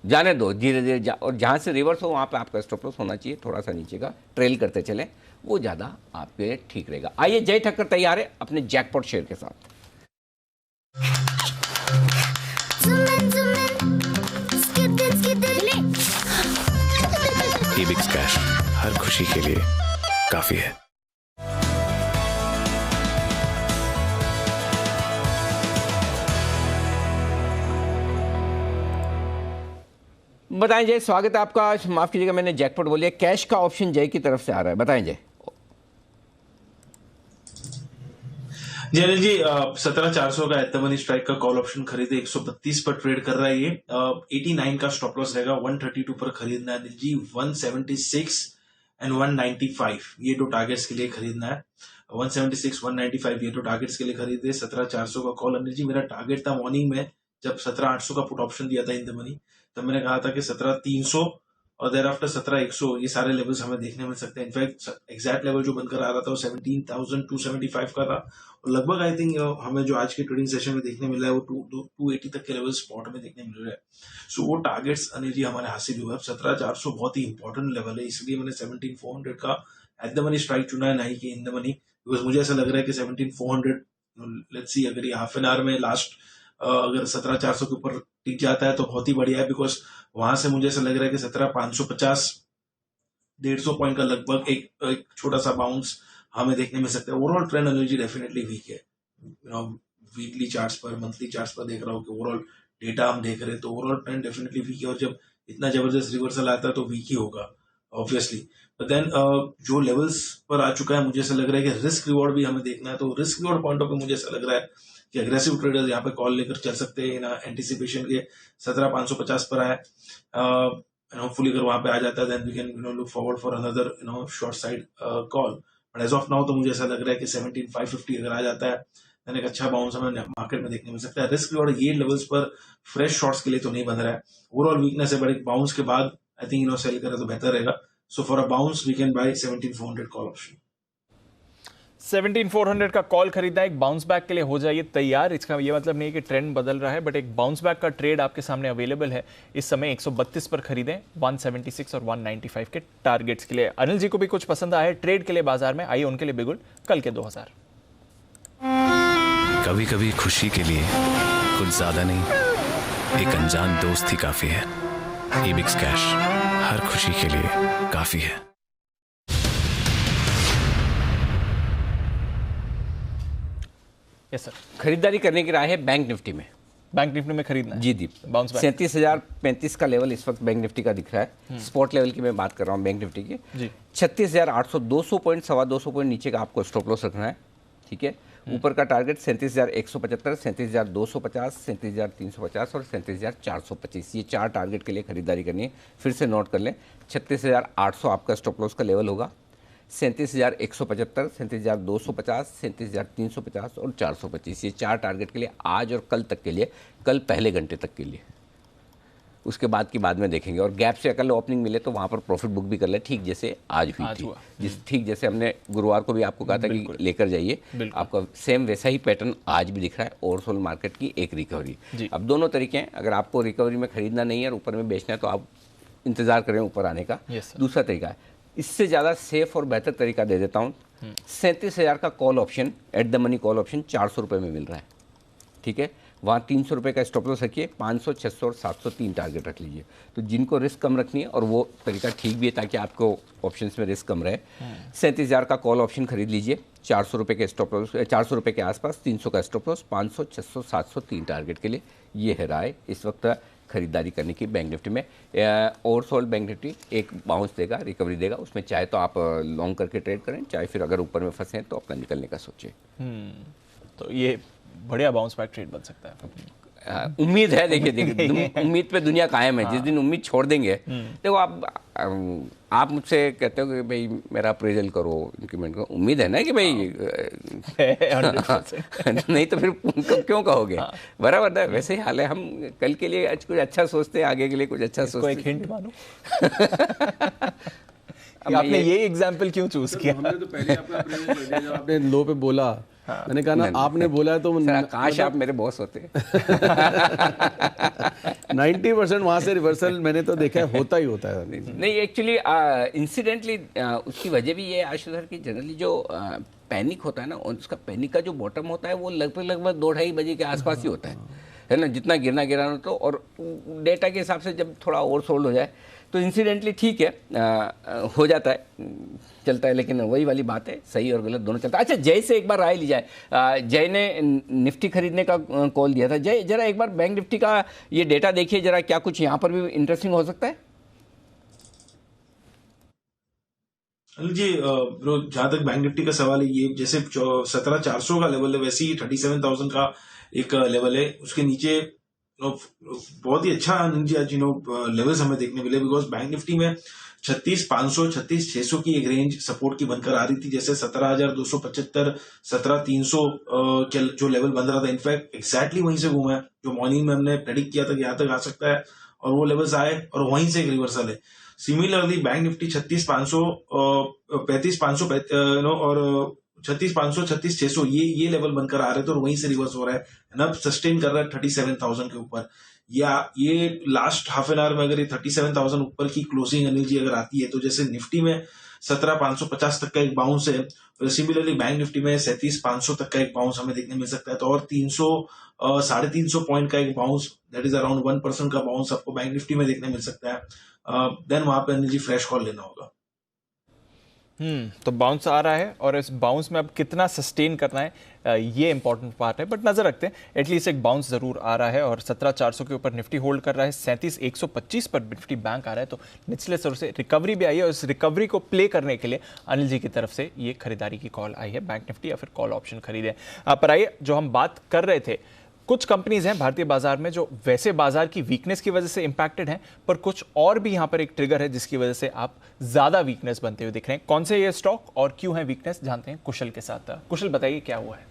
जाने दो धीरे धीरे और जहाँ से रिवर्स हो वहाँ पे आपका स्टॉप लॉस होना चाहिए। थोड़ा सा नीचे का ट्रेल करते चलें, वो ज़्यादा आपके लिए ठीक रहेगा। आइए जय ठक्कर तैयार है अपने जैकपॉट शेयर के साथ। इबिक्स कैश हर खुशी के लिए काफी है। बताएं जय, स्वागत है आपका। माफ कीजिएगा मैंने जैकपॉट बोलिए, कैश का ऑप्शन जय की तरफ से आ रहा है, बताएं जय। जी अनिल जी, 17,400 का एट द मनी स्ट्राइक का कॉल ऑप्शन खरीदे, 132 पर ट्रेड कर रहा है ये। 89 का स्टॉप लॉस रहेगा, 132 पर खरीदना है अनिल जी, 176 एंड 195 ये दो टारगेट्स के लिए खरीदना है। 176 195 ये दो टारगेट्स के लिए खरीदे। 17,400 का कॉल अनिल जी मेरा टारगेट था मॉर्निंग में, जब 17,800 का पुट ऑप्शन दिया था इन द मनी, तब मैंने कहा था कि 17,300 और देर आफ्टर 17,100 ये सारे लेवल्स हमें देखने मिल सकते हैं। इनफैक्ट एग्जैक्ट लेवल जो बनकर आ रहा था वो 17,275 का था, और लगभग आई थिंक हमें जो आज के ट्रेडिंग सेशन में देखने मिल रहा है वो 280 तक के लेवल स्पॉट में देखने मिल रहा है। सो वो टारगेट्स अनिल जी हमारे हासिल हुए। अब 17,400 बहुत ही इंपॉर्टेंट लेवल है, इसलिए मैंने 17,400 का एट द मनी स्ट्राइक चुना है, नहीं कि इन द मनी, बिकॉज मुझे ऐसा लग रहा है कि 17,400 लेट्स सी अगर ये हाफ एन आवर में लास्ट अगर 17,400 के ऊपर टिक जाता है तो बहुत ही बढ़िया है, बिकॉज वहां से मुझे ऐसा लग रहा है कि 17,550 150 पॉइंट का लगभग एक छोटा सा बाउंस हमें देखने मिल सकता है। Overall trend energy definitely weak है। वीकली चार्ट्स पर, मंथली चार्ट्स पर देख रहा हूँ कि ओवरऑल डेटा हम देख रहे हैं तो ओवरऑल ट्रेंड डेफिनेटली वीक है, और जब इतना जबरदस्त रिवर्सल आता है तो वीक ही होगा ऑब्वियसली। बट देन जो लेवल्स पर आ चुका है मुझे ऐसा लग रहा है कि रिस्क रिवॉर्ड भी हमें देखना है, तो risk reward point of view मुझे ऐसा लग रहा है कि अग्रेसिव ट्रेडर्स यहाँ पे कॉल लेकर चल सकते हैं ना, एंटिसिपेशन के 17,550 पर आए। होपफुली अगर वहां पे आ जाता है then we can look forward for another short side call. But as of now तो मुझे ऐसा लग रहा है कि 17,550 अगर आ जाता है देन एक अच्छा बाउंस हमें मार्केट में देखने मिल सकता है। रिस्क रिवॉर्ड ये लेवल्स पर फ्रेश शॉर्ट्स के लिए तो नहीं बन रहा है। ओवरऑल वीकनेस है, बट एक बाउंस के बाद आई थिंक सेल करें तो बेहतर रहेगा। So for a bounce we can buy 17,400 call option. 17,400 का कॉल खरीदना, एक बाउंस बैक के लिए हो जाइए तैयार। इसका ये मतलब नहीं कि ट्रेंड बदल रहा है, बट एक बाउंस बैक का ट्रेड आपके सामने अवेलेबल है इस समय। 132 पर खरीदें 176 और 195 के टारगेट्स के लिए। अनिल जी को भी कुछ पसंद आया है ट्रेड के लिए बाजार में, आइए उनके लिए बिगुल कल के 2000। कभी कभी खुशी के लिए कुछ ज्यादा नहीं, एक अनजान दोस्त ही काफी है। इबिक्स कैश हर खुशी के लिए काफी है। Yes sir. खरीदारी करने की राय है बैंक निफ्टी में। बैंक निफ्टी में खरीदना है जी दीप। बाउंस बैक 37,035 का लेवल इस वक्त बैंक निफ्टी का दिख रहा है। स्पॉट लेवल की मैं बात कर रहा हूँ बैंक निफ्टी की। जी 36,800 200 पॉइंट 250 पॉइंट नीचे का आपको स्टॉप लॉस रखना है, ठीक है। ऊपर का टारगेट 37,175, 37,250, 37,350 और 37,425, ये 4 टारगेट के लिए खरीदारी करनी है। फिर से नोट कर लें, 36,800 आपका स्टॉप लॉस का लेवल होगा, 37,175, 37,250, 37,350 और 425, ये 4 टारगेट के लिए आज और कल तक के लिए, कल पहले घंटे तक के लिए। उसके बाद की बाद में देखेंगे, और गैप से अकल ओपनिंग मिले तो वहाँ पर प्रॉफिट बुक भी कर ले, ठीक जैसे आज हुई थी, ठीक जैसे हमने गुरुवार को भी आपको कहा था कि लेकर जाइए, आपका सेम वैसा ही पैटर्न आज भी दिख रहा है। ओवरसोल मार्केट की एक रिकवरी। अब दोनों तरीके हैं, अगर आपको रिकवरी में खरीदना नहीं है और ऊपर में बेचना है तो आप इंतजार करें ऊपर आने का। दूसरा तरीका है, इससे ज़्यादा सेफ और बेहतर तरीका दे देता हूँ, 37,000 का call option at the money call option 400 रुपये में मिल रहा है, ठीक है। वहाँ 300 रुपये का स्टॉप लॉस रखिए, 500, 600 और 703 टारगेट रख लीजिए। तो जिनको रिस्क कम रखनी है, और वो तरीका ठीक भी है ताकि आपको ऑप्शंस में रिस्क कम रहे, 37,000 का कॉल ऑप्शन खरीद लीजिए, 400 रुपये के स्टॉप लॉस, 400 रुपये के आसपास, 300 का स्टॉप लॉस, 500, 600, 703 टारगेट के लिए। ये है राय इस वक्त खरीदारी करने की बैंक निफ्टी में। ओवरसोल्ड बैंक निफ्टी एक बाउंस देगा, रिकवरी देगा, उसमें चाहे तो आप लॉन्ग करके ट्रेड करें, चाहे फिर अगर ऊपर में फंसे तो अपना निकलने का सोचें। तो ये बढ़िया बाउंस बैक ट्रेड बन सकता है। उम्मीद है, देखिए उम्मीद पे दुनिया कायम है। जिस दिन उम्मीद छोड़ देंगे, देखो आप मुझसे कहते हो कि भाई मेरा अप्रेजल करो, इंक्रीमेंट करो, उम्मीद है ना कि भाई नहीं तो फिर क्यों कहोगे, बराबर है। वैसे ही हाल है, हम कल के लिए कुछ अच्छा सोचते हैं, आगे के लिए कुछ अच्छा सोचते हैं। एक हिंट मानो आपने ये एग्जाम्पल क्यों चूज किया? हमने तो पहले आपका अप्रेजल कर दिया जब आपने लो पे बोला। मैंने कहा ना आपने बोला है तो काश आप मेरे बॉस होते। 90% वहां से रिवर्सल मैंने तो देखा है होता ही होता है। नहीं एक्चुअली इंसिडेंटली उसकी वजह भी ये आशु सर कि जनरली जो पैनिक होता है ना, उसका पैनिक का जो बॉटम होता है वो लगभग 2-2:30 बजे के आसपास ही होता है ना, जितना गिरना तो। और डेटा के हिसाब से जब थोड़ा ओवरसोल्ड हो जाए तो इंसिडेंटली ठीक है, हो जाता है, चलता है। लेकिन वही वाली बात है, सही और गलत दोनों चलता है। अच्छा, जय से एक बार राय ली जाए। जय ने निफ्टी खरीदने का कॉल दिया था। जय जरा एक बार बैंक निफ्टी का ये डेटा देखिए जरा, क्या कुछ यहाँ पर भी इंटरेस्टिंग हो सकता है? अनिल जी ब्रो, जहां तक बैंक निफ्टी का सवाल है, ये जैसे 17,400 का लेवल है, वैसे ही 37,000 का एक लेवल है, उसके नीचे बहुत ही अच्छा लेवल्स हमें देखने मिले। बिकॉज बैंक निफ्टी में 36,500 36,600 की एक रेंज सपोर्ट की बनकर आ रही थी, जैसे 17,275 17,300 के जो लेवल बन रहा था, इनफैक्ट एग्जैक्टली वहीं से घूमा है जो मॉर्निंग में हमने प्रेडिक्ट किया था कि यहाँ तक आ सकता है, और वो लेवल्स आए और वहीं से एक रिवर्सल है। सिमिलरली बैंक निफ्टी 36,500 35,500 और 36,500 36,600 ये लेवल बनकर आ रहे थे और वहीं से रिवर्स हो रहा है, अब सस्टेन कर रहा है 37,000 के ऊपर। या ये लास्ट हाफ एन आवर में अगर ये 37,000 ऊपर की क्लोजिंग एनर्जी अगर आती है तो जैसे निफ्टी में 17,550 तक का एक बाउंस है, और सिमिलरली बैंक निफ्टी में 37,500 तक का एक बाउंस हमें देखने मिल सकता है। तो और 300-350 पॉइंट का एक बाउंस, दैट इज अराउंड 1% का बाउंस आपको बैंक निफ्टी में देखने मिल सकता है। देन वहां पर एनर्जी फ्रेश कॉल लेना होगा। तो बाउंस आ रहा है और इस बाउंस में अब कितना सस्टेन करना है ये इंपॉर्टेंट पार्ट है, बट नजर रखते हैं एटलीस्ट एक बाउंस जरूर आ रहा है और 17,400 के ऊपर निफ्टी होल्ड कर रहा है, 37,125 पर निफ्टी बैंक आ रहा है, तो निचले स्तर से रिकवरी भी आई है और इस रिकवरी को प्ले करने के लिए अनिल जी की तरफ से ये खरीदारी की कॉल आई है, बैंक निफ्टी या फिर कॉल ऑप्शन खरीदे। पर आइए जो हम बात कर रहे थे, कुछ कंपनीज हैं भारतीय बाजार में जो वैसे बाजार की वीकनेस की वजह से इंपैक्टेड हैं, पर कुछ और भी यहां पर एक ट्रिगर है जिसकी वजह से आप ज्यादा वीकनेस बनते हुए दिख रहे हैं। कौन से ये स्टॉक और क्यों है वीकनेस, जानते हैं कुशल के साथ। कुशल बताइए क्या हुआ है।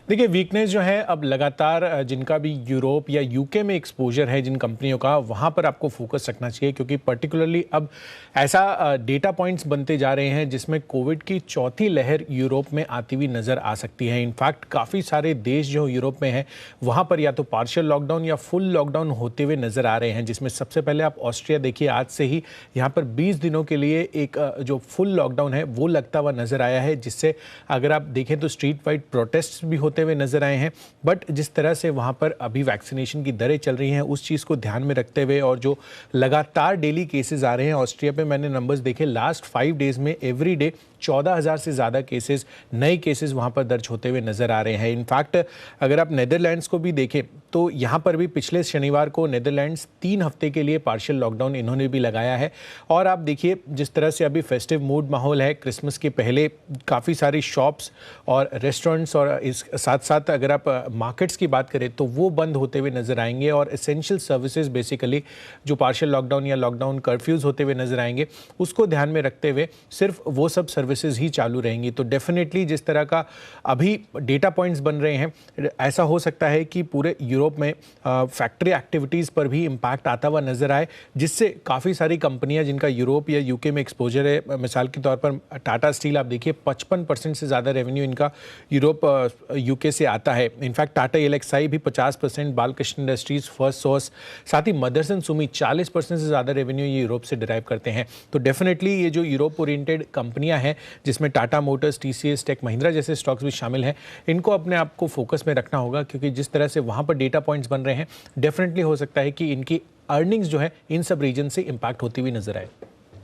देखिए, वीकनेस जो है अब लगातार जिनका भी यूरोप या यूके में एक्सपोजर है जिन कंपनियों का, वहाँ पर आपको फोकस रखना चाहिए, क्योंकि पर्टिकुलरली अब ऐसा डेटा पॉइंट्स बनते जा रहे हैं जिसमें कोविड की चौथी लहर यूरोप में आती हुई नज़र आ सकती है। इनफैक्ट काफ़ी सारे देश जो यूरोप में हैं वहाँ पर या तो पार्शियल लॉकडाउन या फुल लॉकडाउन होते हुए नज़र आ रहे हैं, जिसमें सबसे पहले आप ऑस्ट्रिया देखिए, आज से ही यहाँ पर 20 दिनों के लिए एक जो फुल लॉकडाउन है वो लगता हुआ नज़र आया है, जिससे अगर आप देखें तो स्ट्रीट वाइड प्रोटेस्ट भी होते हुए नजर आए हैं। बट जिस तरह से वहां पर अभी वैक्सीनेशन की दरें चल रही हैं उस चीज़ को ध्यान में रखते हुए और जो लगातार डेली केसेस आ रहे हैं, ऑस्ट्रिया पे मैंने नंबर्स देखे, लास्ट 5 डेज में एवरी डे 14,000 से ज़्यादा केसेस, नए केसेस वहाँ पर दर्ज होते हुए नज़र आ रहे हैं। इनफैक्ट अगर आप नेदरलैंड्स को भी देखें तो यहाँ पर भी पिछले शनिवार को नेदरलैंड्स 3 हफ्ते के लिए पार्शियल लॉकडाउन इन्होंने भी लगाया है। और आप देखिए जिस तरह से अभी फेस्टिव मूड माहौल है, क्रिसमस के पहले काफ़ी सारी शॉप्स और रेस्टोरेंट्स और इस साथ साथ अगर आप मार्केट्स की बात करें तो वो बंद होते हुए नज़र आएंगे और एसेंशियल सर्विसेज बेसिकली जो पार्शियल लॉकडाउन या लॉकडाउन कर्फ्यूज़ होते हुए नज़र आएंगे उसको ध्यान में रखते हुए सिर्फ वो सब सर्विसेज ही चालू रहेंगी। तो डेफिनेटली जिस तरह का अभी डेटा पॉइंट्स बन रहे हैं, ऐसा हो सकता है कि पूरे यूरोप में फैक्ट्री एक्टिविटीज़ पर भी इम्पैक्ट आता हुआ नज़र आए, जिससे काफ़ी सारी कंपनियां जिनका यूरोप या यूके में एक्सपोजर है, मिसाल के तौर पर टाटा स्टील आप देखिए 55% से ज़्यादा रेवेन्यू इनका यूरोप यूके से आता है। इनफैक्ट टाटा एलेक्साई भी 50%, बालकृष्ण इंडस्ट्रीज, फर्स्ट सोर्स, साथ ही मदरसन सुमी 40% से ज़्यादा रेवेन्यू ये यूरोप से डिराइव करते हैं। तो डेफिनेटली ये जो यूरोप ओरिएंटेड कंपनियां हैं जिसमें Tata Motors, TCS, Tech Mahindra जैसे स्टॉक्स भी शामिल हैं, इनको अपने आप को फोकस में रखना होगा, क्योंकि जिस तरह से वहाँ पर डेटा पॉइंट्स बन रहे हैं डेफिनेटली हो सकता है कि इनकी अर्निंग्स जो है इन सब रीजन से इम्पैक्ट होती हुई नजर आए।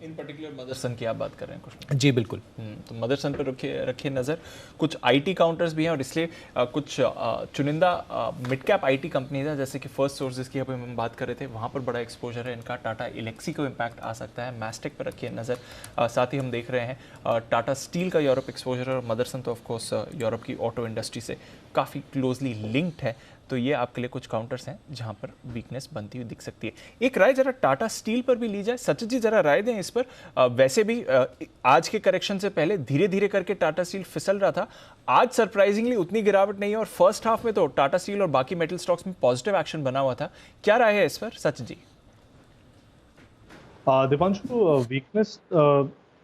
इन पर्टिकुलर मदरसन की आप बात कर रहे हैं कुछ? जी बिल्कुल। तो मदरसन पर रखिए नज़र। कुछ आईटी काउंटर्स भी हैं और इसलिए कुछ चुनिंदा मिड कैप आईटी कंपनीज हैं, जैसे कि फर्स्ट सोर्स जिसकी अभी हम बात कर रहे थे, वहाँ पर बड़ा एक्सपोजर है इनका। टाटा एलेक्सी को इम्पैक्ट आ सकता है। मैस्टेक पर रखिए नज़र। साथ ही हम देख रहे हैं टाटा स्टील का यूरोप एक्सपोजर और मदरसन तो ऑफकोर्स यूरोप की ऑटो इंडस्ट्री से काफ़ी क्लोजली लिंक्ड है। तो ये आपके लिए कुछ काउंटर्स हैं जहां पर वीकनेस बनती हुई दिख सकती है। एक राय जरा टाटा स्टील पर भी ली जाए, सचिन जी जरा राय दें इस पर। वैसे भी आज के करेक्शन से पहले धीरे धीरे करके टाटा स्टील फिसल रहा था, आज सरप्राइजिंगली उतनी गिरावट नहीं है और फर्स्ट हाफ में तो टाटा स्टील और बाकी मेटल स्टॉक्स में पॉजिटिव एक्शन बना हुआ था। क्या राय है इस पर सचिन जी? दीपांशु, वीकनेस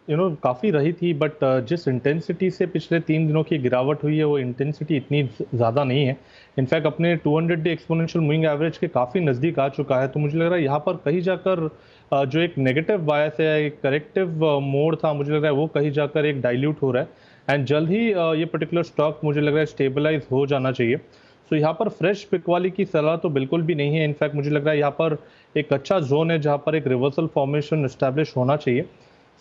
काफ़ी रही थी, बट जिस इंटेंसिटी से पिछले 3 दिनों की गिरावट हुई है वो इंटेंसिटी इतनी ज़्यादा नहीं है। इनफैक्ट अपने 200 डे एक्सपोनेंशियल मूविंग एवरेज के काफ़ी नज़दीक आ चुका है। तो मुझे लग रहा है यहाँ पर कहीं जाकर जो एक नेगेटिव बायस है, एक करेक्टिव मोड था, मुझे लग रहा है वो कहीं जाकर एक डाइल्यूट हो रहा है एंड जल्द ही ये पर्टिकुलर स्टॉक मुझे लग रहा है स्टेबलाइज हो जाना चाहिए। तो यहाँ पर फ्रेश पिक वाली की सलाह तो बिल्कुल भी नहीं है। इनफैक्ट मुझे लग रहा है यहाँ पर एक अच्छा जोन है जहाँ पर एक रिवर्सल फॉर्मेशन इस्टेब्लिश होना चाहिए।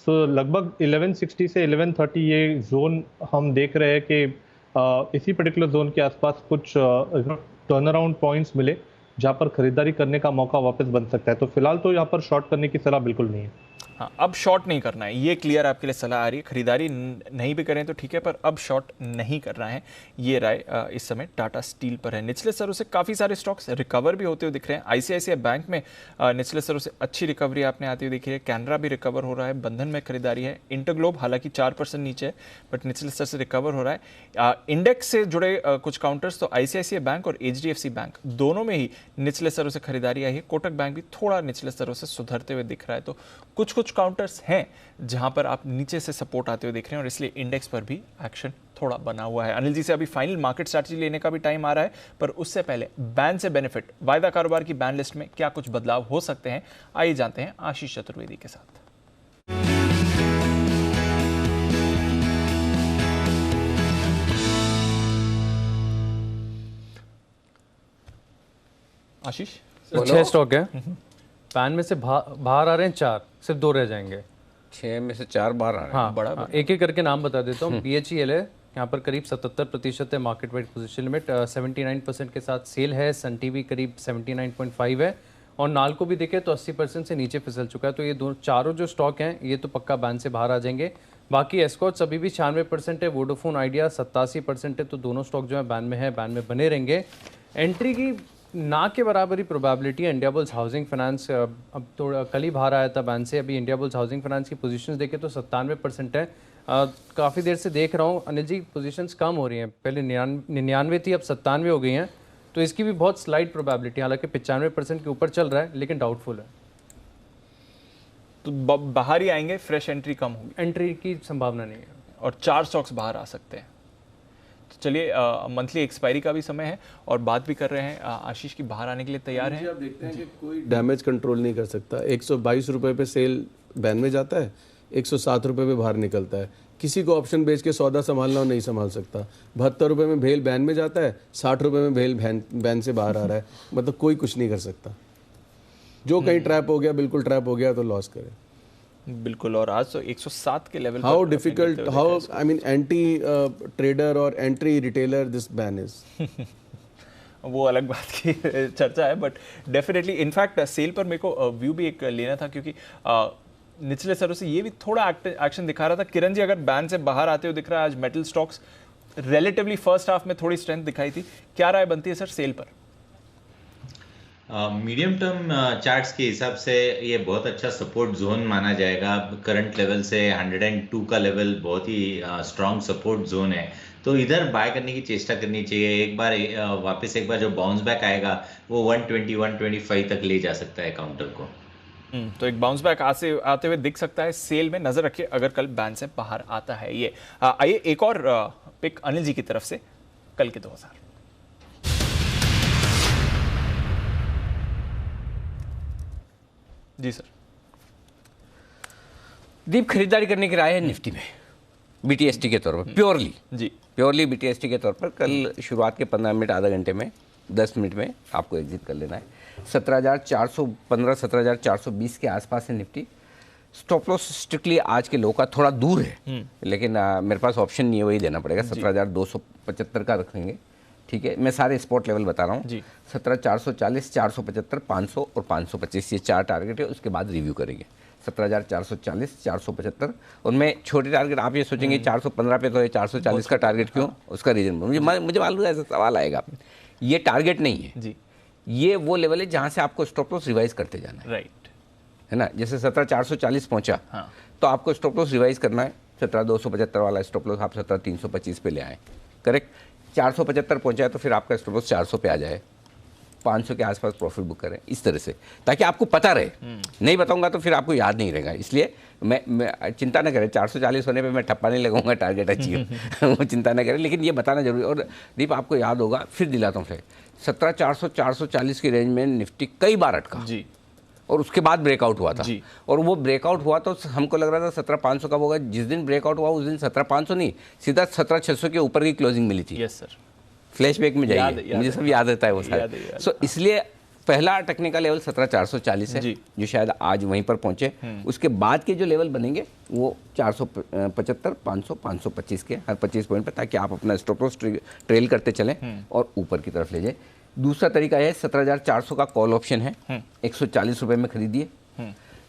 सो लगभग 1160 से 1130 ये जोन हम देख रहे हैं कि इसी पर्टिकुलर जोन के आसपास कुछ टर्न अराउंड पॉइंट्स मिले जहां पर खरीदारी करने का मौका वापस बन सकता है। तो फिलहाल तो यहाँ पर शॉर्ट करने की सलाह बिल्कुल नहीं है। हाँ, अब शॉर्ट नहीं करना है, ये क्लियर आपके लिए सलाह आ रही है। खरीदारी नहीं भी करें तो ठीक है, पर अब शॉर्ट नहीं करना है, ये राय इस समय टाटा स्टील पर है। निचले स्तरों से काफ़ी सारे स्टॉक्स रिकवर भी होते हुए दिख रहे हैं। आईसीआईसीआई बैंक में निचले स्तरों से अच्छी रिकवरी आपने आती हुई देखी है। कैनरा भी रिकवर हो रहा है, बंधन में खरीदारी है। इंटरग्लोब हालांकि 4% नीचे है, बट निचले स्तर से रिकवर हो रहा है। इंडेक्स से जुड़े कुछ काउंटर्स तो आईसीआईसीआई बैंक और एचडीएफसी बैंक दोनों में ही निचले स्तरों से खरीदारी आई है। कोटक बैंक भी थोड़ा निचले स्तरों से सुधरते हुए दिख रहा है। तो कुछ काउंटर्स हैं जहां पर आप नीचे से सपोर्ट आते हुए देख रहे हैं और इसलिए इंडेक्स पर भी एक्शन थोड़ा बना हुआ है। अनिल जी से अभी फाइनल मार्केट स्ट्रैटेजी लेने का भी टाइम आ रहा है, पर उससे पहले बैन से बेनिफिट, वायदा कारोबार की बैन लिस्ट में क्या कुछ बदलाव हो सकते हैं, आइए जानते हैं आशीष चतुर्वेदी के साथ। आशीष, 6 स्टॉक है, पैन में से बाहर आ रहे हैं 4, सिर्फ 2 रह जाएंगे। 6 में से 4 बाहर आ रहे हैं। हाँ, बड़ा एक एक करके नाम बता देता हूँ। BHEL है, यहाँ पर करीब 77% है मार्केट वाइड पोजीशन लिमिट, 79% के साथ सेल है। सन टीवी करीब 79.5 है और नाल्को भी देखें तो 80% से नीचे फिसल चुका है। तो ये चारों जो स्टॉक हैं ये तो पक्का बैन से बाहर आ जाएंगे। बाकी एस्कॉट्स अभी भी 96% है, वोडाफोन आइडिया 87% है, तो दोनों स्टॉक जो है बैन में है, बैन में बने रहेंगे। एंट्री की ना के बराबर ही प्रोबेबिलिटी है। इंडियाबुल्स हाउसिंग फाइनेंस अब तो कल ही बाहर आया था बैन से, अभी इंडियाबुल्स हाउसिंग फाइनेंस की पोजीशंस देखें तो 97% है। काफ़ी देर से देख रहा हूँ अनिल जी, पोजीशंस कम हो रही हैं, पहले 99 थी, अब 97 हो गई हैं, तो इसकी भी बहुत स्लाइड प्रोबेबिलिटी, हालांकि 95% के ऊपर चल रहा है लेकिन डाउटफुल है। तो बाहर ही आएंगे, फ्रेश एंट्री कम होगी, एंट्री की संभावना नहीं है और 4 स्टॉक्स बाहर आ सकते हैं। तो चलिए, मंथली एक्सपायरी का भी समय है और बात भी कर रहे हैं आशीष की, बाहर आने के लिए तैयार हैं। आप देखते हैं कि कोई डैमेज कंट्रोल नहीं कर सकता। 122 रुपए पे सेल बैन में जाता है, 107 रुपए पे बाहर निकलता है। किसी को ऑप्शन बेच के सौदा संभालना हो नहीं संभाल सकता। 72 रुपए में भेल बैन में जाता है, 60 रुपए में भेल बैन से बाहर आ रहा है। मतलब कोई कुछ नहीं कर सकता। जो कहीं ट्रैप हो गया, बिल्कुल ट्रैप हो गया तो लॉस करे। बिल्कुल, और आज तो 107 के level how difficult, how I mean anti trader और entry retailer this ban is. वो अलग बात की चर्चा है, बट डेफिनेटली इनफैक्ट सेल पर मेरे को व्यू भी एक लेना था, क्योंकि निचले स्तरों से ये भी थोड़ा एक्शन दिखा रहा था। किरण जी, अगर बैन से बाहर आते हुए दिख रहा है, आज metal stocks relatively first half में थोड़ी स्ट्रेंथ दिखाई थी, क्या राय बनती है सर सेल पर? मीडियम टर्म चार्ट्स के हिसाब से ये बहुत अच्छा सपोर्ट जोन माना जाएगा। करंट लेवल से 102 का लेवल बहुत ही स्ट्रॉन्ग सपोर्ट जोन है, तो इधर बाय करने की चेष्टा करनी चाहिए। एक बार वापस एक बार जो बाउंस बैक आएगा वो 120 125 तक ले जा सकता है काउंटर को। तो एक बाउंस बैक आते हुए दिख सकता है सेल में। नजर रखिए अगर कल बैन से बाहर आता है ये। आइए एक और पिक अनिल जी की तरफ से, कल के 2000। जी सर। दीप, खरीदारी करने की राय है निफ्टी में बीटीएसटी के तौर पर, प्योरली बीटीएसटी के तौर पर। कल शुरुआत के 15 मिनट, आधा घंटे में, 10 मिनट में आपको एग्जिट कर लेना है। 17,415 17,420 के आसपास है निफ्टी। स्टॉप लॉस स्ट्रिक्टली आज के लो का थोड़ा दूर है, लेकिन मेरे पास ऑप्शन नहीं है, वही देना पड़ेगा। 17,275 का रखेंगे, ठीक है। मैं सारे स्पॉट लेवल बता रहा हूँ। 17,440, 475, 500 और 525, ये 4 टारगेट है। उसके बाद रिव्यू करेंगे। 17,440, 475, उनमें छोटे टारगेट। आप ये सोचेंगे 415 पे तो ये 440 का टारगेट क्यों? उसका रीजन मुझे मालूम है, ऐसा सवाल आएगा। ये टारगेट नहीं है जी, ये वो लेवल है जहाँ से आपको स्टॉप लॉस रिवाइज करते जाना है, राइट, है ना। जैसे 17,440 पहुँचा, तो आपको स्टॉप लॉस रिवाइज करना है। 17,275 वाला स्टॉप लॉस आप 17,325 पे ले आए, करेक्ट। 475 पहुंचा है तो फिर आपका स्टॉप लॉस 400 पे आ जाए, 500 के आसपास प्रॉफिट बुक करें, इस तरह से, ताकि आपको पता रहे। नहीं बताऊंगा तो फिर आपको याद नहीं रहेगा, इसलिए मैं चिंता न करें। 440 होने पे मैं ठप्पा नहीं लगाऊंगा टारगेट अचीव वो चिंता न करें, लेकिन ये बताना जरूरी। और दीप, आपको याद होगा, फिर दिलाता हूँ फिर, 17,400 440 की रेंज में निफ्टी कई बार अटका जी, और उसके बाद ब्रेकआउट हुआ था जी। और वो ब्रेकआउट हुआ तो हमको लग रहा था 17,500 कब होगा। जिस दिन ब्रेकआउट हुआ उस दिन 17,500 नहीं, सीधा 17,600 के ऊपर की क्लोजिंग मिली थी। यस सर, फ्लैशबैक में जाइए, मुझे सब याद रहता है वो सारा। सो इसलिए पहला अटकने का लेवल 17,440 है, जो शायद आज वहीं पर पहुंचे। उसके बाद के जो लेवल बनेंगे वो 475, 500, 525 के हर 25 पॉइंट पर, ताकि आप अपना स्टॉप लॉस ट्रेल करते चलें और ऊपर की तरफ ले जाए। दूसरा तरीका है 17,400 का कॉल ऑप्शन है, 140 रुपये में खरीदिए।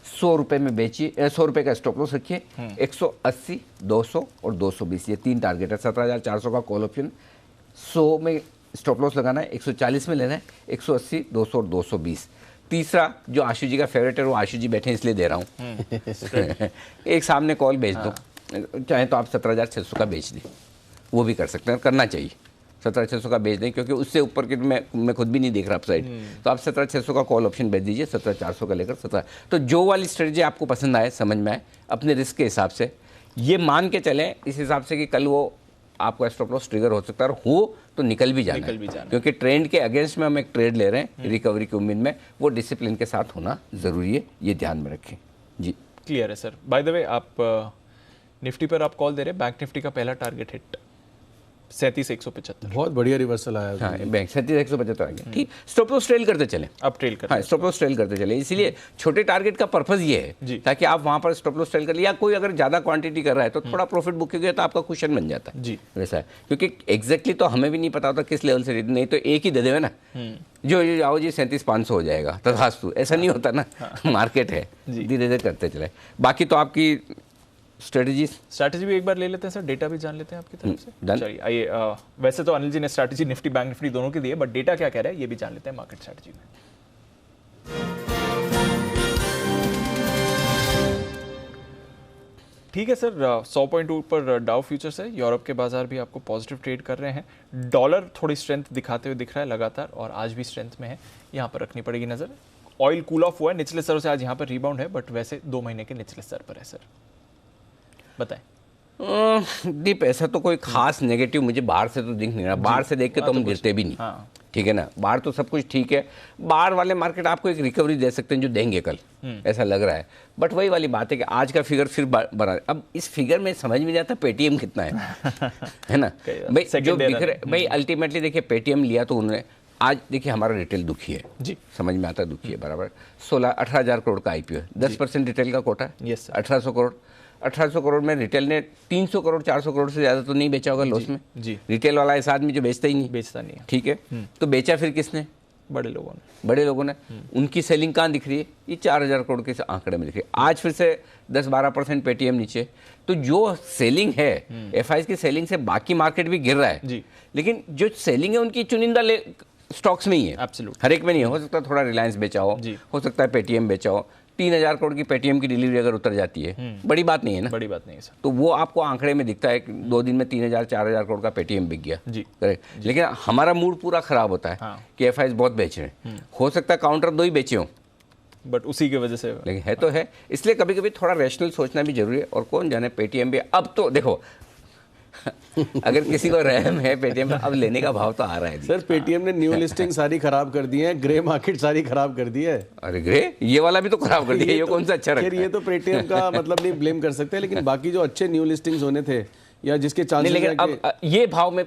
100 रुपये में बेचिए, 100 रुपये का स्टॉप लॉस रखिए, 180, 200 और 220 ये 3 टारगेट है। 17,400 का कॉल ऑप्शन, 100 में स्टॉप लॉस लगाना है, 140 में लेना है, 180, 200 और 220। तीसरा जो आशु जी का फेवरेट है, वो आशु जी बैठे इसलिए दे रहा हूँ एक सामने कॉल बेच दो, चाहे तो आप 17,600 का बेच दें, वो भी कर सकते हैं, करना चाहिए। 17,600 का बेच दें, क्योंकि उससे ऊपर के मैं खुद भी नहीं देख रहा अपसाइड, तो आप 17,600 का कॉल ऑप्शन बेच दीजिए, 17,400 का लेकर 17। तो जो वाली स्ट्रेटजी आपको पसंद आए, समझ में आए, अपने रिस्क के हिसाब से ये मान के चलें इस हिसाब से कि कल वो आपका स्टॉप लॉस ट्रिगर हो सकता है, और हो तो निकल भी जाना है, क्योंकि ट्रेंड के अगेंस्ट में हम एक ट्रेड ले रहे हैं रिकवरी की उम्मीद में, वो डिसिप्लिन के साथ होना ज़रूरी है, ये ध्यान में रखें जी। क्लियर है सर। बाय द वे, आप निफ्टी पर आप कॉल दे रहे हैं, बैंक निफ्टी का पहला टारगेट हिट 37,175, बहुत बढ़िया रिवर्सल आया। हाँ, बैंक 37,175 आ गया, ठीक। स्टॉप लॉस ट्रेल करते चले, अब ट्रेल करते, हाँ, स्टॉप लॉस ट्रेल करते चले। इसीलिए छोटे टारगेट का पर्पस ये है ताकि आप वहां पर स्टॉप लॉस ट्रेल कर लिया। कोई अगर ज्यादा क्वांटिटी कर रहा है तो थोड़ा प्रॉफिट बुक हो गया तो आपका कुशन बन जाता है जी, वैसा है। क्योंकि एग्जैक्टली तो हमें भी नहीं पता होता किस लेवल से, नहीं तो एक ही दे देवे ना, जो आओ जी 37,500 हो जाएगा तथास्तु, ऐसा नहीं होता ना। मार्केट है, धीरे धीरे करते चले। बाकी तो आपकी स्ट्रेटजी भी एक बार ले लेते हैं सर, डेटा भी जान लेते हैं आपकी तरफ से। चलिए आइए, वैसे तो अनिल जी ने स्ट्रैटेजी निफ्टी बैंक निफ्टी दोनों की दी है, बट डेटा क्या कह रहा है ये भी जान लेते हैं मार्केट स्ट्रैटेजी में। ठीक है सर, 100 पॉइंट ऊपर डाउ फ्यूचर्स है, यूरोप के बाजार भी आपको पॉजिटिव ट्रेड कर रहे हैं, डॉलर थोड़ी स्ट्रेंथ दिखाते हुए दिख रहा है लगातार, और आज भी स्ट्रेंथ में है, यहाँ पर रखनी पड़ेगी नजर। ऑयल कूल ऑफ हुआ है, निचले स्तरों से आज यहाँ पर रिबाउंड है, बट वैसे 2 महीने के निचले स्तर पर है सर, बताएं। दीप, ऐसा तो कोई खास नेगेटिव मुझे बाहर से तो दिख नहीं रहा, बाहर से देख के तो हम गिरते भी नहीं, ठीक है ना, बाहर तो सब कुछ ठीक है। बाहर वाले मार्केट आपको एक रिकवरी दे सकते हैं जो देंगे कल, ऐसा लग रहा है। बट वही वाली बात है कि आज का फिगर फिर बना, अब इस फिगर में समझ में जाता पेटीएम कितना है ना भाई, जो दिख रहा भाई अल्टीमेटली देखिए पेटीएम लिया तो उन्होंने, आज देखिए हमारा रिटेल दुखी है जी, समझ में आता है दुखी है बराबर। 18,000 करोड़ का आईपीओ है, 10% रिटेल का कोटा है, 1800 करोड़। 1800 करोड़ में रिटेल ने 300 करोड़ 400 करोड़ से ज़्यादा तो नहीं बेचा होगा लॉस में जी। रिटेल वाला इस आदमी जो बेचता ही नहीं, ठीक है, तो बेचा फिर किसने? बड़े लोगों ने। उनकी सेलिंग कहाँ दिख रही है? ये 4,000 करोड़ के आंकड़े में दिख रही है। आज फिर से 10-12% पेटीएम नीचे, तो जो सेलिंग है एफआईज की सेलिंग से बाकी मार्केट भी गिर रहा है जी, लेकिन जो सेलिंग है उनकी चुनिंदा स्टॉक्स में ही है, हर एक में नहीं है। हो सकता है थोड़ा रिलायंस बेचा हो सकता है पेटीएम बेचा हो। 3,000 करोड़ की पेटीएम की डिलीवरी अगर उतर जाती है, बड़ी बात नहीं है ना, बड़ी बात नहीं है सर, तो वो आपको आंकड़े में दिखता है कि 2 दिन में 3,000-4,000 करोड़ का पेटीएम बिक गया जी, करेक्ट। लेकिन हमारा मूड पूरा खराब होता है कि एफआईज बहुत बेच रहे हैं, हो सकता है काउंटर 2 ही बेचे हों, बट उसी की वजह से, लेकिन है तो है। इसलिए कभी कभी थोड़ा रैशनल सोचना भी जरूरी है। और कौन जाने पेटीएम भी, अब तो देखो अगर किसी को रहम है पेटीएम में, अब लेने का भाव तो आ रहा है सर। पेटीएम ने न्यू लिस्टिंग सारी खराब कर दी है, ग्रे मार्केट सारी खराब कर दी है। अरे ग्रे, ये वाला भी तो खराब कर दिया, ये कौन सा अच्छा रखा है? ये तो पेटीएम का मतलब नहीं ब्लेम कर सकते, लेकिन बाकी जो अच्छे न्यू लिस्टिंग्स होने थे या जिसके चांसेस, लेकिन अब ये भाव में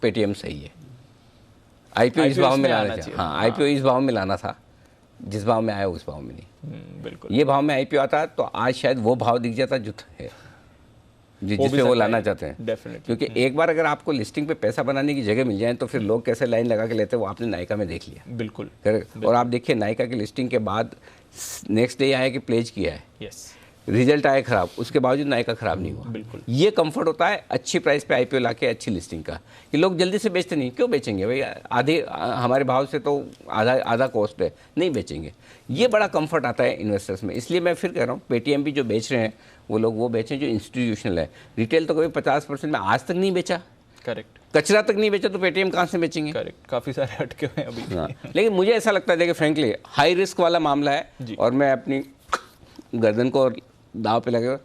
पेटीएम सही है। आईपीओ इस भाव में लाना चाहिए, हाँ आईपीओ इस भाव में लाना था, जिस भाव में आया उस भाव में नहीं। बिल्कुल, ये भाव में आईपीओ आता तो आज शायद वो भाव दिख जाता जो है, जिसपे वो लाना चाहते हैं डेफिनेटली। क्योंकि एक बार अगर आपको लिस्टिंग पे पैसा बनाने की जगह मिल जाए तो फिर लोग कैसे लाइन लगा के लेते हैं, वो आपने नायका में देख लिया। बिल्कुल, और आप देखिए नायका की लिस्टिंग के बाद नेक्स्ट डे आया कि प्लेज किया है, रिजल्ट आया खराब, उसके बावजूद नायका खराब नहीं हुआ। बिल्कुल, ये कंफर्ट होता है अच्छी प्राइस पे आईपीओ लाके अच्छी लिस्टिंग का, कि लोग जल्दी से बेचते नहीं। क्यों बेचेंगे भाई, आधे हमारे भाव से तो आधा कॉस्ट है, नहीं बेचेंगे। ये बड़ा कंफर्ट आता है इन्वेस्टर्स में। इसलिए मैं फिर कह रहा हूँ पेटीएम भी जो बेच रहे हैं वो लोग वो बेचें जो इंस्टीट्यूशनल है। रिटेल तो कभी 50% में आज तक नहीं बेचा, करेक्ट, कचरा तक नहीं बेचा, तो पेटीएम कहाँ से बेचेंगे? करेक्ट, काफ़ी सारे हटके हुए हैं अभी। हाँ, लेकिन मुझे ऐसा लगता है देखिए फ्रेंकली हाई रिस्क वाला मामला है, और मैं अपनी गर्दन को दाव पे लगे,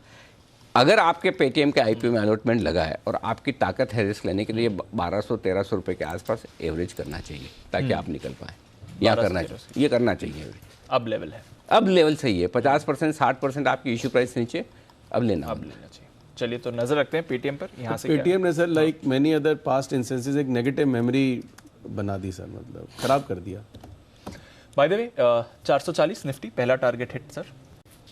अगर आपके पेटीएम के आईपीओ में अलॉटमेंट लगा है और आपकी ताकत है रिस्क लेने के लिए, 1200-1300 रुपये के आसपास एवरेज करना चाहिए ताकि आप निकल पाएँ, या करना चाहिए, ये करना चाहिए। अब लेवल है, अब लेवल सही है, 50% 60% आपकी इशू प्राइस नीचे, अब लेना चाहिए। चलिए तो नजर रखते हैं पेटीएम पर। यहाँ से पेटीएम ने sir like many other past instances एक नेगेटिव मेमोरी बना दी सर, मतलब खराब कर दिया। बाय द वे 440 निफ्टी पहला टारगेट हिट सर,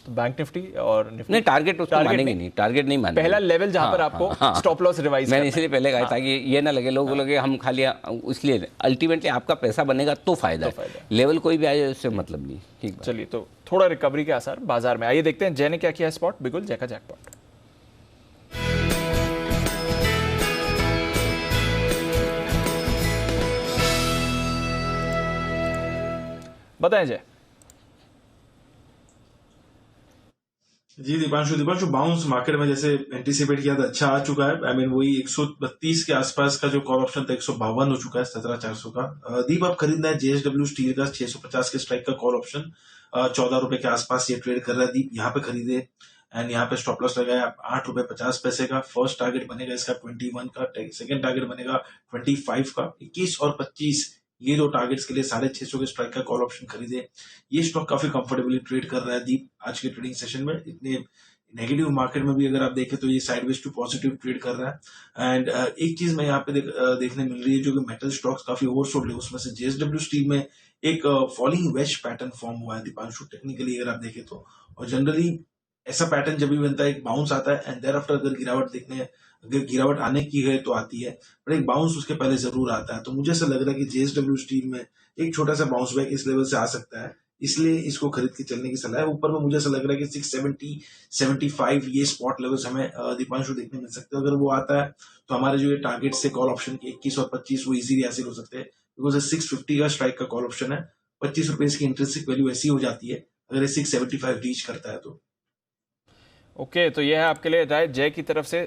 तो बैंक निफ्टी और निफ्टी नहीं, टारगेट उसको मानेंगे नहीं, टारगेट नहीं मानेंगे। पहला लेवल जहां पर आपको स्टॉप लॉस रिवाइज मैंने इसलिए पहले कहा था कि ये ना लगे लोगों लगे हम खाली, इसलिए अल्टीमेटली आपका पैसा बनेगा तो फायदा है, लेवल कोई भी आए उससे मतलब नहीं। ठीक बात। चलिए, तो थोड़ा रिकवरी के आसार बाजार में। आइए देखते हैं जय ने क्या किया स्पॉट, बिगुल जय का जैकपॉट। बताएं जय। जी दीपांशु बाउंस मार्केट में जैसे एंटीसिपेट किया था अच्छा आ चुका है। आई मीन वही 132 के आसपास का जो कॉल ऑप्शन था 152 हो चुका है 17,400 का। दीप आप खरीदना है जेएसडब्ल्यू स्टील का 650 के स्ट्राइक का कॉल ऑप्शन 14 रुपए के आसपास ये ट्रेड कर रहा है। दीप यहाँ पे खरीदे एंड यहाँ पे स्टॉप लॉस लगाया 8 रुपए 50 पैसे का। फर्स्ट टारगेट बनेगा इसका 21 का, सेकंड टारगेट बनेगा 25 का। 21 और 25 ये दो टारगेट्स के लिए 650 के स्ट्राइक का कॉल ऑप्शन खरीदे। ये स्टॉक काफी कंफर्टेबली ट्रेड कर रहा है दीप आज के ट्रेडिंग सेशन में। इतने नेगेटिव मार्केट में भी अगर आप देखें तो ये साइडवेज टू पॉजिटिव ट्रेड कर रहा है। एंड एक चीज मैं यहाँ पे देखने मिल रही है जो कि मेटल स्टॉक्स काफी ओवरसोल्ड है, उसमें से जेएसडब्ल्यू स्टील में एक फॉलिंग वेज पैटर्न फॉर्म हुआ है दीपांशु टेक्निकली अगर आप देखें तो। और जनरली ऐसा पैटर्न जब भी बनता है एक बाउंस आता है एंड देयर आफ्टर अगर गिरावट आने की है तो आती है, पर एक बाउंस उसके पहले जरूर आता है। तो मुझे ऐसा लग रहा है कि जेएसडब्ल्यू स्टील में एक छोटा सा बाउंस बैक इस लेवल से आ सकता है, इसलिए इसको खरीद के चलने की सलाह है। ऊपर में मुझे ऐसा लग रहा है कि 670 75 ये स्पॉट लेवल्स हमें दीपांशु देखने मिल सकते हैं। अगर वो आता है तो हमारे जो ये टारगेट से कॉल ऑप्शन के 21 और 25 वो इजीली हासिल हो सकते हैं, बिकॉज 650 का स्ट्राइक का कॉल ऑप्शन है। 25 रुपए इसकी इंट्रिंसिक वैल्यू ऐसी हो जाती है अगर ये 675 रीच करता है तो। ओके, तो ये है आपके लिए राय जय की तरफ से।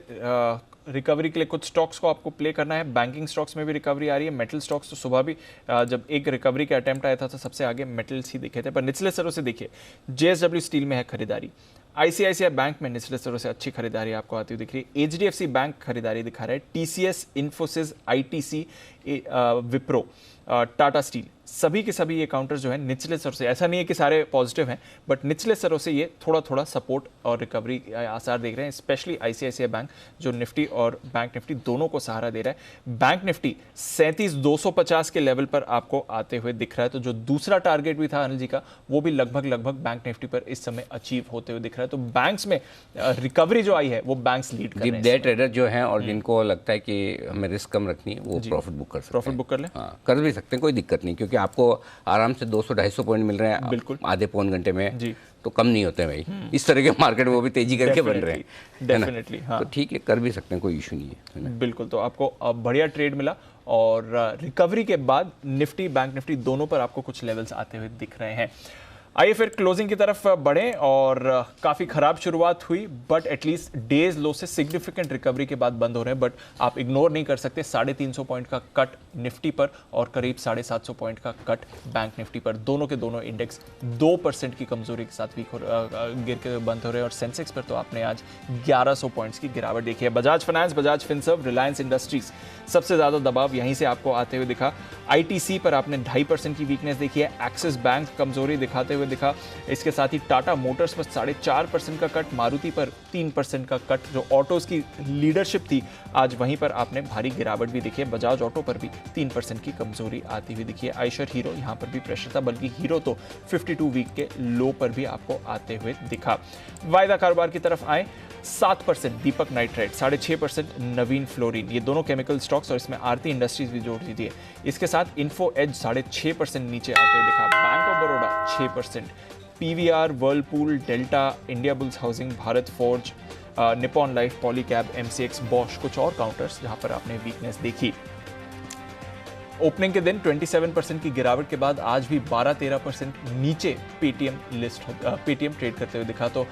रिकवरी के लिए कुछ स्टॉक्स को आपको प्ले करना है। बैंकिंग स्टॉक्स में भी रिकवरी आ रही है। मेटल स्टॉक्स तो सुबह भी जब एक रिकवरी का अटेम्प्ट आया था तो सबसे आगे मेटल्स ही दिखे थे, पर निचले स्तरों से देखिए जेएसडब्ल्यू स्टील में है खरीदारी। आईसीआईसीआई बैंक में निचले स्तरों से अच्छी खरीदारी आपको आती हुई दिख रही है। एचडीएफसी बैंक खरीदारी दिखा रहा है। TCS, Infosys, ITC, Wipro, Tata steel, सभी के सभी ये काउंटर्स जो है निचले स्तर से, ऐसा नहीं है कि सारे पॉजिटिव हैं, बट निचले स्तरों से ये थोड़ा थोड़ा सपोर्ट और रिकवरी आसार देख रहे हैं। स्पेशली आईसीआईसीआई बैंक जो निफ्टी और बैंक निफ्टी दोनों को सहारा दे रहा है। बैंक निफ्टी 37,250 के लेवल पर आपको आते हुए दिख रहा है। तो जो दूसरा टारगेट भी था अनिल जी का, वो भी लगभग बैंक निफ्टी पर इस समय अचीव होते हुए दिख रहा है। तो बैंक्स में रिकवरी जो आई है वो बैंक्स लीड कर रहे हैं। ट्रेडर जो हैं और जिनको लगता है कि हमें रिस्क कम रखनी है वो प्रॉफिट बुक कर सकते हैं। प्रॉफिट बुक कर लें, हाँ, कर भी सकते हैं, कोई दिक्कत नहीं, क्योंकि आपको आराम से 200-250 पॉइंट मिल रहे हैं बिल्कुल आधे पौन घंटे में जी। तो कम नहीं होते भाई, इस तरह के मार्केट वो भी तेजी करके बन रहे हैं डेफिनेटली। हाँ, तो ठीक है, कर भी सकते हैं, कोई इशू नहीं है। बिल्कुल, तो आपको बढ़िया ट्रेड मिला और रिकवरी के बाद निफ्टी बैंक निफ्टी दोनों पर आपको कुछ लेवल्स आते हुए दिख रहे हैं। आइए फिर क्लोजिंग की तरफ बढ़ें। और काफ़ी ख़राब शुरुआत हुई, बट एटलीस्ट डेज लो से सिग्निफिकेंट रिकवरी के बाद बंद हो रहे हैं। बट आप इग्नोर नहीं कर सकते 350 पॉइंट का कट निफ्टी पर और करीब 750 पॉइंट का कट बैंक निफ्टी पर। दोनों के दोनों इंडेक्स 2% की कमजोरी के साथ गिर के बंद हो रहे हैं। और सेंसेक्स पर तो आपने आज 1100 पॉइंट्स की गिरावट देखी है। Bajaj finance, Bajaj Finserv, Reliance industries सबसे ज़्यादा दबाव यहीं से आपको आते हुए दिखा। आईटीसी पर आपने 2.5% की वीकनेस देखी है। एक्सिस बैंक कमजोरी दिखाते हुए दिखा। इसके साथ ही टाटा मोटर्स पर 4.5% का कट, मारुति पर 3% का कट। जो ऑटोज की लीडरशिप थी आज वहीं पर आपने भारी गिरावट भी देखी है। बजाज ऑटो पर भी 3% की कमजोरी आती हुई दिखी है। आयशर हीरो यहां पर भी प्रेशर था, बल्कि हीरो तो 52 वीक के लो पर भी आपको आते हुए दिखा। वायदा कारोबार की तरफ आए 7% दीपक नाइट्राइट, 6.5% नवीन फ्लोरिन, ये दोनों केमिकल स्टॉक्स और इसमें आरती इंडस्ट्रीज भी जोड़ दी थी। इसके साथ इन्फो एज 6.5% नीचे आते हुए दिखा। Bank of Baroda 6%, PVR, Whirlpool, delta, India bulls housing, Bharat forge, Nippon life, Polycab, MCX, Bosch, कुछ और काउंटर्स जहां पर आपने वीकनेस देखी। ओपनिंग के दिन 27% की गिरावट के बाद आज भी 12-13% नीचे पेटीएम ट्रेड करते हुए दिखा। तो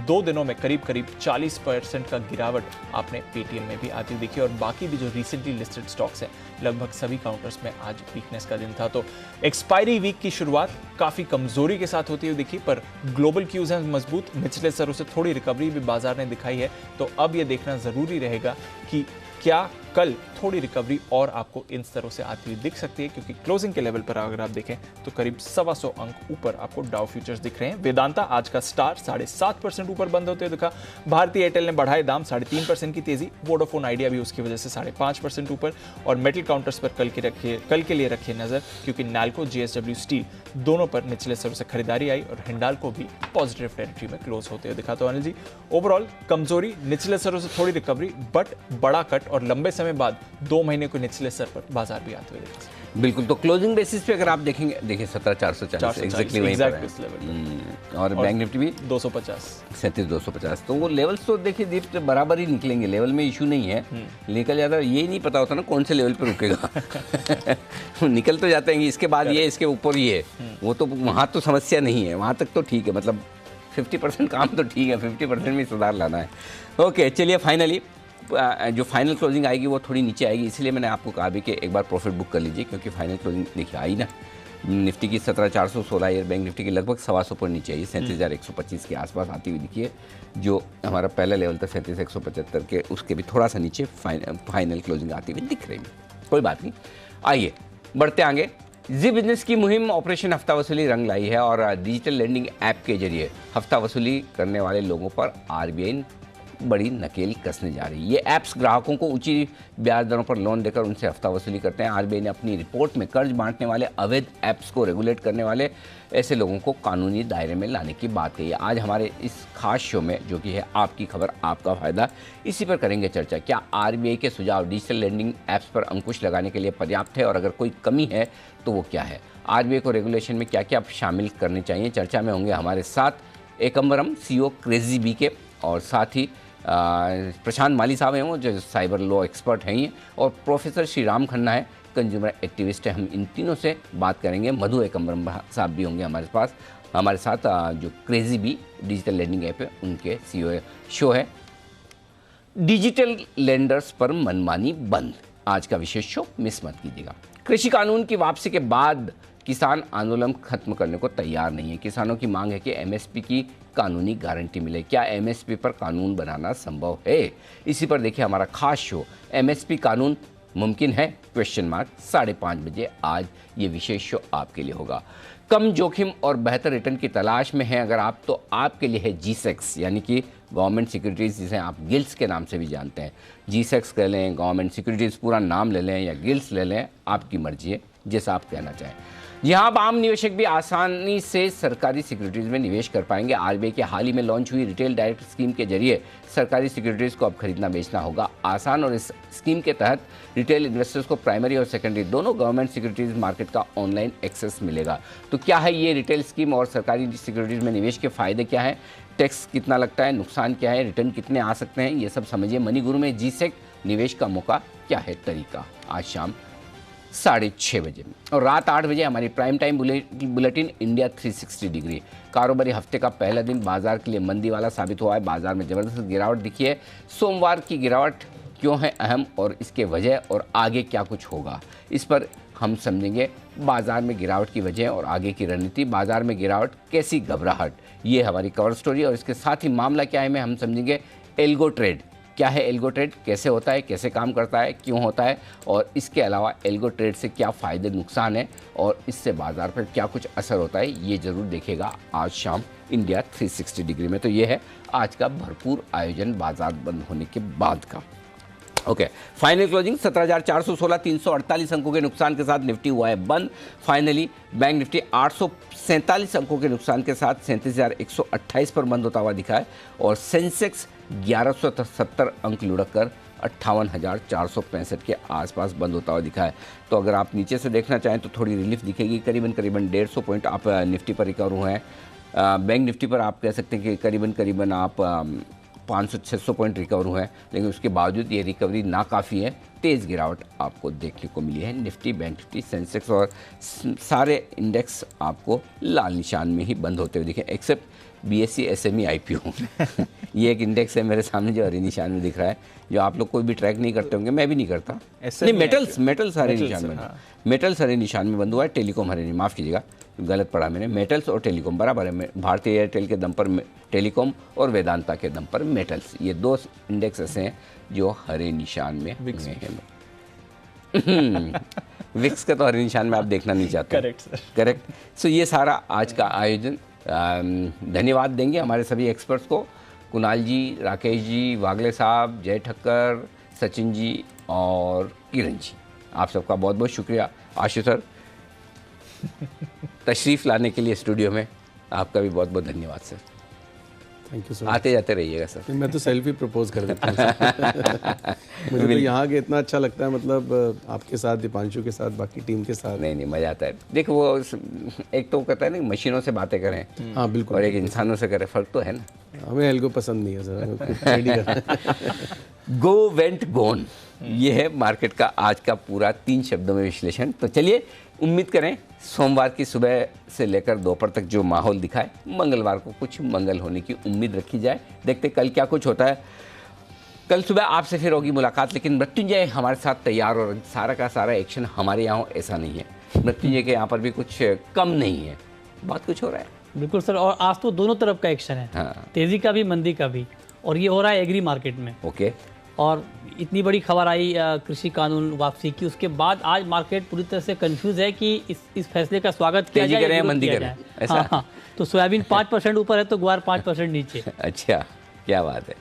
2 दिनों में करीब 40% का गिरावट आपने पेटीएम में भी आती दिखी। और बाकी भी जो रिसेंटली लिस्टेड स्टॉक्स हैं लगभग सभी काउंटर्स में आज वीकनेस का दिन था। तो एक्सपायरी वीक की शुरुआत काफ़ी कमजोरी के साथ होती हुई दिखी, पर ग्लोबल क्यूज हैं मजबूत, निचले स्तरों से थोड़ी रिकवरी भी बाजार ने दिखाई है। तो अब यह देखना ज़रूरी रहेगा कि क्या कल थोड़ी रिकवरी और आपको इन स्तरों से आती हुई दिख सकती है, क्योंकि क्लोजिंग के लेवल पर अगर आप देखें तो करीब 125 अंक ऊपर आपको डाउ फ्यूचर्स दिख रहे हैं। वेदांता आज का स्टार 7.5% ऊपर बंद होते हुए दिखा। भारतीय एयरटेल ने बढ़ाए दाम 3.5% की तेजी। वोडाफोन आइडिया भी उसकी वजह से 5.5% ऊपर। और मेटल काउंटर्स पर कल के लिए रखिए नजर, क्योंकि नैल्को, JSW स्टील दोनों पर निचले स्तरों से खरीदारी आई और हिंडाल्को भी पॉजिटिव टेरिटरी में क्लोज होते हुए दिखा। तो अनिल जी, ओवरऑल कमजोरी, निचले स्तरों से थोड़ी रिकवरी, बट बड़ा कट और लंबे समय बाद 2 महीने को निचले स्तर पर बाजार भी आते हुए दिखा। बिल्कुल। तो क्लोजिंग बेसिस पे अगर आप देखेंगे, देखिए 17,440 एग्जैक्टली वहीं पर है। और बैंक निफ्टी भी 250, 37,250। तो वो लेवल्स तो देखिए दीप बराबर ही निकलेंगे, लेवल में इशू नहीं है। निकल जाता है, ये नहीं पता होता ना कौन से लेवल पे रुकेगा। निकल तो जाते हैं, इसके बाद ये, इसके ऊपर ये, वो तो वहाँ तो समस्या नहीं है, वहाँ तक तो ठीक है। मतलब 50% काम तो ठीक है, 50% में सुधार लाना है। ओके, चलिए फाइनली जो फाइनल क्लोजिंग आएगी वो थोड़ी नीचे आएगी, इसलिए मैंने आपको कहा भी कि एक बार प्रॉफिट बुक कर लीजिए, क्योंकि फाइनल क्लोजिंग देखिए आई ना, निफ्टी की 17,416 या बैंक निफ्टी की लगभग 125 पर नीचे आई, 37,125 के आसपास आती हुई दिखिए। जो हमारा पहला लेवल था 37,175 के, उसके भी थोड़ा सा नीचे फाइनल क्लोजिंग आती हुई दिख रही है। कोई बात नहीं, आइए बढ़ते आगे। जी बिजनेस की मुहिम ऑपरेशन हफ्ता वसूली रंग लाई है और डिजिटल लेंडिंग ऐप के जरिए हफ्ता वसूली करने वाले लोगों पर RBI बड़ी नकेल कसने जा रही है। ये ऐप्स ग्राहकों को ऊंची ब्याज दरों पर लोन देकर उनसे हफ्ता वसूली करते हैं। RBI ने अपनी रिपोर्ट में कर्ज बांटने वाले अवैध ऐप्स को रेगुलेट करने वाले ऐसे लोगों को कानूनी दायरे में लाने की बात कही है। आज हमारे इस खास शो में, जो कि है आपकी खबर आपका फायदा, इसी पर करेंगे चर्चा। क्या RBI के सुझाव डिजिटल लेंडिंग ऐप्स पर अंकुश लगाने के लिए पर्याप्त है, और अगर कोई कमी है तो वो क्या है? RBI को रेगुलेशन में क्या क्या शामिल करने चाहिए? चर्चा में होंगे हमारे साथ एकम्बरम CEO क्रेजी के, और साथ ही प्रशांत माली साहब हैं, वो जो साइबर लॉ एक्सपर्ट हैं, और प्रोफेसर श्री राम खन्ना है, कंज्यूमर एक्टिविस्ट है। हम इन तीनों से बात करेंगे। मधु एकम्बरम साहब भी होंगे हमारे पास, हमारे साथ, जो क्रेजी भी डिजिटल लेंडिंग ऐप है उनके CEO है। शो है डिजिटल लेंडर्स पर मनमानी बंद, आज का विशेष शो मिस मत कीजिएगा। कृषि कानून की वापसी के बाद किसान आंदोलन खत्म करने को तैयार नहीं है। किसानों की मांग है कि MSP की कानूनी गारंटी मिले। क्या MSP पर कानून बनाना संभव है? इसी पर देखिए हमारा खास शो MSP कानून मुमकिन है? 5:30 बजे आज ये विशेष शो आपके लिए होगा। कम जोखिम और बेहतर रिटर्न की तलाश में हैं अगर आप, तो आपके लिए है GSEC, यानी कि गवर्नमेंट सिक्योरिटीज़, जिसे आप गिल्स के नाम से भी जानते हैं। GSEC कह लें, गवर्नमेंट सिक्योरिटीज़ पूरा नाम ले लें, या गिल्स ले लें, आपकी मर्जी है, जैसा आप कहना चाहें। यहाँ अब आम निवेशक भी आसानी से सरकारी सिक्योरिटीज़ में निवेश कर पाएंगे। RBI के हाल ही में लॉन्च हुई रिटेल डायरेक्ट स्कीम के जरिए सरकारी सिक्योरिटीज़ को अब खरीदना बेचना होगा आसान, और इस स्कीम के तहत रिटेल इन्वेस्टर्स को प्राइमरी और सेकेंडरी दोनों गवर्नमेंट सिक्योरिटीज़ मार्केट का ऑनलाइन एक्सेस मिलेगा। तो क्या है ये रिटेल स्कीम, और सरकारी सिक्योरिटीज़ में निवेश के फ़ायदे क्या हैं, टैक्स कितना लगता है, नुकसान क्या है, रिटर्न कितने आ सकते हैं, ये सब समझिए। मनी गुरु में GSEC निवेश का मौका क्या है, तरीका, आज शाम 6:30 बजे, और रात 8 बजे हमारी prime time bulletin India 360 degree. कारोबारी हफ्ते का पहला दिन बाजार के लिए मंदी वाला साबित हुआ है। बाजार में ज़बरदस्त गिरावट दिखी है। सोमवार की गिरावट क्यों है अहम, और इसके वजह और आगे क्या कुछ होगा, इस पर हम समझेंगे। बाजार में गिरावट की वजह और आगे की रणनीति, बाजार में गिरावट कैसी घबराहट, ये हमारी कवर स्टोरी, और इसके साथ ही मामला क्या है में हम समझेंगे। एल्गो ट्रेड क्या है, एल्गो ट्रेड कैसे होता है, कैसे काम करता है, क्यों होता है, और इसके अलावा एल्गो ट्रेड से क्या फ़ायदे नुकसान है, और इससे बाजार पर क्या कुछ असर होता है, ये ज़रूर देखेगा आज शाम इंडिया 360 डिग्री में। तो ये है आज का भरपूर आयोजन बाजार बंद होने के बाद का। ओके, फाइनल क्लोजिंग 17,416, 348 अंकों के नुकसान के साथ निफ्टी हुआ है बंद। फाइनली बैंक निफ्टी 847 अंकों के नुकसान के साथ 37,128 पर बंद होता हुआ दिखा है, और सेंसेक्स 1170 अंक लुढ़क कर 58,465 के आसपास बंद होता हुआ दिखा है। तो अगर आप नीचे से देखना चाहें तो थोड़ी रिलीफ दिखेगी, करीबन 150 पॉइंट आप निफ्टी पर रिकवर हुए हैं। बैंक निफ्टी पर आप कह सकते हैं कि करीबन आप 500-600 पॉइंट रिकवर हुए हैं, लेकिन उसके बावजूद ये रिकवरी नाकाफ़ी है। तेज़ गिरावट आपको देखने को मिली है। निफ्टी, बैंक निफ्टी, सेंसेक्स और सारे इंडेक्स आपको लाल निशान में ही बंद होते हुए दिखे, एक्सेप्ट BSE SME IPO ये एक इंडेक्स है मेरे सामने जो हरे निशान में दिख रहा है, जो आप लोग कोई भी ट्रैक नहीं करते होंगे, मैं भी नहीं करता। नहीं, मेटल्स हरे निशान में, मेटल्स हरे निशान में बंद हुआ है, टेलीकॉम हरे, माफ़ कीजिएगा गलत पढ़ा मैंने, मेटल्स और टेलीकॉम बराबर है। भारतीय एयरटेल के दम पर टेलीकॉम और वेदांता के दम पर मेटल्स, ये दो इंडेक्स ऐसे हैं जो हरे निशान में हुए हैं। विक्स का तो हरे निशान में आप देखना नहीं चाहते। करेक्ट। सो ये सारा आज का आयोजन, धन्यवाद देंगे हमारे सभी एक्सपर्ट्स को, कुणाल जी, राकेश जी, वागले साहब, जय ठक्कर, सचिन जी और किरण जी, आप सबका बहुत बहुत शुक्रिया। आशु सर, तशरीफ़ लाने के लिए स्टूडियो में आपका भी बहुत बहुत धन्यवाद सर। Thank you sir. आते जाते रहिएगा सर। मैं तो सेल्फी प्रपोज कर देता हूँ मुझे तो यहाँ के इतना अच्छा लगता है, मतलब आपके साथ, दीपांशु के साथ, बाकी टीम के साथ। नहीं मज़ा आता है। देखो वो एक तो कहता है ना, मशीनों से बातें करें, हाँ बिल्कुल, और एक इंसानों से करें, फ़र्क तो है ना। हमें एल्गो पसंद नहीं है सर। गो वेंट गोन, ये है मार्केट का आज का पूरा 3 शब्दों में विश्लेषण। तो चलिए उम्मीद करें सोमवार की सुबह से लेकर दोपहर तक जो माहौल दिखाए, मंगलवार को कुछ मंगल होने की उम्मीद रखी जाए। देखते कल क्या कुछ होता है। कल सुबह आपसे फिर होगी मुलाकात, लेकिन मृत्युंजय हमारे साथ तैयार, और सारा का सारा एक्शन हमारे यहाँ ऐसा नहीं है, मृत्युंजय के यहाँ पर भी कुछ कम नहीं है, बहुत कुछ हो रहा है। बिल्कुल सर, और आज तो दोनों तरफ का एक्शन है। हाँ। तेजी का भी, मंदी का भी, और ये हो रहा है एग्री मार्केट में। ओके। और इतनी बड़ी खबर आई कृषि कानून वापसी की, उसके बाद आज मार्केट पूरी तरह से कंफ्यूज है कि इस फैसले का स्वागत किया जाए, करें, मंदी करें, ऐसा। हाँ, तो सोयाबीन 5% ऊपर है तो ग्वार 5% नीचे। अच्छा, क्या बात है।